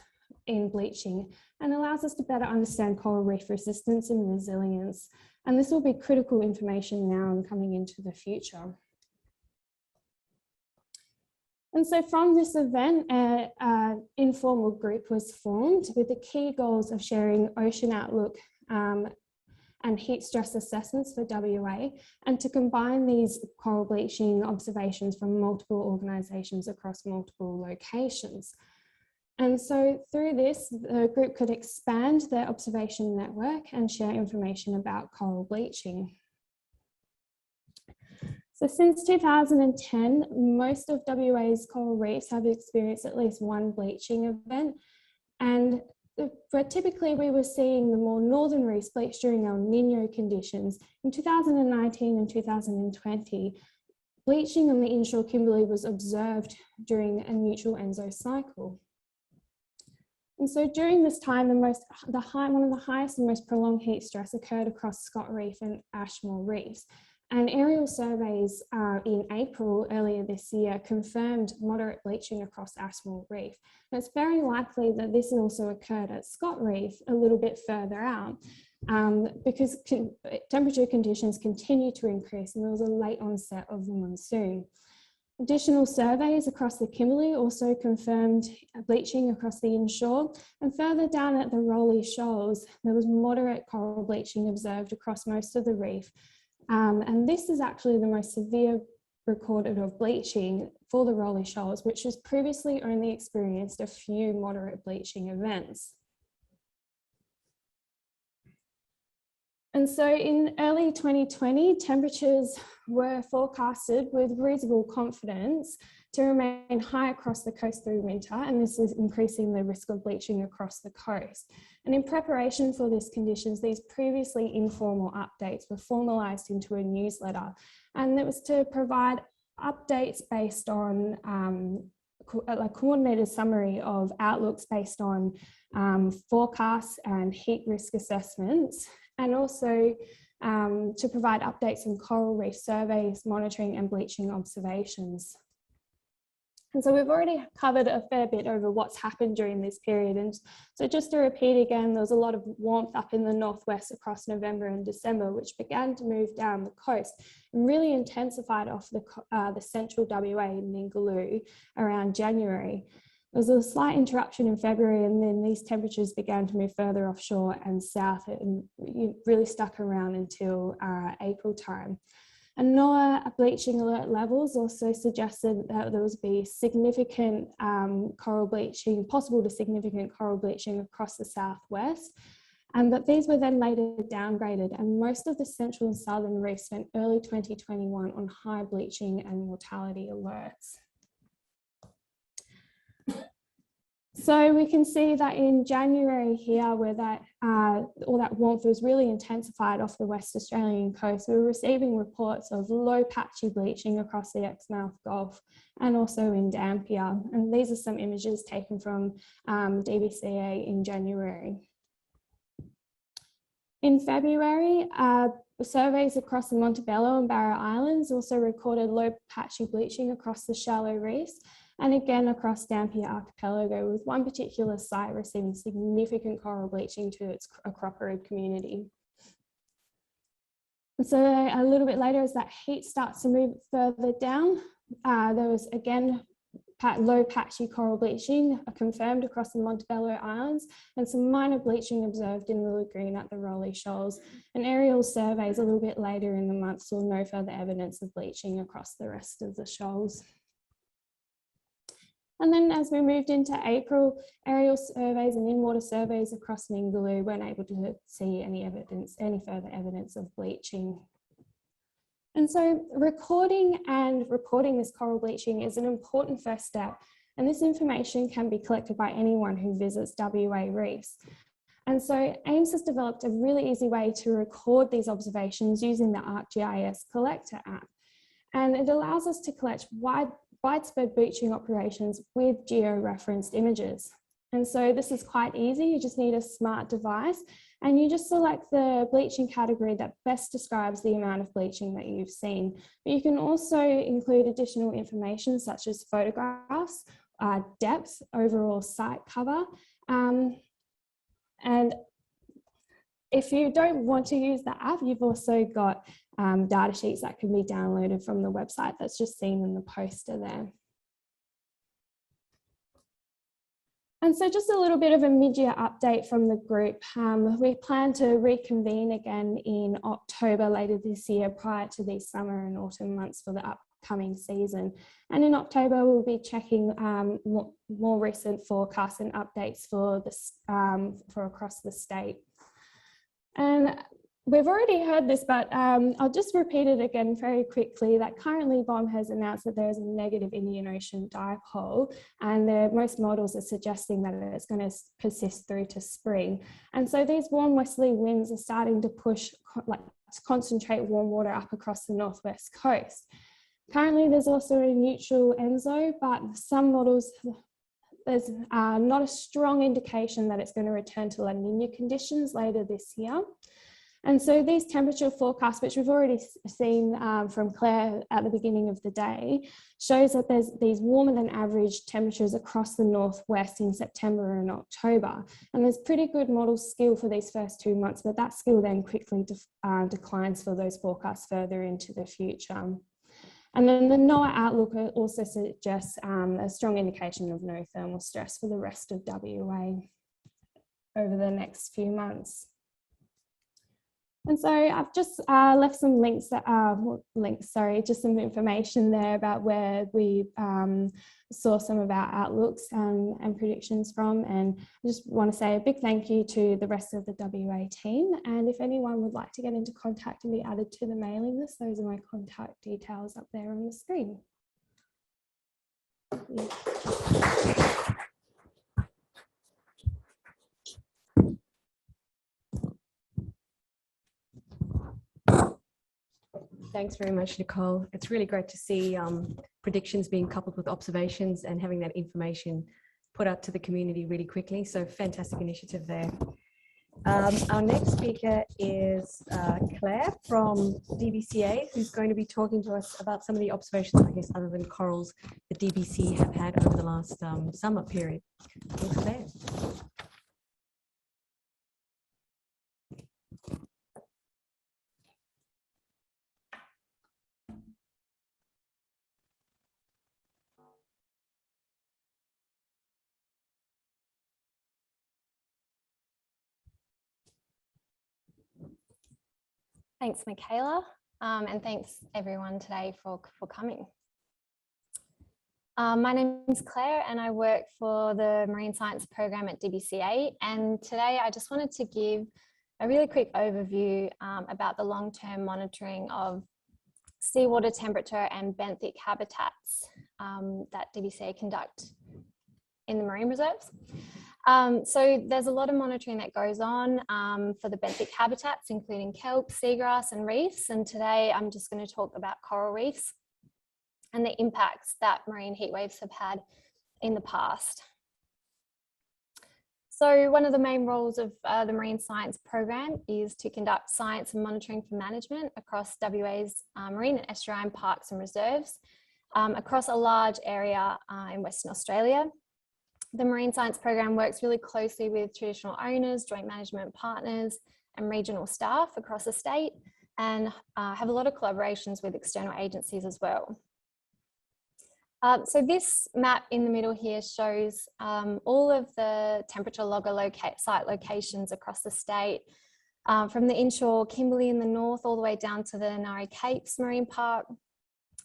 in bleaching and allows us to better understand coral reef resistance and resilience. And this will be critical information now and coming into the future. And so from this event, an informal group was formed with the key goals of sharing ocean outlook and heat stress assessments for WA, and to combine these coral bleaching observations from multiple organisations across multiple locations. And so through this, the group could expand their observation network and share information about coral bleaching. So since 2010, most of WA's coral reefs have experienced at least one bleaching event. But typically we were seeing the more northern reefs bleach during El Nino conditions. In 2019 and 2020, bleaching on the inshore Kimberley was observed during a neutral enso cycle. And so during this time, one of the highest and most prolonged heat stress occurred across Scott Reef and Ashmore Reefs. And aerial surveys in April earlier this year confirmed moderate bleaching across Ashmore Reef. And it's very likely that this also occurred at Scott Reef a little bit further out because temperature conditions continue to increase and there was a late onset of the monsoon. Additional surveys across the Kimberley also confirmed bleaching across the inshore, and further down at the Rowley Shoals, there was moderate coral bleaching observed across most of the reef. And this is actually the most severe recorded of bleaching for the Rowley Shoals, which has previously only experienced a few moderate bleaching events. And so in early 2020, temperatures were forecasted with reasonable confidence to remain high across the coast through winter, and this is increasing the risk of bleaching across the coast. And in preparation for these conditions, these previously informal updates were formalised into a newsletter, and it was to provide updates based on a coordinated summary of outlooks based on forecasts and heat risk assessments, and also to provide updates on coral reef surveys, monitoring and bleaching observations. And so we've already covered a fair bit over what's happened during this period. And so just to repeat again, there was a lot of warmth up in the northwest across November and December, which began to move down the coast and really intensified off the central WA in Ningaloo around January. There was a slight interruption in February, and then these temperatures began to move further offshore and south, and really stuck around until April time. And NOAA bleaching alert levels also suggested that there would be significant coral bleaching, possible to significant coral bleaching across the southwest, but these were then later downgraded, and most of the central and southern reefs spent early 2021 on high bleaching and mortality alerts. So we can see that in January here, where that all that warmth was really intensified off the West Australian coast, we were receiving reports of low patchy bleaching across the Exmouth Gulf and also in Dampier. And these are some images taken from DBCA in January. In February, surveys across the Montebello and Barrow Islands also recorded low patchy bleaching across the shallow reefs, and again across Dampier Archipelago, with one particular site receiving significant coral bleaching to its acroporid community. And so a little bit later, as that heat starts to move further down, there was again low patchy coral bleaching confirmed across the Montebello Islands, and some minor bleaching observed in the lagoon at the Rowley Shoals. And aerial surveys a little bit later in the month saw no further evidence of bleaching across the rest of the shoals. And then as we moved into April, aerial surveys and in-water surveys across Minderoo weren't able to see any further evidence of bleaching. And so recording and reporting this coral bleaching is an important first step, and this information can be collected by anyone who visits WA reefs. And so AIMS has developed a really easy way to record these observations using the ArcGIS Collector app. And it allows us to collect widespread bleaching operations with geo-referenced images. And so this is quite easy. You just need a smart device, and you just select the bleaching category that best describes the amount of bleaching that you've seen. But you can also include additional information such as photographs, depth, overall site cover. And if you don't want to use the app, you've also got data sheets that can be downloaded from the website that's just seen in the poster there. And so just a little bit of a mid-year update from the group. We plan to reconvene again in October later this year, prior to the summer and autumn months for the upcoming season. And in October, we'll be checking more recent forecasts and updates for across the state. And we've already heard this, but I'll just repeat it again very quickly, that currently BOM has announced that there is a negative Indian Ocean dipole, and most models are suggesting that it's going to persist through to spring. And so these warm westerly winds are starting to push, concentrate warm water up across the northwest coast. Currently, there's also a neutral ENSO, but some models, there's not a strong indication that it's going to return to La Nina conditions later this year. And so these temperature forecasts, which we've already seen from Claire at the beginning of the day, shows that there's these warmer than average temperatures across the northwest in September and October. And there's pretty good model skill for these first 2 months, but that skill then quickly declines for those forecasts further into the future. And then the NOAA outlook also suggests a strong indication of no thermal stress for the rest of WA over the next few months. And so I've just left some links, just some information there about where we saw some of our outlooks and predictions from. And I just want to say a big thank you to the rest of the WA team. And if anyone would like to get into contact and be added to the mailing list, those are my contact details up there on the screen. Thanks very much, Nicole. It's really great to see predictions being coupled with observations and having that information put out to the community really quickly. So fantastic initiative there. Our next speaker is Claire from DBCA, who's going to be talking to us about some of the observations, I guess, other than corals, the DBC have had over the last summer period. Thanks, Claire. Thanks, Michaela, and thanks everyone today for coming. My name is Claire and I work for the Marine Science program at DBCA, and today I just wanted to give a really quick overview about the long-term monitoring of seawater temperature and benthic habitats that DBCA conduct in the marine reserves. So there's a lot of monitoring that goes on for the benthic habitats, including kelp, seagrass and reefs. And today I'm just going to talk about coral reefs and the impacts that marine heat waves have had in the past. So one of the main roles of the Marine Science program is to conduct science and monitoring for management across WA's marine and estuarine parks and reserves across a large area in Western Australia. The Marine Science program works really closely with traditional owners, joint management partners and regional staff across the state, and have a lot of collaborations with external agencies as well. So this map in the middle here shows all of the temperature logger site locations across the state, from the inshore Kimberley in the north all the way down to the Nari Capes Marine Park.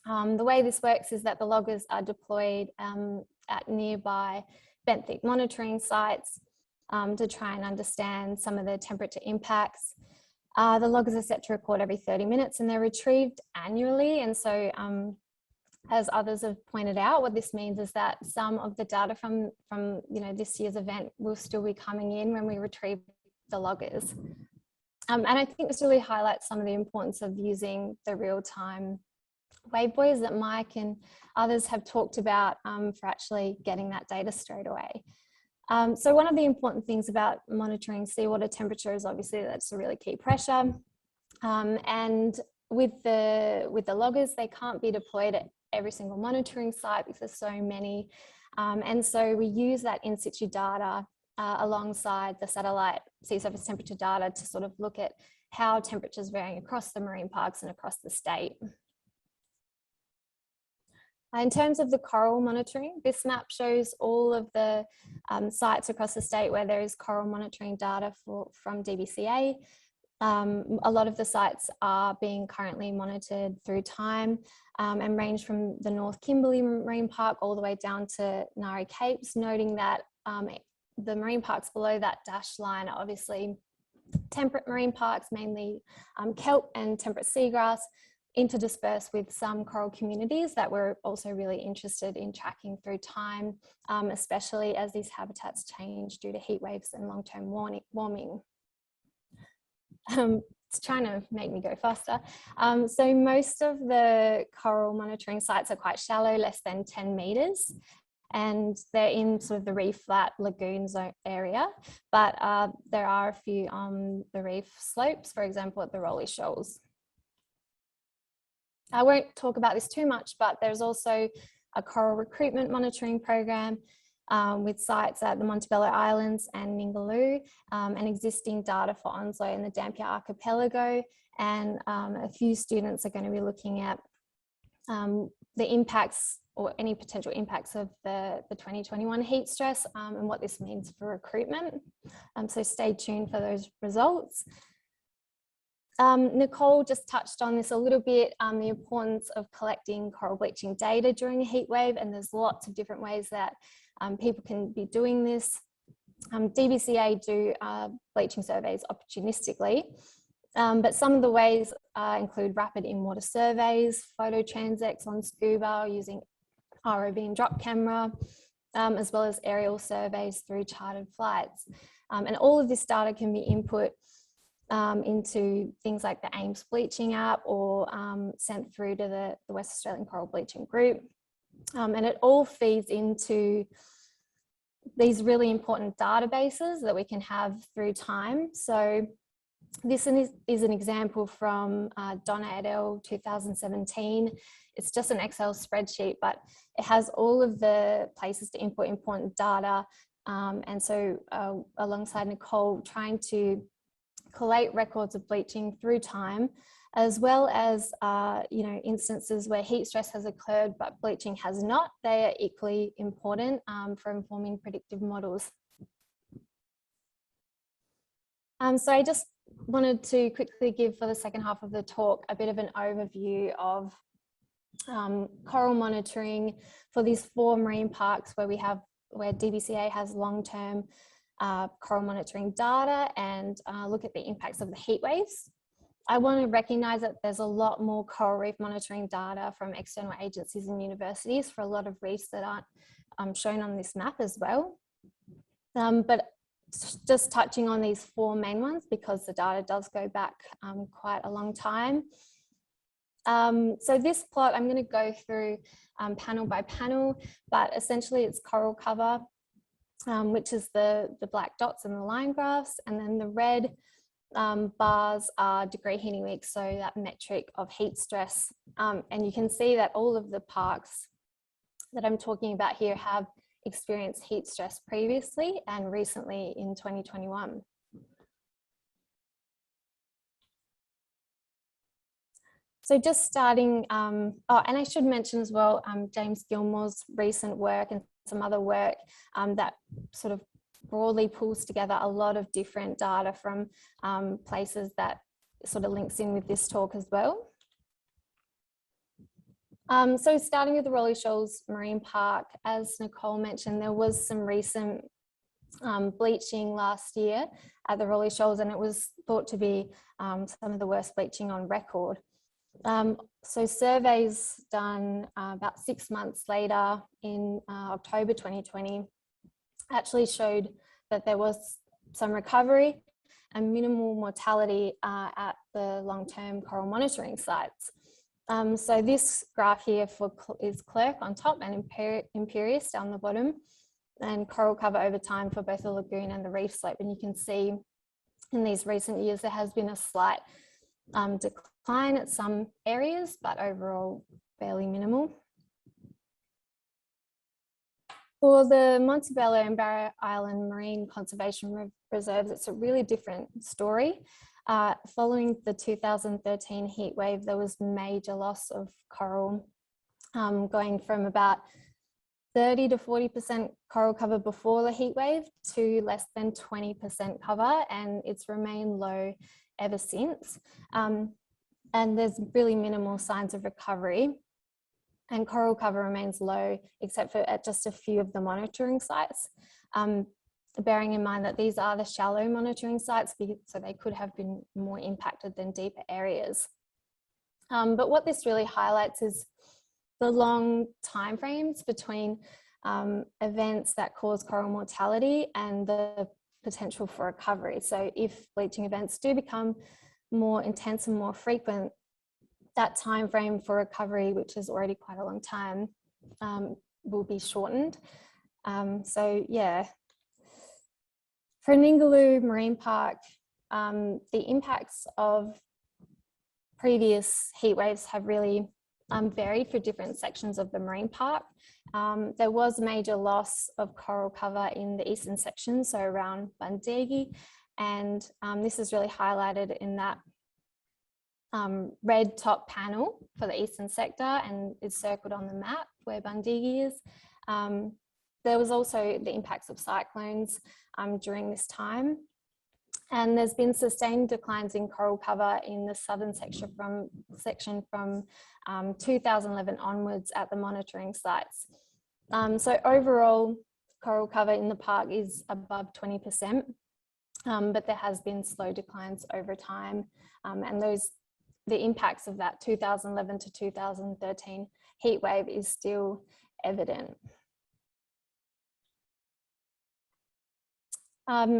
The way this works is that the loggers are deployed at nearby benthic monitoring sites to try and understand some of the temperature impacts. The loggers are set to record every 30 minutes and they're retrieved annually. And so as others have pointed out, what this means is that some of the data from this year's event will still be coming in when we retrieve the loggers. And I think this really highlights some of the importance of using the real-time wave buoys that Mike and others have talked about for actually getting that data straight away. So one of the important things about monitoring seawater temperature is obviously that's a really key pressure. And with the loggers, they can't be deployed at every single monitoring site because there's so many. And so we use that in situ data alongside the satellite sea surface temperature data to sort of look at how temperatures varying across the marine parks and across the state. In terms of the coral monitoring, this map shows all of the sites across the state where there is coral monitoring data from DBCA. A lot of the sites are being currently monitored through time and range from the North Kimberley Marine Park all the way down to Nari Capes, noting that the marine parks below that dashed line are obviously temperate marine parks, mainly kelp and temperate seagrass, interdispersed with some coral communities that we're also really interested in tracking through time, especially as these habitats change due to heat waves and long-term warming. It's trying to make me go faster. So most of the coral monitoring sites are quite shallow, less than 10 meters, and they're in sort of the reef flat lagoon zone area, but there are a few on the reef slopes, for example, at the Rolly Shoals. I won't talk about this too much, but there's also a coral recruitment monitoring program with sites at the Montebello Islands and Minderoo, and existing data for Onslow and the Dampier Archipelago. And a few students are going to be looking at the impacts or any potential impacts of the 2021 heat stress and what this means for recruitment. So stay tuned for those results. Nicole just touched on this a little bit, the importance of collecting coral bleaching data during a heat wave, and there's lots of different ways that people can be doing this. DBCA do bleaching surveys opportunistically, but some of the ways include rapid in-water surveys, photo transects on scuba using ROV and drop camera, as well as aerial surveys through chartered flights. And all of this data can be input into things like the AIMS bleaching app or sent through to the West Australian Coral Bleaching Group. And it all feeds into these really important databases that we can have through time. So this is an example from Donna et al. 2017. It's just an Excel spreadsheet, but it has all of the places to input important data. And so alongside Nicole, trying to collate records of bleaching through time, as well as instances where heat stress has occurred but bleaching has not. They are equally important for informing predictive models. So I just wanted to quickly give, for the second half of the talk, a bit of an overview of coral monitoring for these 4 marine parks where DBCA has long-term coral monitoring data, and look at the impacts of the heat waves. I want to recognise that there's a lot more coral reef monitoring data from external agencies and universities for a lot of reefs that aren't shown on this map as well. But just touching on these 4 main ones, because the data does go back quite a long time. So this plot, I'm going to go through panel by panel, but essentially it's coral cover, which is the black dots and the line graphs, and then the red bars are degree heating weeks, so that metric of heat stress. And you can see that all of the parks that I'm talking about here have experienced heat stress previously and recently in 2021. So just starting, oh, and I should mention as well, James Gilmore's recent work and some other work that sort of broadly pulls together a lot of different data from places that sort of links in with this talk as well. So starting with the Rolly Shoals Marine Park, as Nicole mentioned, there was some recent bleaching last year at the Rolly Shoals, and it was thought to be some of the worst bleaching on record. So surveys done about 6 months later in October 2020 actually showed that there was some recovery and minimal mortality at the long-term coral monitoring sites. So this graph here is Clerk on top and Imperius down the bottom, and coral cover over time for both the lagoon and the reef slope. And you can see in these recent years there has been a slight decline at some areas, but overall fairly minimal. For the Montebello and Barrow Island Marine Conservation Reserves, it's a really different story. Following the 2013 heat wave, there was major loss of coral, going from about 30 to 40% coral cover before the heat wave to less than 20% cover, and it's remained low ever since. And there's really minimal signs of recovery, and coral cover remains low except for at just a few of the monitoring sites. Bearing in mind that these are the shallow monitoring sites, so they could have been more impacted than deeper areas. But what this really highlights is the long timeframes between events that cause coral mortality and the potential for recovery. So if bleaching events do become more intense and more frequent, that time frame for recovery, which is already quite a long time, will be shortened. So yeah, for Ningaloo Marine Park, the impacts of previous heat waves have really varied for different sections of the marine park. There was a major loss of coral cover in the eastern section, so around Bundegi, and this is really highlighted in that red top panel for the eastern sector, and is circled on the map where Bundegi is. There was also the impacts of cyclones during this time, and there's been sustained declines in coral cover in the southern section from 2011 onwards at the monitoring sites. So overall, coral cover in the park is above 20%, but there has been slow declines over time, and the impacts of that 2011 to 2013 heat wave is still evident.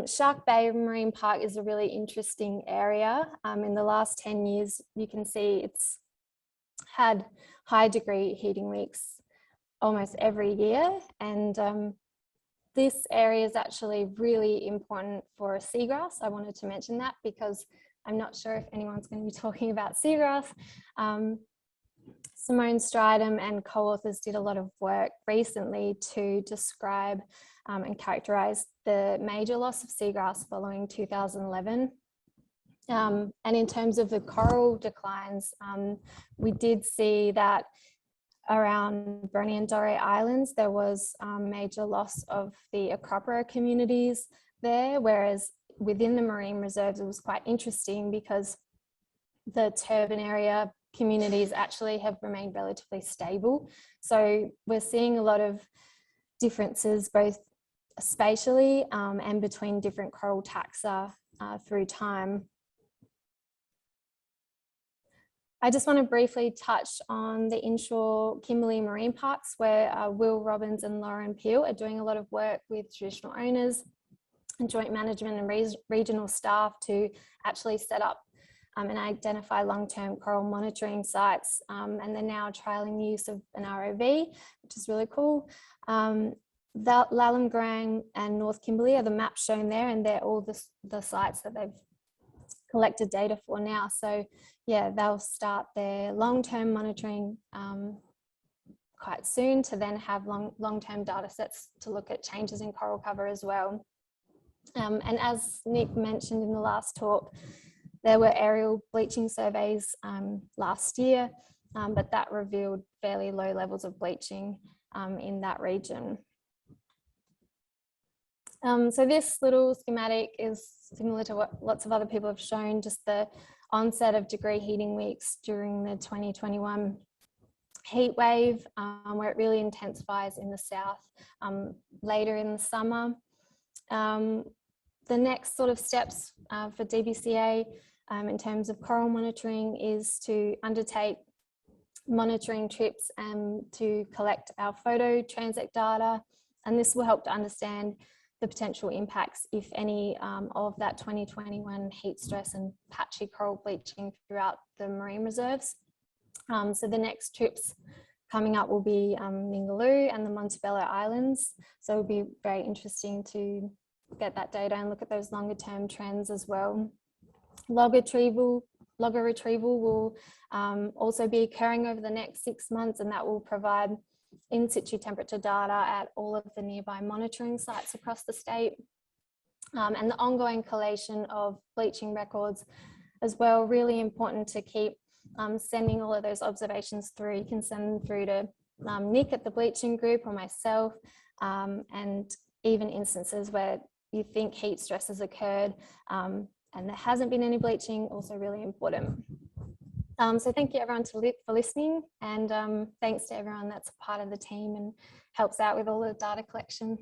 Shark Bay Marine Park is a really interesting area. In the last 10 years, you can see it's had high degree heating weeks almost every year. And this area is actually really important for seagrass. I wanted to mention that because I'm not sure if anyone's going to be talking about seagrass. Simone Stridham and co-authors did a lot of work recently to describe and characterize the major loss of seagrass following 2011. And in terms of the coral declines, we did see that around Burney and Doré Islands, there was major loss of the Acropora communities there, whereas within the marine reserves, it was quite interesting because the turbine area communities actually have remained relatively stable. So we're seeing a lot of differences both spatially and between different coral taxa through time. I just want to briefly touch on the inshore Kimberley Marine Parks, where Will Robbins and Lauren Peel are doing a lot of work with traditional owners and joint management and regional staff to actually set up and identify long-term coral monitoring sites. And they're now trialling the use of an ROV, which is really cool. Lallamgrang and North Kimberley are the maps shown there, and they're all the sites that they've collected data for now. So yeah, they'll start their long-term monitoring quite soon to then have long-term data sets to look at changes in coral cover as well. And as Nick mentioned in the last talk, there were aerial bleaching surveys last year, but that revealed fairly low levels of bleaching in that region. So this little schematic is similar to what lots of other people have shown, just the onset of degree heating weeks during the 2021 heat wave, where it really intensifies in the south later in the summer. The next sort of steps for DBCA in terms of coral monitoring is to undertake monitoring trips to collect our photo transect data, and this will help to understand the potential impacts, if any, of that 2021 heat stress and patchy coral bleaching throughout the marine reserves. So the next trips coming up will be Minderoo and the Montebello Islands. So it'll be very interesting to get that data and look at those longer term trends as well. Logger retrieval will also be occurring over the next 6 months, and that will provide in situ temperature data at all of the nearby monitoring sites across the state, and the ongoing collation of bleaching records as well. Really important to keep sending all of those observations through. You can send them through to Nick at the bleaching group or myself, and even instances where you think heat stress has occurred and there hasn't been any bleaching, also really important. So thank you everyone for listening, and thanks to everyone that's a part of the team and helps out with all the data collection.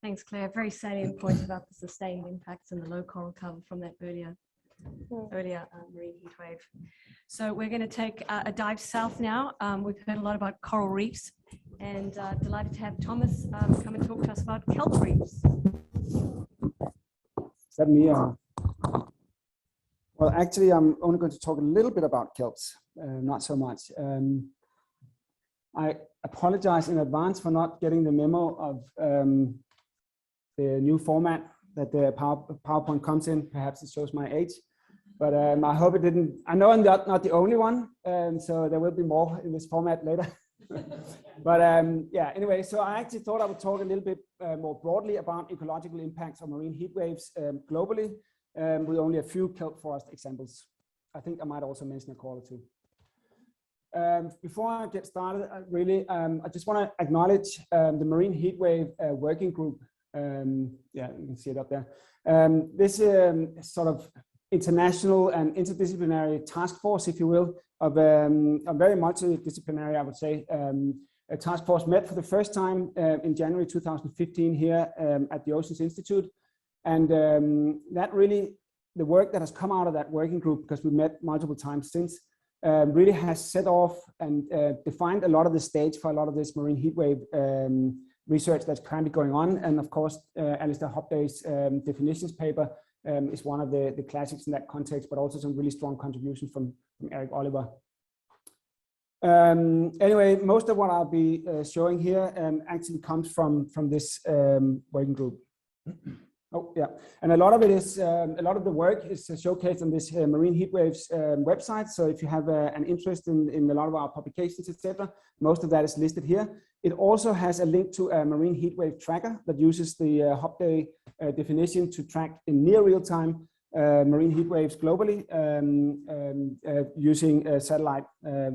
Thanks, Claire. Very salient point about the sustained impacts and the low coral cover from that earlier marine heat wave. So we're going to take a dive south now. We've heard a lot about coral reefs, and delighted to have Thomas come and talk to us about kelp reefs. Is that me? Well, actually, I'm only going to talk a little bit about kelps, not so much. I apologize in advance for not getting the memo of the new format that the PowerPoint comes in. Perhaps it shows my age, but I hope it didn't. I know I'm not the only one, so there will be more in this format later. But yeah, anyway, so I actually thought I would talk a little bit more broadly about ecological impacts of marine heat waves globally, with only a few kelp forest examples. I think I might also mention a call or two. Before I get started, I just want to acknowledge the Marine Heatwave Working Group. Yeah, you can see it up there. This sort of international and interdisciplinary task force, if you will, of a very multidisciplinary, I would say, a task force met for the first time in January 2015 here at the Oceans Institute. And that really, the work that has come out of that working group, because we met multiple times since, really has set off and defined a lot of the stage for a lot of this marine heatwave research that's currently going on. And of course, Alistair Hobday's definitions paper is one of the classics in that context, but also some really strong contributions from Eric Oliver. Anyway, most of what I'll be showing here actually comes from this working group. Oh yeah, and a lot of it is a lot of the work is showcased on this Marine Heatwaves website. So if you have an interest in a lot of our publications, etc., most of that is listed here. It also has a link to a Marine Heatwave tracker that uses the Hobday definition to track in near real time marine heat waves globally using satellite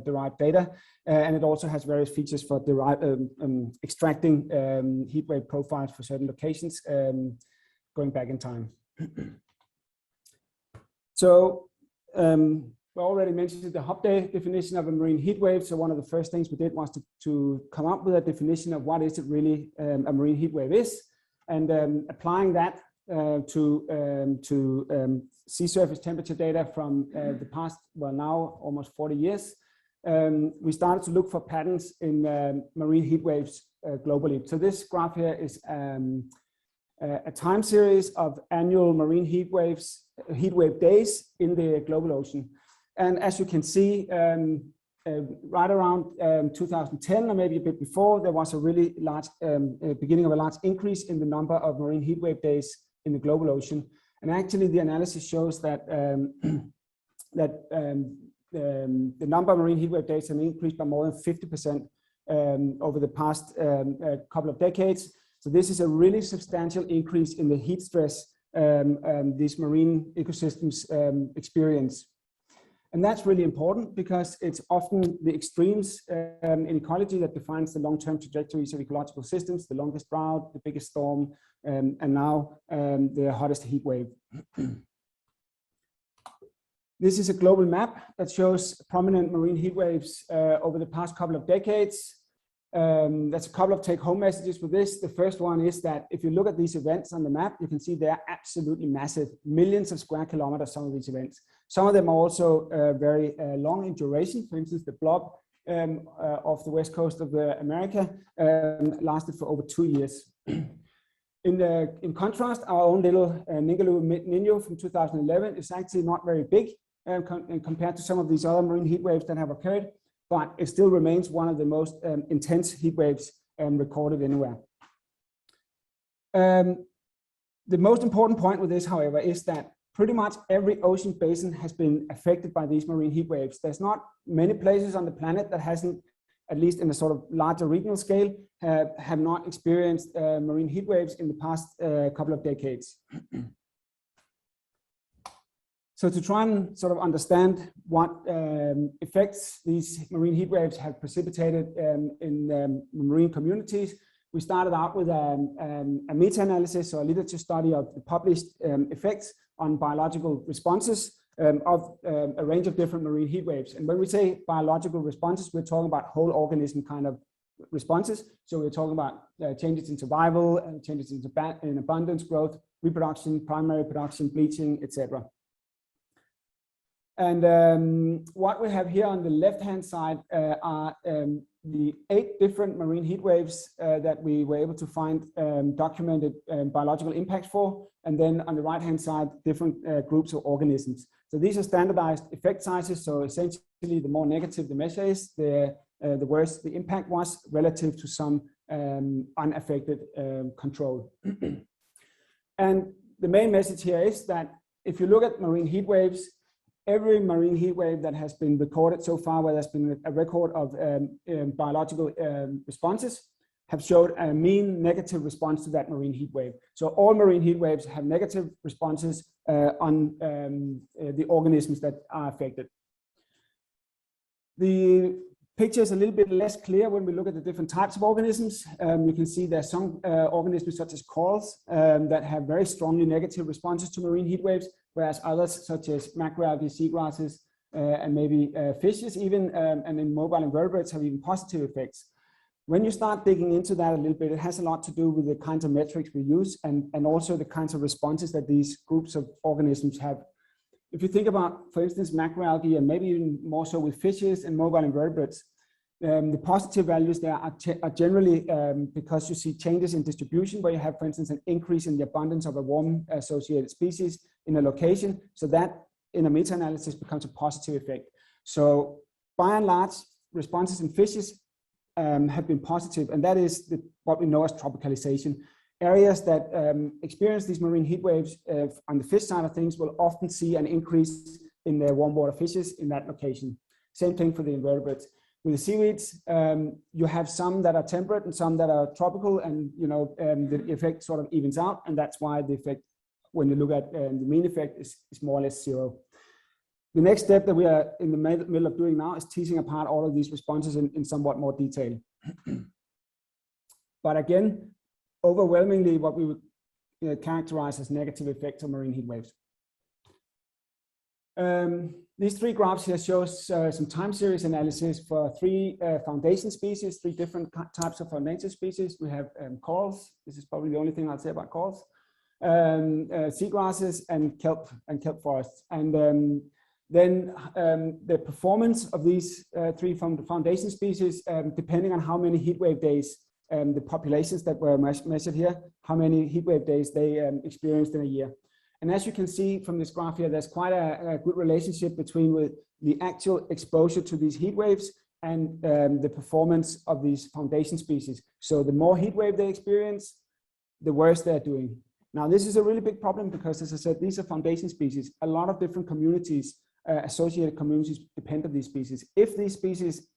derived data. And it also has various features for extracting heat wave profiles for certain locations going back in time. So we already mentioned the Hobday definition of a marine heat wave. So one of the first things we did was to come up with a definition of what is it really a marine heat wave is, and applying that to sea surface temperature data from the past, well, now almost 40 years. We started to look for patterns in marine heat waves globally. So this graph here is a time series of annual marine heat wave days in the global ocean. And as you can see, right around 2010 or maybe a bit before, there was a really large beginning of a large increase in the number of marine heat wave days in the global ocean. And actually the analysis shows that the number of marine heat wave days have increased by more than 50% over the past couple of decades. So this is a really substantial increase in the heat stress these marine ecosystems experience. And that's really important because it's often the extremes in ecology that defines the long-term trajectories of ecological systems, the longest drought, the biggest storm, and now the hottest heat wave. This is a global map that shows prominent marine heat waves over the past couple of decades. There's a couple of take-home messages for this. The first one is that if you look at these events on the map, you can see they're absolutely massive, millions of square kilometers, some of these events. Some of them are also very long in duration. For instance, the blob off the west coast of America lasted for over 2 years. In contrast, our own little Minderoo from 2011 is actually not very big compared to some of these other marine heat waves that have occurred, but it still remains one of the most intense heat waves recorded anywhere. The most important point with this, however, is that pretty much every ocean basin has been affected by these marine heat waves. There's not many places on the planet that hasn't, at least in a sort of larger regional scale, have not experienced marine heat waves in the past couple of decades. So to try and sort of understand what effects these marine heat waves have precipitated in marine communities, we started out with a meta-analysis or a literature study of the published effects on biological responses of a range of different marine heat waves. And when we say biological responses, we're talking about whole organism kind of responses. So we're talking about changes in survival, changes in abundance, growth, reproduction, primary production, bleaching, etc. And what we have here on the left-hand side are the 8 different marine heat waves that we were able to find documented biological impacts for. And then on the right-hand side, different groups of organisms. So these are standardized effect sizes. So essentially, the more negative the measure is, the worse the impact was relative to some unaffected control. And the main message here is that if you look at marine heat waves, every marine heat wave that has been recorded so far, where there's been a record of biological responses, have showed a mean negative response to that marine heat wave. So all marine heat waves have negative responses on the organisms that are affected. The picture is a little bit less clear when we look at the different types of organisms. You can see there's some organisms such as corals that have very strongly negative responses to marine heat waves, whereas others such as macroalgae, seagrasses, and maybe fishes even, and then mobile invertebrates have even positive effects. When you start digging into that a little bit, it has a lot to do with the kinds of metrics we use and also the kinds of responses that these groups of organisms have. If you think about, for instance, macroalgae, and maybe even more so with fishes and mobile invertebrates, the positive values there are generally because you see changes in distribution, where you have, for instance, an increase in the abundance of a warm-associated species in a location. So that, in a meta-analysis, becomes a positive effect. So by and large, responses in fishes have been positive, and that is what we know as tropicalization. Areas that experience these marine heat waves on the fish side of things will often see an increase in their warm water fishes in that location. Same thing for the invertebrates. With the seaweeds, you have some that are temperate and some that are tropical, and the effect sort of evens out, and that's why the effect when you look at the mean effect, is more or less 0. The next step that we are in the middle of doing now is teasing apart all of these responses in somewhat more detail. But again, overwhelmingly, what we would characterize as negative effects of marine heat waves. These 3 graphs here shows some time series analysis for 3 foundation species, 3 different types of foundation species. We have corals. This is probably the only thing I'd say about corals. Seagrasses and kelp forests. And then the performance of these 3 foundation species, depending on how many heat wave days, the populations that were measured here, how many heat wave days they experienced in a year. And as you can see from this graph here, there's quite a good relationship between the actual exposure to these heat waves and the performance of these foundation species. So the more heat wave they experience, the worse they're doing. Now, this is a really big problem because, as I said, these are foundation species. A lot of different communities, associated communities, depend on these species. If these species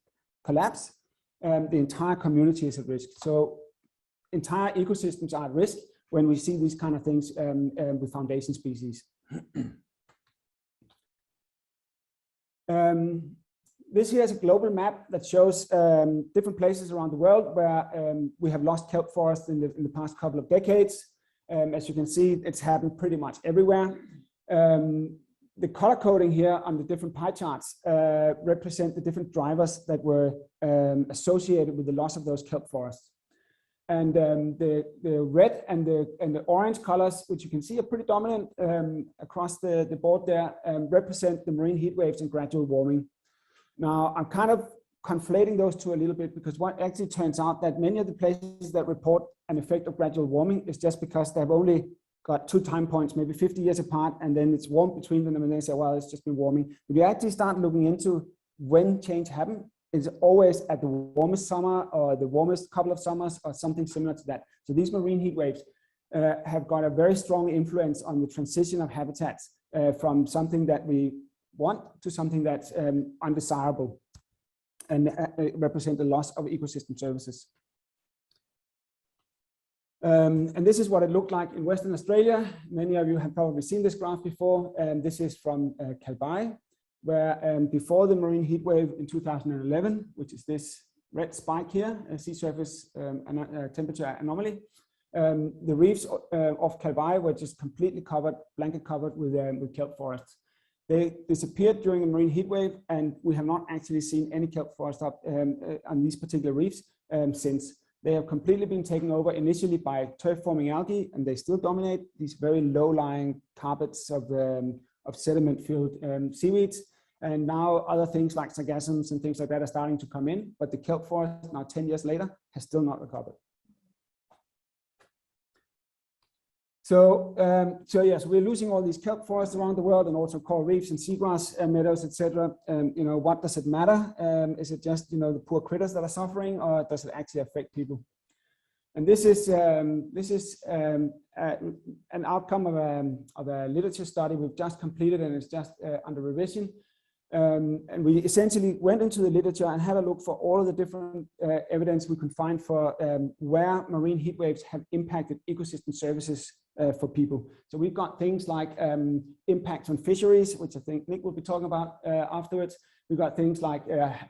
collapse, the entire community is at risk. So entire ecosystems are at risk when we see these kind of things with foundation species. This here is a global map that shows different places around the world where we have lost kelp forests in the past couple of decades. As you can see, it's happened pretty much everywhere. The color coding here on the different pie charts represent the different drivers that were associated with the loss of those kelp forests. And the red and the orange colors, which you can see are pretty dominant across the board there, represent the marine heat waves and gradual warming. Now, I'm kind of conflating those two a little bit because what actually turns out that many of the places that report an effect of gradual warming is just because they've only got 2 time points, maybe 50 years apart, and then it's warm between them, and they say, well, it's just been warming. If you actually start looking into when change happened, it's always at the warmest summer or the warmest couple of summers or something similar to that. So these marine heat waves have got a very strong influence on the transition of habitats from something that we want to something that's undesirable, and represent the loss of ecosystem services. And this is what it looked like in Western Australia. Many of you have probably seen this graph before. This is from Kalbai, where before the marine heat wave in 2011, which is this red spike here, a sea surface temperature anomaly, the reefs of Kalbai were just completely covered, blanket covered with kelp forests. They disappeared during the marine heat wave, and we have not actually seen any kelp forest up on these particular reefs since. They have completely been taken over initially by turf-forming algae, and they still dominate these very low-lying carpets of sediment-filled seaweeds. And now other things like sargassums and things like that are starting to come in, but the kelp forest, now 10 years later, has still not recovered. So, yes, we're losing all these kelp forests around the world, and also coral reefs and seagrass meadows, etc. What does it matter? Is it just the poor critters that are suffering, or does it actually affect people? And this is an outcome of a literature study we've just completed, and it's just under revision. And we essentially went into the literature and had a look for all of the different evidence we could find for where marine heat waves have impacted ecosystem services for people. So we've got things like impact on fisheries, which I think Nick will be talking about afterwards. We've got things like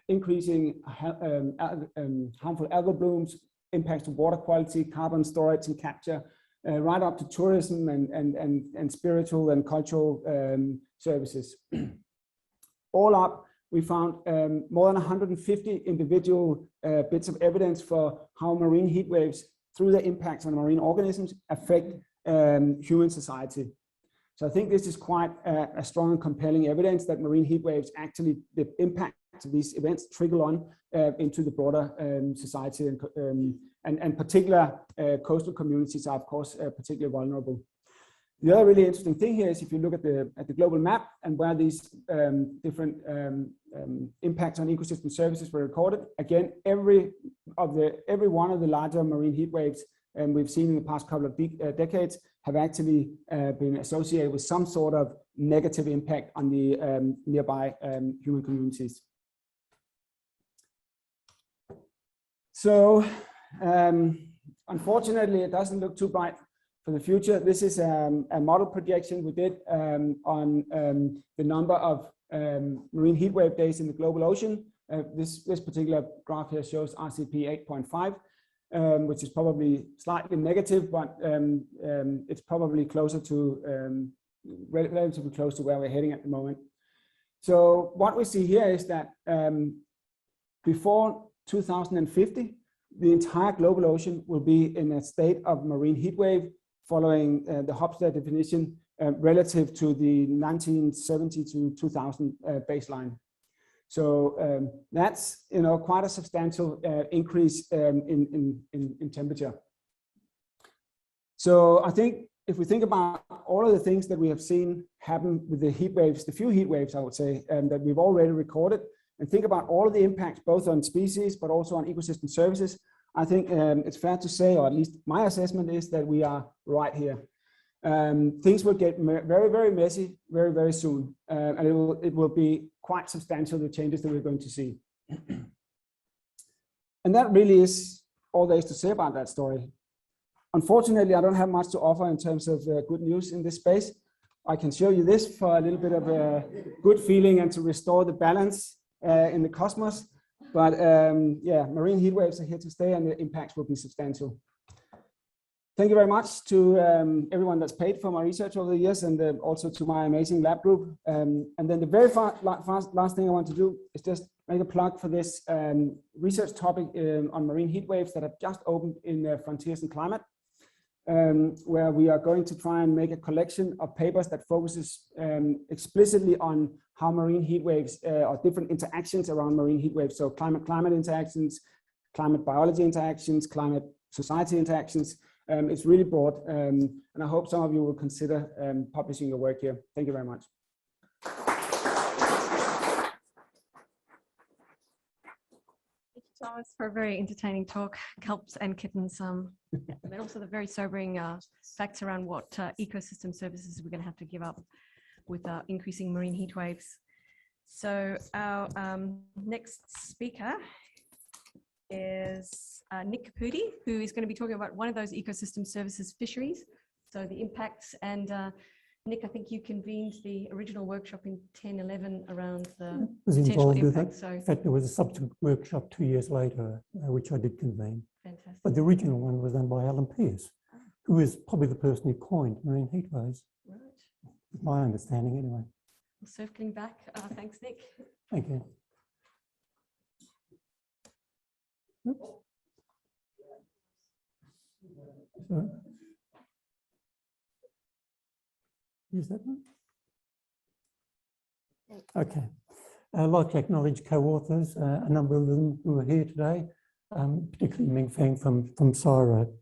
increasing harmful algal blooms, impacts to water quality, carbon storage and capture, right up to tourism and spiritual and cultural services. All up, we found more than 150 individual bits of evidence for how marine heat waves, through their impacts on marine organisms, affect human society. So I think this is quite a strong and compelling evidence that marine heat waves actually, the impact of these events trickle on into the broader society, and particular coastal communities are of course particularly vulnerable. The other really interesting thing here is if you look at the global map and where these different impacts on ecosystem services were recorded, again, every one of the larger marine heat waves we've seen in the past couple of decades have actually been associated with some sort of negative impact on the nearby human communities. So unfortunately, it doesn't look too bright for the future. This is a model projection we did on the number of marine heat wave days in the global ocean. This particular graph here shows RCP 8.5, which is probably slightly negative, but it's probably closer to relatively close to where we're heading at the moment. So what we see here is that before 2050, the entire global ocean will be in a state of marine heat wave following the Hofstede definition relative to the 1970 to 2000 baseline. So that's quite a substantial increase in temperature. So I think if we think about all of the things that we have seen happen with the heat waves, the few heat waves I would say that we've already recorded, and think about all of the impacts both on species but also on ecosystem services, I think it's fair to say, or at least my assessment is that we are right here. Things will get very, very messy very, very soon, and it will be quite substantial, the changes that we're going to see. And that really is all there is to say about that story. Unfortunately, I don't have much to offer in terms of good news in this space. I can show you this for a little bit of a good feeling and to restore the balance in the cosmos. But yeah, marine heat waves are here to stay and the impacts will be substantial. Thank you very much to everyone that's paid for my research over the years, and also to my amazing lab group. And then the very last thing I want to do is just make a plug for this research topic on marine heat waves that have just opened in Frontiers in Climate, where we are going to try and make a collection of papers that focuses explicitly on how marine heat waves or different interactions around marine heat waves. So climate interactions, climate biology interactions, climate society interactions. It's really broad, and I hope some of you will consider publishing your work here. Thank you very much. Thank you, Thomas, for a very entertaining talk. Kelps and kittens, and also the very sobering facts around what ecosystem services we're going to have to give up with increasing marine heat waves. So our next speaker is Nick Caputi, who is going to be talking about one of those ecosystem services fisheries, so the impacts. And Nick, I think you convened the original workshop in 10/11 around the potential impacts. So in fact, there was a subsequent workshop 2 years later, which I did convene. Fantastic. But the original one was done by Alan Pearce, who is probably the person who coined marine heat waves. Right. My understanding, anyway. Well, circling back, thanks, Nick. Thank you. Oops. So, use that one? Okay. I'd like to acknowledge co-authors, a number of them who are here today, particularly Ming Feng from CSIRO.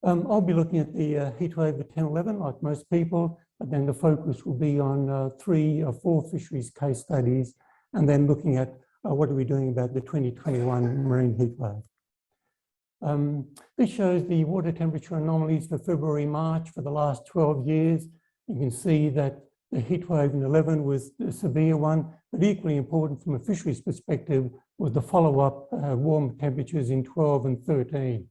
I'll be looking at the heatwave at 10/11, like most people, but then the focus will be on 3 or 4 fisheries case studies, and then looking at what are we doing about the 2021 marine heatwave. This shows the water temperature anomalies for February, March for the last 12 years. You can see that the heatwave in 11 was a severe one, but equally important from a fisheries perspective was the follow-up warm temperatures in 12 and 13.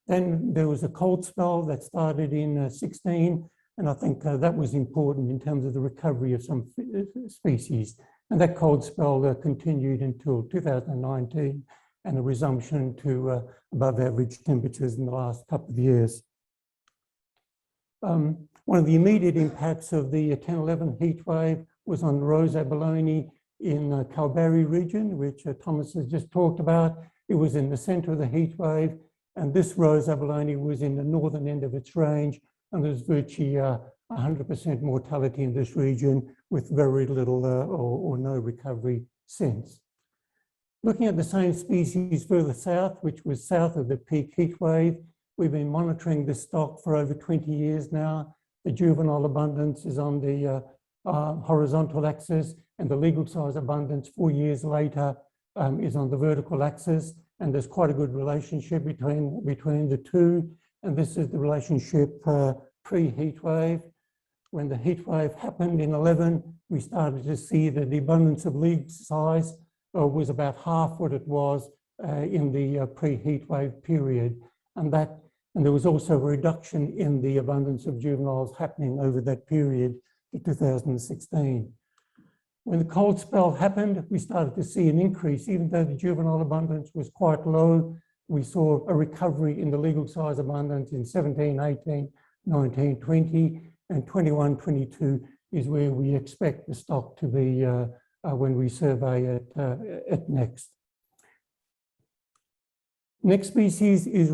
Then there was a cold spell that started in 16, and I think that was important in terms of the recovery of some species. And that cold spell continued until 2019, and a resumption to above average temperatures in the last couple of years. One of the immediate impacts of the 10/11 heatwave was on rose abalone in the Kalbarri region, which Thomas has just talked about. It was in the center of the heatwave, and this rose abalone was in the northern end of its range, and there's virtually 100% mortality in this region with very little or no recovery since. Looking at the same species further south, which was south of the peak heatwave, we've been monitoring this stock for over 20 years now. The juvenile abundance is on the horizontal axis, and the legal size abundance 4 years later is on the vertical axis, and there's quite a good relationship between the two. And this is the relationship pre-heatwave. When the heatwave happened in 11, we started to see that the abundance of legal size was about half what it was in the pre-heatwave period. And that And there was also a reduction in the abundance of juveniles happening over that period to 2016. When the cold spell happened, we started to see an increase. Even though the juvenile abundance was quite low, we saw a recovery in the legal size abundance in 17, 18, 19, 20, and 21, 22 is where we expect the stock to be when we survey it next. Next species is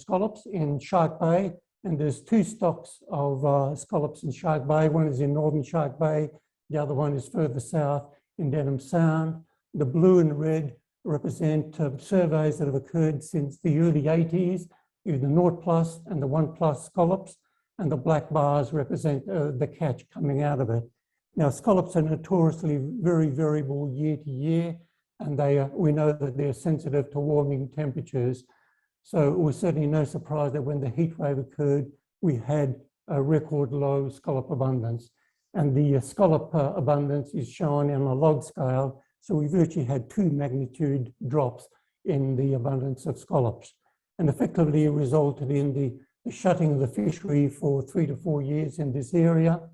scallops in Shark Bay, and there's two stocks of scallops in Shark Bay. One is in northern Shark Bay, the other one is further south in Denham Sound. The blue and red represent surveys that have occurred since the early 80s, the 0+ and the 1+ scallops, and the black bars represent the catch coming out of it. Now, scallops are notoriously very variable year to year, and we know that they're sensitive to warming temperatures. So it was certainly no surprise that when the heat wave occurred, we had a record low scallop abundance. And the scallop abundance is shown on a log scale. So we virtually had 2 magnitude drops in the abundance of scallops, and effectively it resulted in the shutting of the fishery for 3 to 4 years in this area.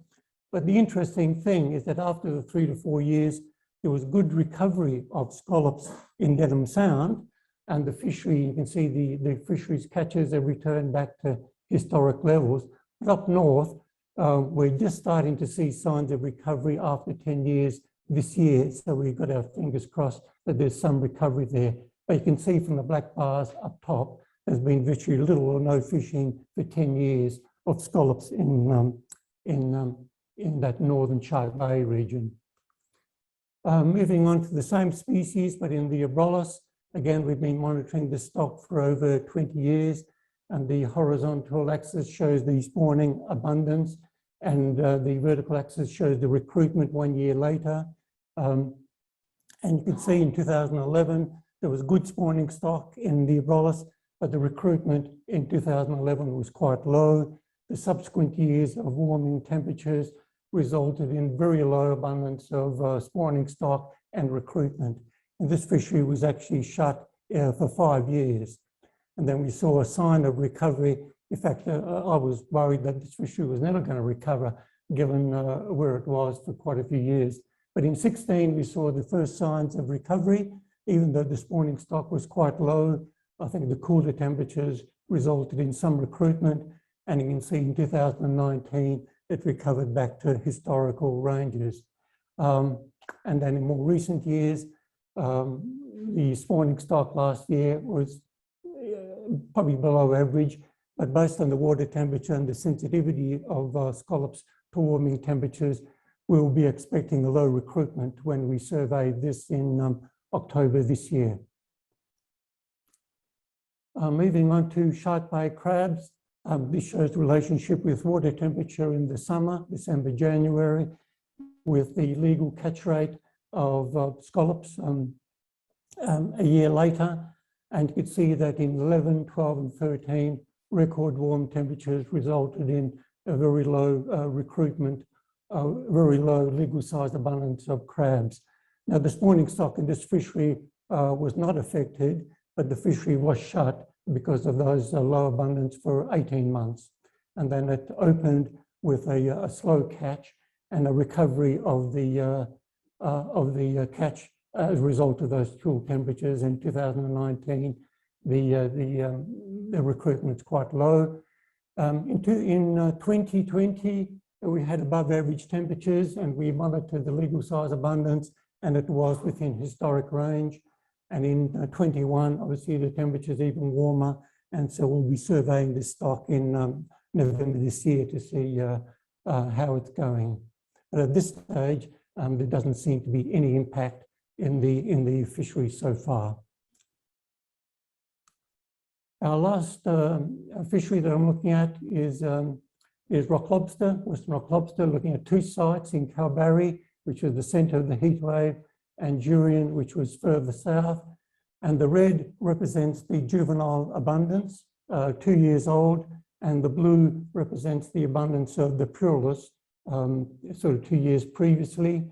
But the interesting thing is that after the 3 to 4 years, there was good recovery of scallops in Denham Sound, and the fishery, you can see the fisheries catches have returned back to historic levels. But up north, we're just starting to see signs of recovery after 10 years this year. So we've got our fingers crossed that there's some recovery there. But you can see from the black bars up top, there's been virtually little or no fishing for 10 years of scallops in that northern Shark Bay region. Moving on to the same species, but in the Abrolhos, again, we've been monitoring the stock for over 20 years, and the horizontal axis shows the spawning abundance, and the vertical axis shows the recruitment 1 year later. And you can see in 2011, there was good spawning stock in the Abrolhos, but the recruitment in 2011 was quite low. The subsequent years of warming temperatures resulted in very low abundance of spawning stock and recruitment. And this fishery was actually shut for 5 years. And then we saw a sign of recovery. In fact, I was worried that this fishery was never going to recover, given where it was for quite a few years. But in 2016, we saw the first signs of recovery, even though the spawning stock was quite low. I think the cooler temperatures resulted in some recruitment, and you can see in 2019, it recovered back to historical ranges. And then in more recent years, the spawning stock last year was probably below average, but based on the water temperature and the sensitivity of scallops to warming temperatures, we'll be expecting a low recruitment when we survey this in October this year. Moving on to Shark Bay crabs. This shows the relationship with water temperature in the summer, December, January, with the legal catch rate of scallops a year later. And you can see that in 11, 12, and 13, record warm temperatures resulted in a very low recruitment, very low legal sized abundance of crabs. Now, the spawning stock in this fishery was not affected, but the fishery was shut because of those low abundance for 18 months. And then it opened with a slow catch and a recovery of the catch as a result of those cool temperatures. In 2019, the recruitment's quite low. In 2020, we had above average temperatures, and we monitored the legal size abundance, and it was within historic range. And in 21, obviously the temperature's even warmer, and so we'll be surveying this stock in November this year to see how it's going. But at this stage, there doesn't seem to be any impact in the fishery so far. Our last fishery that I'm looking at is rock lobster, western rock lobster, looking at 2 sites in Kalbarri, which is the centre of the heatwave, and Jurien, which was further south. And the red represents the juvenile abundance, 2 years old, and the blue represents the abundance of the pluralist, sort of 2 years previously.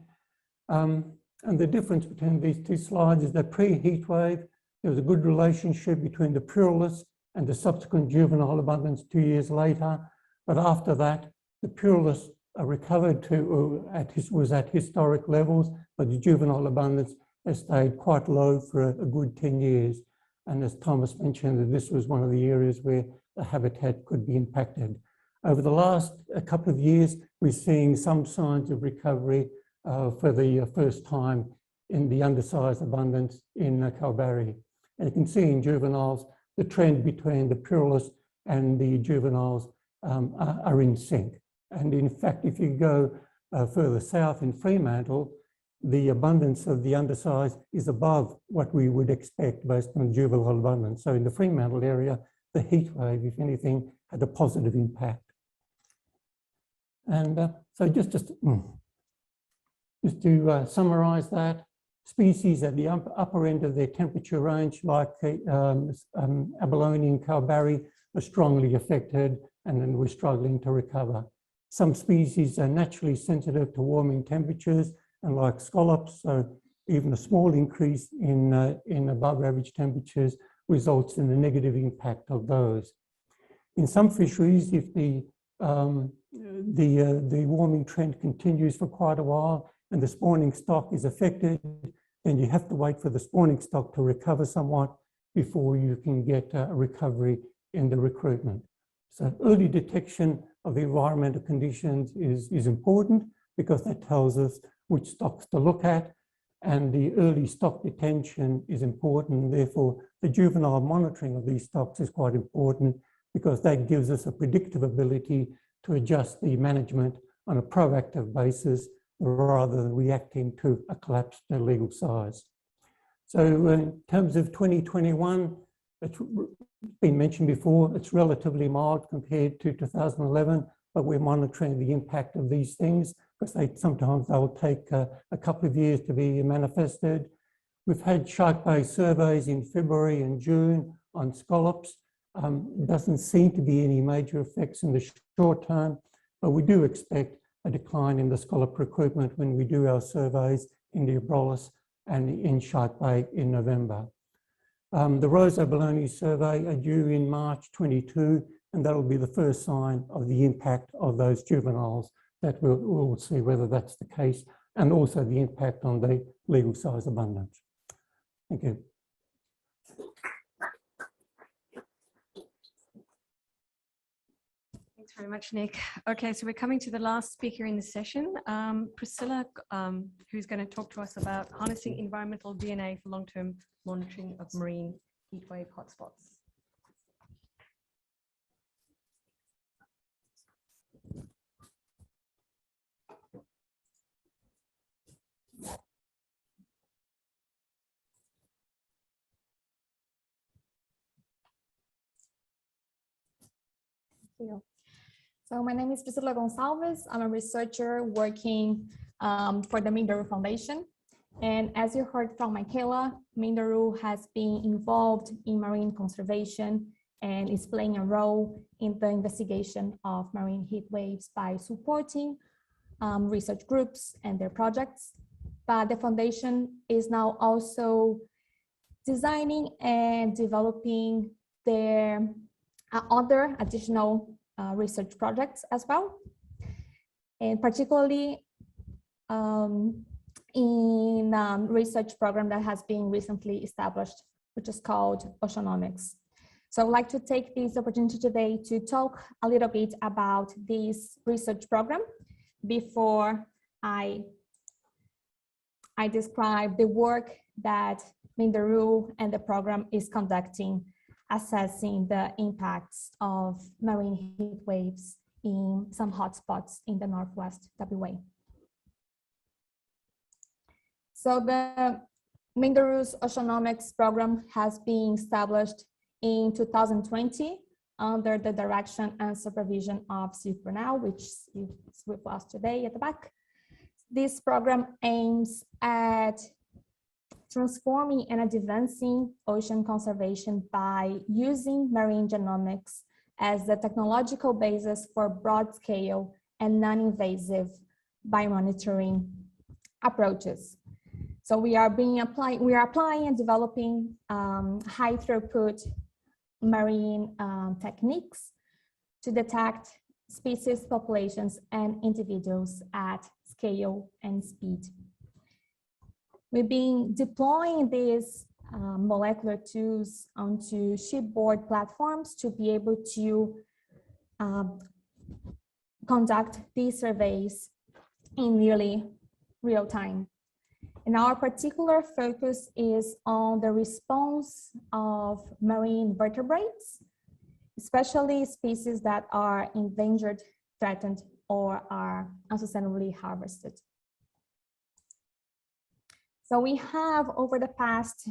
And the difference between these 2 slides is that pre-heatwave, there was a good relationship between the pluralist and the subsequent juvenile abundance 2 years later. But after that, the pluralist recovered to, was at historic levels, but the juvenile abundance has stayed quite low for a good 10 years. And as Thomas mentioned, this was one of the areas where the habitat could be impacted. Over the last couple of years, we're seeing some signs of recovery for the first time in the undersized abundance in Kalbarri. And you can see in juveniles, the trend between the pluralists and the juveniles are in sync. And in fact, if you go further south in Fremantle, the abundance of the undersized is above what we would expect based on juvenile abundance. So in the Fremantle area, the heat wave, if anything, had a positive impact. And so just to summarize that, species at the upper end of their temperature range, like abalone and Kalbarri, are strongly affected, and then we're struggling to recover. Some species are naturally sensitive to warming temperatures, and like scallops, so even a small increase in above average temperatures results in a negative impact of those. In some fisheries, if the warming trend continues for quite a while and the spawning stock is affected, then you have to wait for the spawning stock to recover somewhat before you can get a recovery in the recruitment. So early detection of the environmental conditions is important because that tells us which stocks to look at, and the early stock detention is important. Therefore, the juvenile monitoring of these stocks is quite important because that gives us a predictive ability to adjust the management on a proactive basis rather than reacting to a collapsed legal size. So in terms of 2021, it's been mentioned before, it's relatively mild compared to 2011, but we're monitoring the impact of these things because sometimes they'll take a couple of years to be manifested. We've had shark-based surveys in February and June on scallops. Doesn't seem to be any major effects in the short term, but we do expect a decline in the scallop recruitment when we do our surveys in the Abrolhos and in Shark Bay in November. The Rose Abalone survey are due in March 22, and that'll be the first sign of the impact of those juveniles that we'll see whether that's the case, and also the impact on the legal size abundance. Thank you. Thanks very much, Nick. Okay, so we're coming to the last speaker in the session, Priscilla, who's going to talk to us about harnessing environmental DNA for long-term monitoring of marine heatwave hotspots. So my name is Priscilla Gonçalves. I'm a researcher working for the Minderoo Foundation. And as you heard from Michaela, Minderoo has been involved in marine conservation and is playing a role in the investigation of marine heat waves by supporting research groups and their projects. But the foundation is now also designing and developing their other additional research projects as well, and particularly in a research program that has been recently established, which is called Oceanomics. So I'd like to take this opportunity today to talk a little bit about this research program before I describe the work that Minderoo and the program is conducting, assessing the impacts of marine heat waves in some hotspots in the Northwest WA. So the Minderoo's Oceanomics program has been established in 2020 under the direction and supervision of Steve Brunel, which is with us today at the back. This program aims at transforming and advancing ocean conservation by using marine genomics as the technological basis for broad-scale and non-invasive biomonitoring approaches. So we are applying and developing high-throughput marine techniques to detect species, populations, and individuals at scale and speed. We've been deploying these molecular tools onto shipboard platforms to be able to conduct these surveys in nearly real time. And our particular focus is on the response of marine vertebrates, especially species that are endangered, threatened, or are unsustainably harvested. So we have, over the past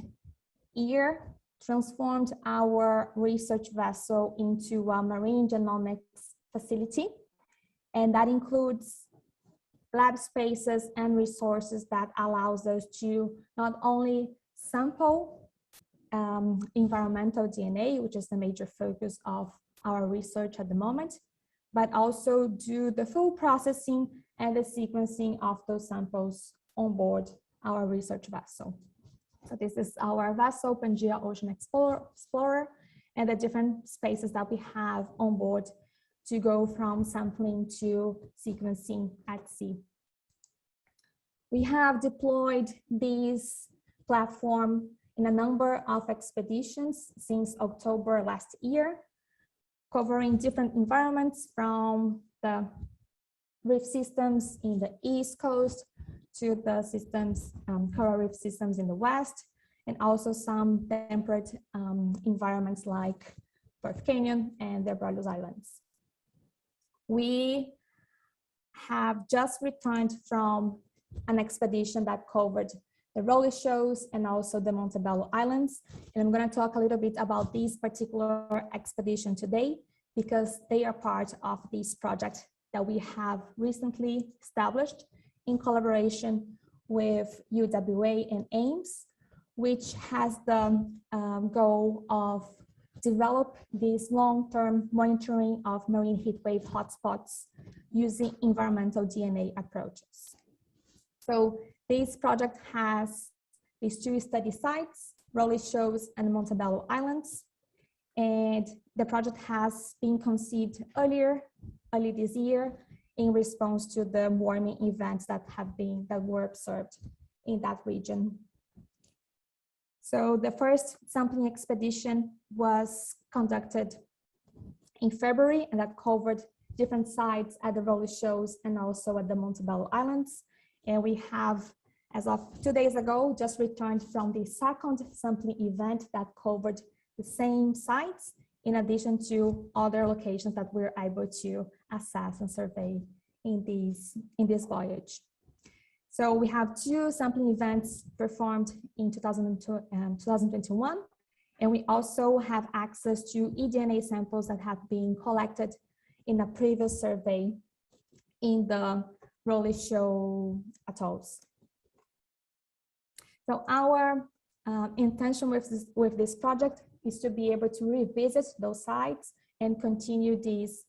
year, transformed our research vessel into a marine genomics facility, and that includes lab spaces and resources that allows us to not only sample environmental DNA, which is the major focus of our research at the moment, but also do the full processing and the sequencing of those samples on board our research vessel. So this is our vessel, Pangea Ocean Explorer, and the different spaces that we have on board to go from sampling to sequencing at sea. We have deployed this platform in a number of expeditions since October last year, covering different environments from the reef systems in the East Coast to the systems, coral reef systems in the West, and also some temperate environments like Perth Canyon and the Barbados Islands. We have just returned from an expedition that covered the Rolly Shoals and also the Montebello Islands. And I'm going to talk a little bit about this particular expedition today because they are part of this project that we have recently established in collaboration with UWA and AIMS, which has the goal of develop this long-term monitoring of marine heatwave hotspots using environmental DNA approaches. So this project has these two study sites, Rolly Shoals and Montebello Islands, and the project has been conceived early this year in response to the warming events that were observed in that region. So the first sampling expedition was conducted in February, and that covered different sites at the Rolly Shoals and also at the Montebello Islands. And we have, as of 2 days ago, just returned from the second sampling event that covered the same sites, in addition to other locations that we're able to assess and survey in this voyage. So we have two sampling events performed in 2021, and we also have access to eDNA samples that have been collected in a previous survey in the Rolly Shoal atolls. So our intention with this project is to be able to revisit those sites and continue this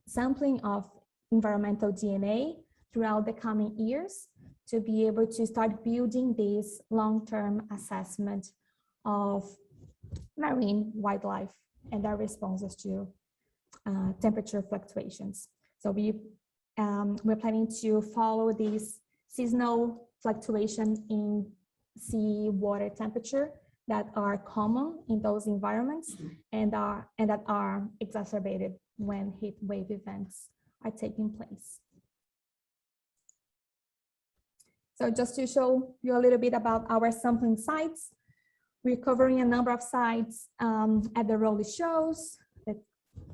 sampling of environmental DNA throughout the coming years to be able to start building this long-term assessment of marine wildlife and their responses to temperature fluctuations. So we're planning to follow this seasonal fluctuation in sea water temperature that are common in those environments and that are exacerbated when heat wave events are taking place. So just to show you a little bit about our sampling sites, we're covering a number of sites at the Rolly Shoals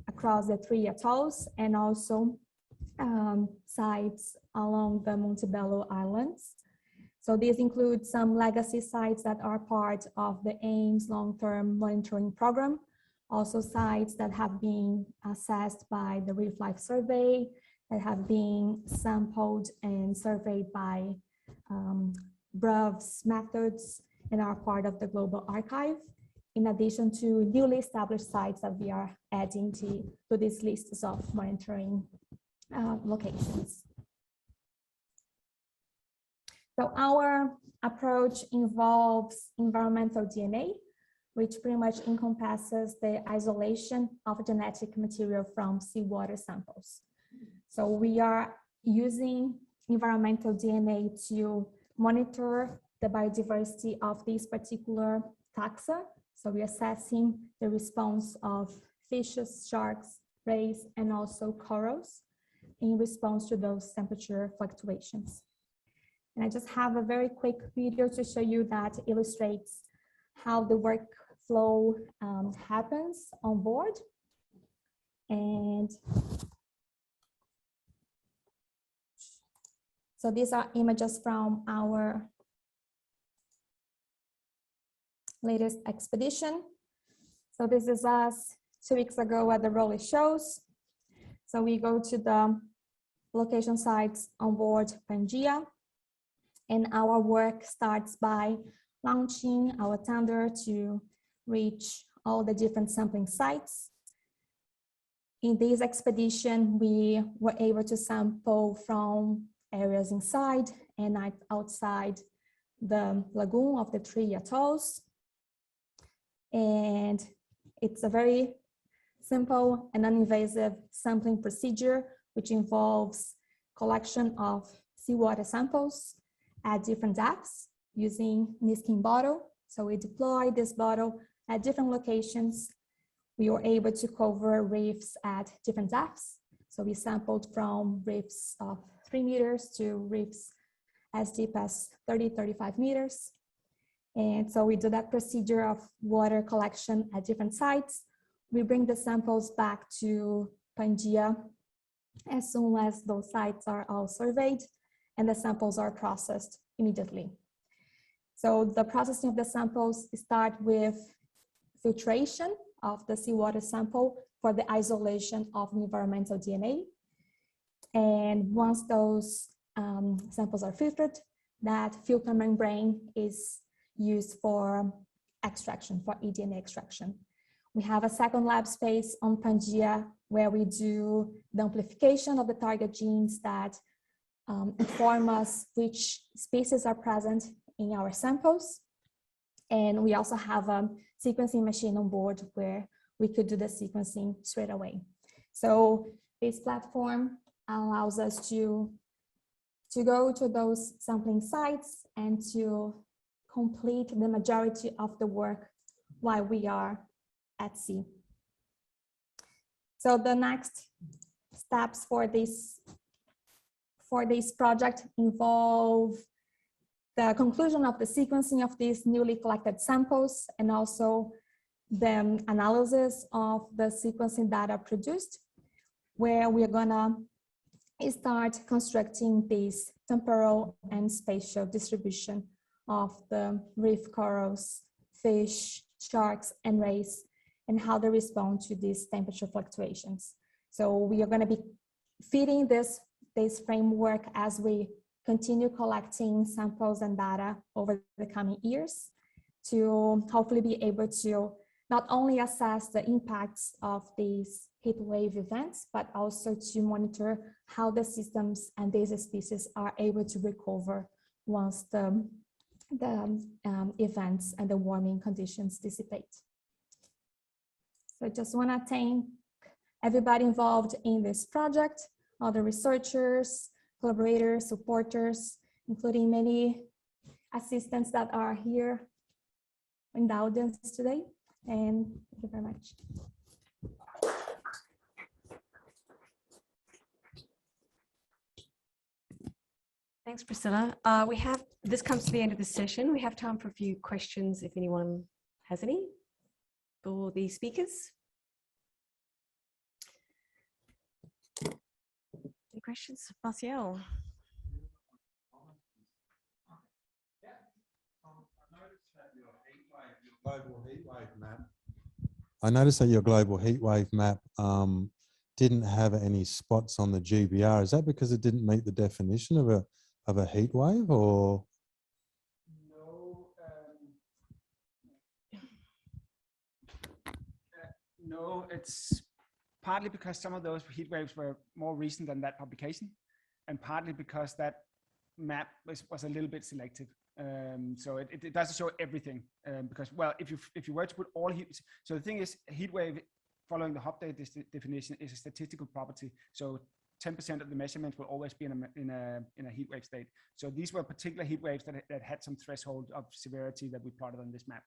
across the 3 atolls, and also sites along the Montebello Islands. So these include some legacy sites that are part of the AIMS long-term monitoring program, also sites that have been assessed by the Reef Life Survey, that have been sampled and surveyed by BRUV's methods and are part of the Global Archive, in addition to newly established sites that we are adding to these lists of monitoring locations. So our approach involves environmental DNA, which pretty much encompasses the isolation of genetic material from seawater samples. So we are using environmental DNA to monitor the biodiversity of these particular taxa. So we're assessing the response of fishes, sharks, rays, and also corals in response to those temperature fluctuations. And I just have a very quick video to show you that illustrates how the workflow happens on board. And so these are images from our latest expedition. So this is us 2 weeks ago at the Rolly shows. So we go to the location sites on board Pangaea, and our work starts by launching our tender to reach all the different sampling sites. In this expedition, we were able to sample from areas inside and outside the lagoon of the 3 atolls. And it's a very simple and non-invasive sampling procedure, which involves collection of seawater samples at different depths using Niskin bottle. So we deploy this bottle at different locations. We were able to cover reefs at different depths. So we sampled from reefs of 3 meters to reefs as deep as 30, 35 meters. And so we do that procedure of water collection at different sites. We bring the samples back to Pangaea as soon as those sites are all surveyed, and the samples are processed immediately. So the processing of the samples start with filtration of the seawater sample for the isolation of environmental DNA. And once those samples are filtered, that filter membrane is used for extraction, for eDNA extraction. We have a second lab space on Pangaea where we do the amplification of the target genes that inform us which species are present in our samples. And we also have a sequencing machine on board where we could do the sequencing straight away. So this platform allows us to go to those sampling sites and to complete the majority of the work while we are at sea. So the next steps for this project involve the conclusion of the sequencing of these newly collected samples and also the analysis of the sequencing data produced, where we're gonna start constructing this temporal and spatial distribution of the reef corals, fish, sharks, and rays, and how they respond to these temperature fluctuations. So we are going to be feeding this framework as we continue collecting samples and data over the coming years to hopefully be able to not only assess the impacts of these heat wave events, but also to monitor how the systems and these species are able to recover once the events and the warming conditions dissipate. So I just want to thank everybody involved in this project, all the researchers, collaborators, supporters, including many assistants that are here in the audience today. And thank you very much. Thanks, Priscilla. This comes to the end of the session. We have time for a few questions if anyone has any for the speakers. Any questions? Martial? I noticed that your global heat wave map didn't have any spots on the GBR. Is that because it didn't meet the definition of a heat wave, or? No, it's partly because some of those heat waves were more recent than that publication, and partly because that map was a little bit selective. So it doesn't show everything because, well, if you were to put all heat, so the thing is, heat wave following the Hubble definition is a statistical property. So 10% of the measurements will always be in a heat wave state. So these were particular heat waves that had some threshold of severity that we plotted on this map.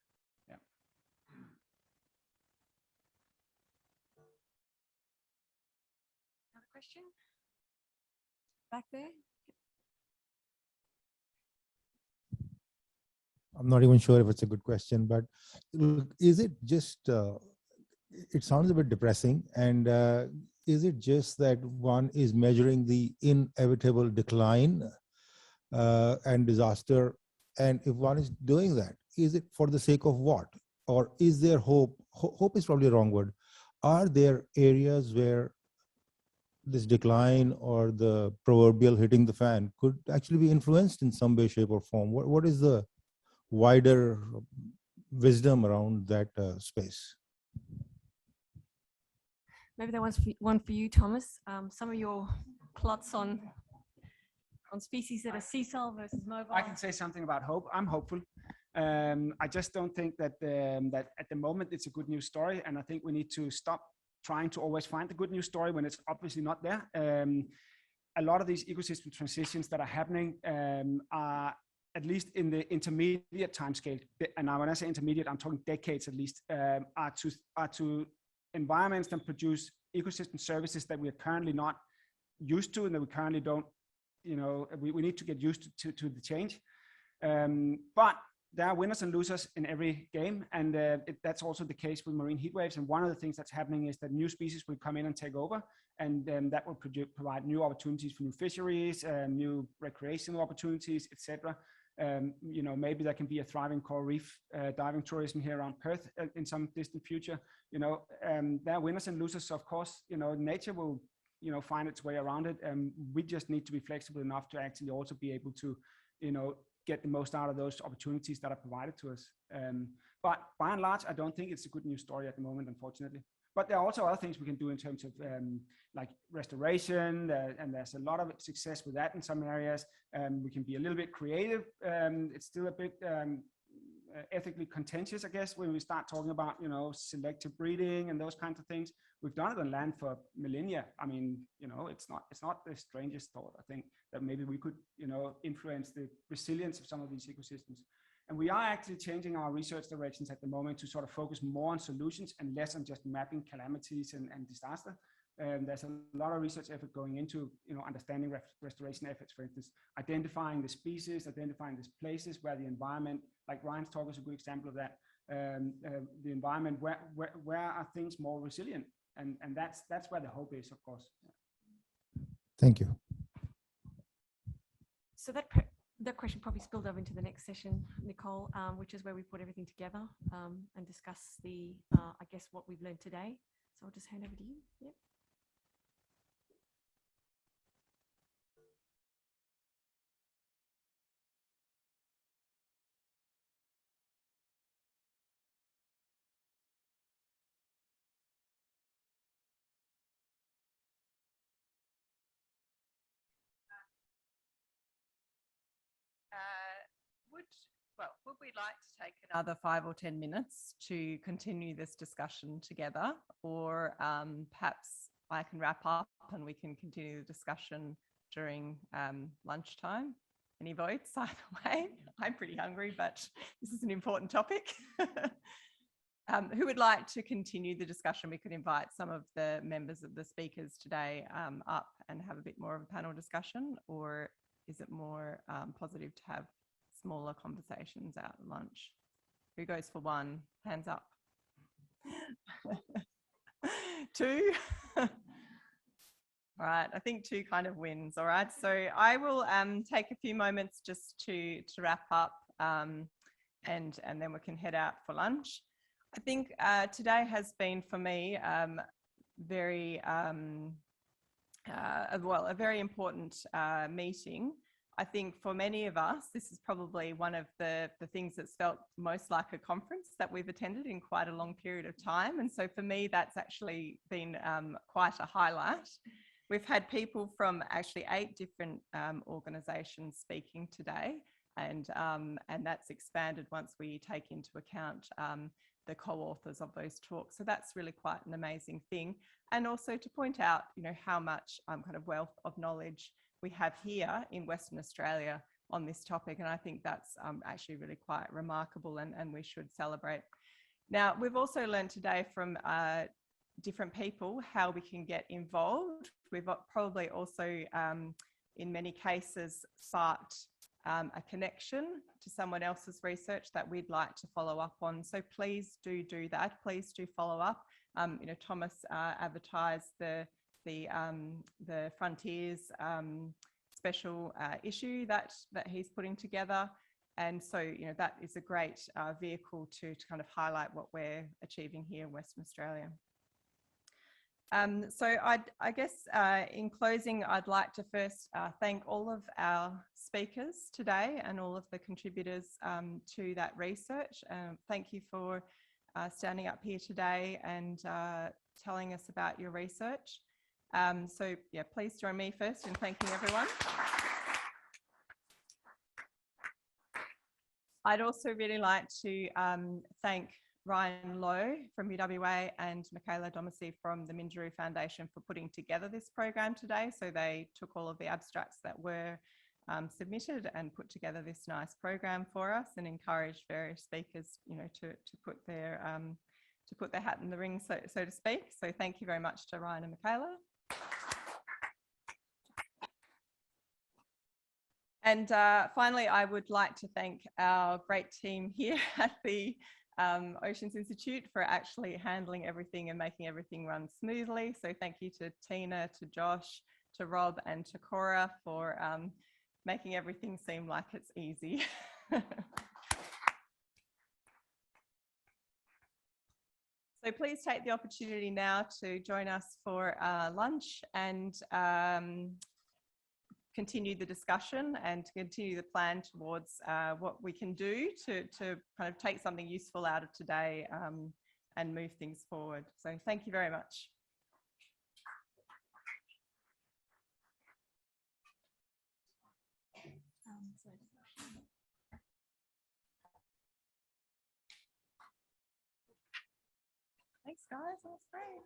Yeah. Another question? Back there? I'm not even sure if it's a good question, but look, is it just, it sounds a bit depressing, and is it just that one is measuring the inevitable decline and disaster? And if one is doing that, is it for the sake of what? Or is there hope? Hope is probably a wrong word. Are there areas where this decline or the proverbial hitting the fan could actually be influenced in some way, shape, or form? What is the wider wisdom around that space? Maybe that one's one for you, Thomas. Some of your plots on species that are sessile versus mobile. I can say something about hope. I'm hopeful. I just don't think that that at the moment it's a good news story, and I think we need to stop trying to always find the good news story when it's obviously not there. A lot of these ecosystem transitions that are happening are, at least in the intermediate time scale, and now when I say intermediate, I'm talking decades at least, are to environments that produce ecosystem services that we are currently not used to, and that we currently don't, you know, we need to get used to the change. But there are winners and losers in every game, and that's also the case with marine heat waves. And one of the things that's happening is that new species will come in and take over, and that will provide new opportunities for new fisheries, new recreational opportunities, etc. You know, maybe there can be a thriving coral reef diving tourism here around Perth in some distant future. You know, there are winners and losers. So of course, you know, nature will, you know, find its way around it, and we just need to be flexible enough to actually also be able to, you know, get the most out of those opportunities that are provided to us. But by and large, I don't think it's a good news story at the moment, unfortunately. But there are also other things we can do in terms of like restoration, and there's a lot of success with that in some areas. We can be a little bit creative. It's still a bit ethically contentious, I guess, when we start talking about, you know, selective breeding and those kinds of things. We've done it on land for millennia. I mean, you know, it's not the strangest thought. I think that maybe we could, you know, influence the resilience of some of these ecosystems. And we are actually changing our research directions at the moment to sort of focus more on solutions and less on just mapping calamities and disaster. There's a lot of research effort going into, you know, understanding restoration efforts, for instance, identifying the species, identifying the places where the environment, like Ryan's talk is a good example of that, the environment, where are things more resilient? And that's where the hope is, of course. Thank you. So that question probably spilled over into the next session, Nicole, which is where we put everything together and discuss the, I guess, what we've learned today. So I'll just hand over to you. Yep. Would we like to take another 5 or 10 minutes to continue this discussion together, or perhaps I can wrap up and we can continue the discussion during lunchtime? Any votes either way? I'm pretty hungry, but this is an important topic. Who would like to continue the discussion? We could invite some of the members of the speakers today up and have a bit more of a panel discussion, or is it more positive to have smaller conversations out at lunch? Who goes for one? Hands up. 2? All right, I think 2 kind of wins. All right, so I will take a few moments just to wrap up, and then we can head out for lunch. I think today has been for me very well, a very important meeting. I think for many of us, this is probably one of the things that's felt most like a conference that we've attended in quite a long period of time. And so for me, that's actually been quite a highlight. We've had people from actually 8 different organisations speaking today, and that's expanded once we take into account the co-authors of those talks. So that's really quite an amazing thing. And also to point out, how much kind of wealth of knowledge we have here in Western Australia on this topic. And I think that's actually really quite remarkable, and we should celebrate. Now, we've also learned today from different people how we can get involved. We've probably also, in many cases, sparked a connection to someone else's research that we'd like to follow up on. So please do that. Please do follow up. Thomas advertised the Frontiers special issue that he's putting together. And so, that is a great vehicle to kind of highlight what we're achieving here in Western Australia. So I guess in closing, I'd like to first thank all of our speakers today and all of the contributors to that research. Thank you for standing up here today and telling us about your research. So yeah, please join me first in thanking everyone. I'd also really like to thank Ryan Lowe from UWA and Michaela Domesey from the Minderoo Foundation for putting together this program today. So they took all of the abstracts that were submitted and put together this nice program for us, and encouraged various speakers, to put their hat in the ring, so to speak. So thank you very much to Ryan and Michaela. And finally, I would like to thank our great team here at the Oceans Institute for actually handling everything and making everything run smoothly. So thank you to Tina, to Josh, to Rob, and to Cora for making everything seem like it's easy. So please take the opportunity now to join us for lunch and continue the discussion and to continue the plan towards what we can do to kind of take something useful out of today and move things forward. So thank you very much. Thanks, guys. That was great.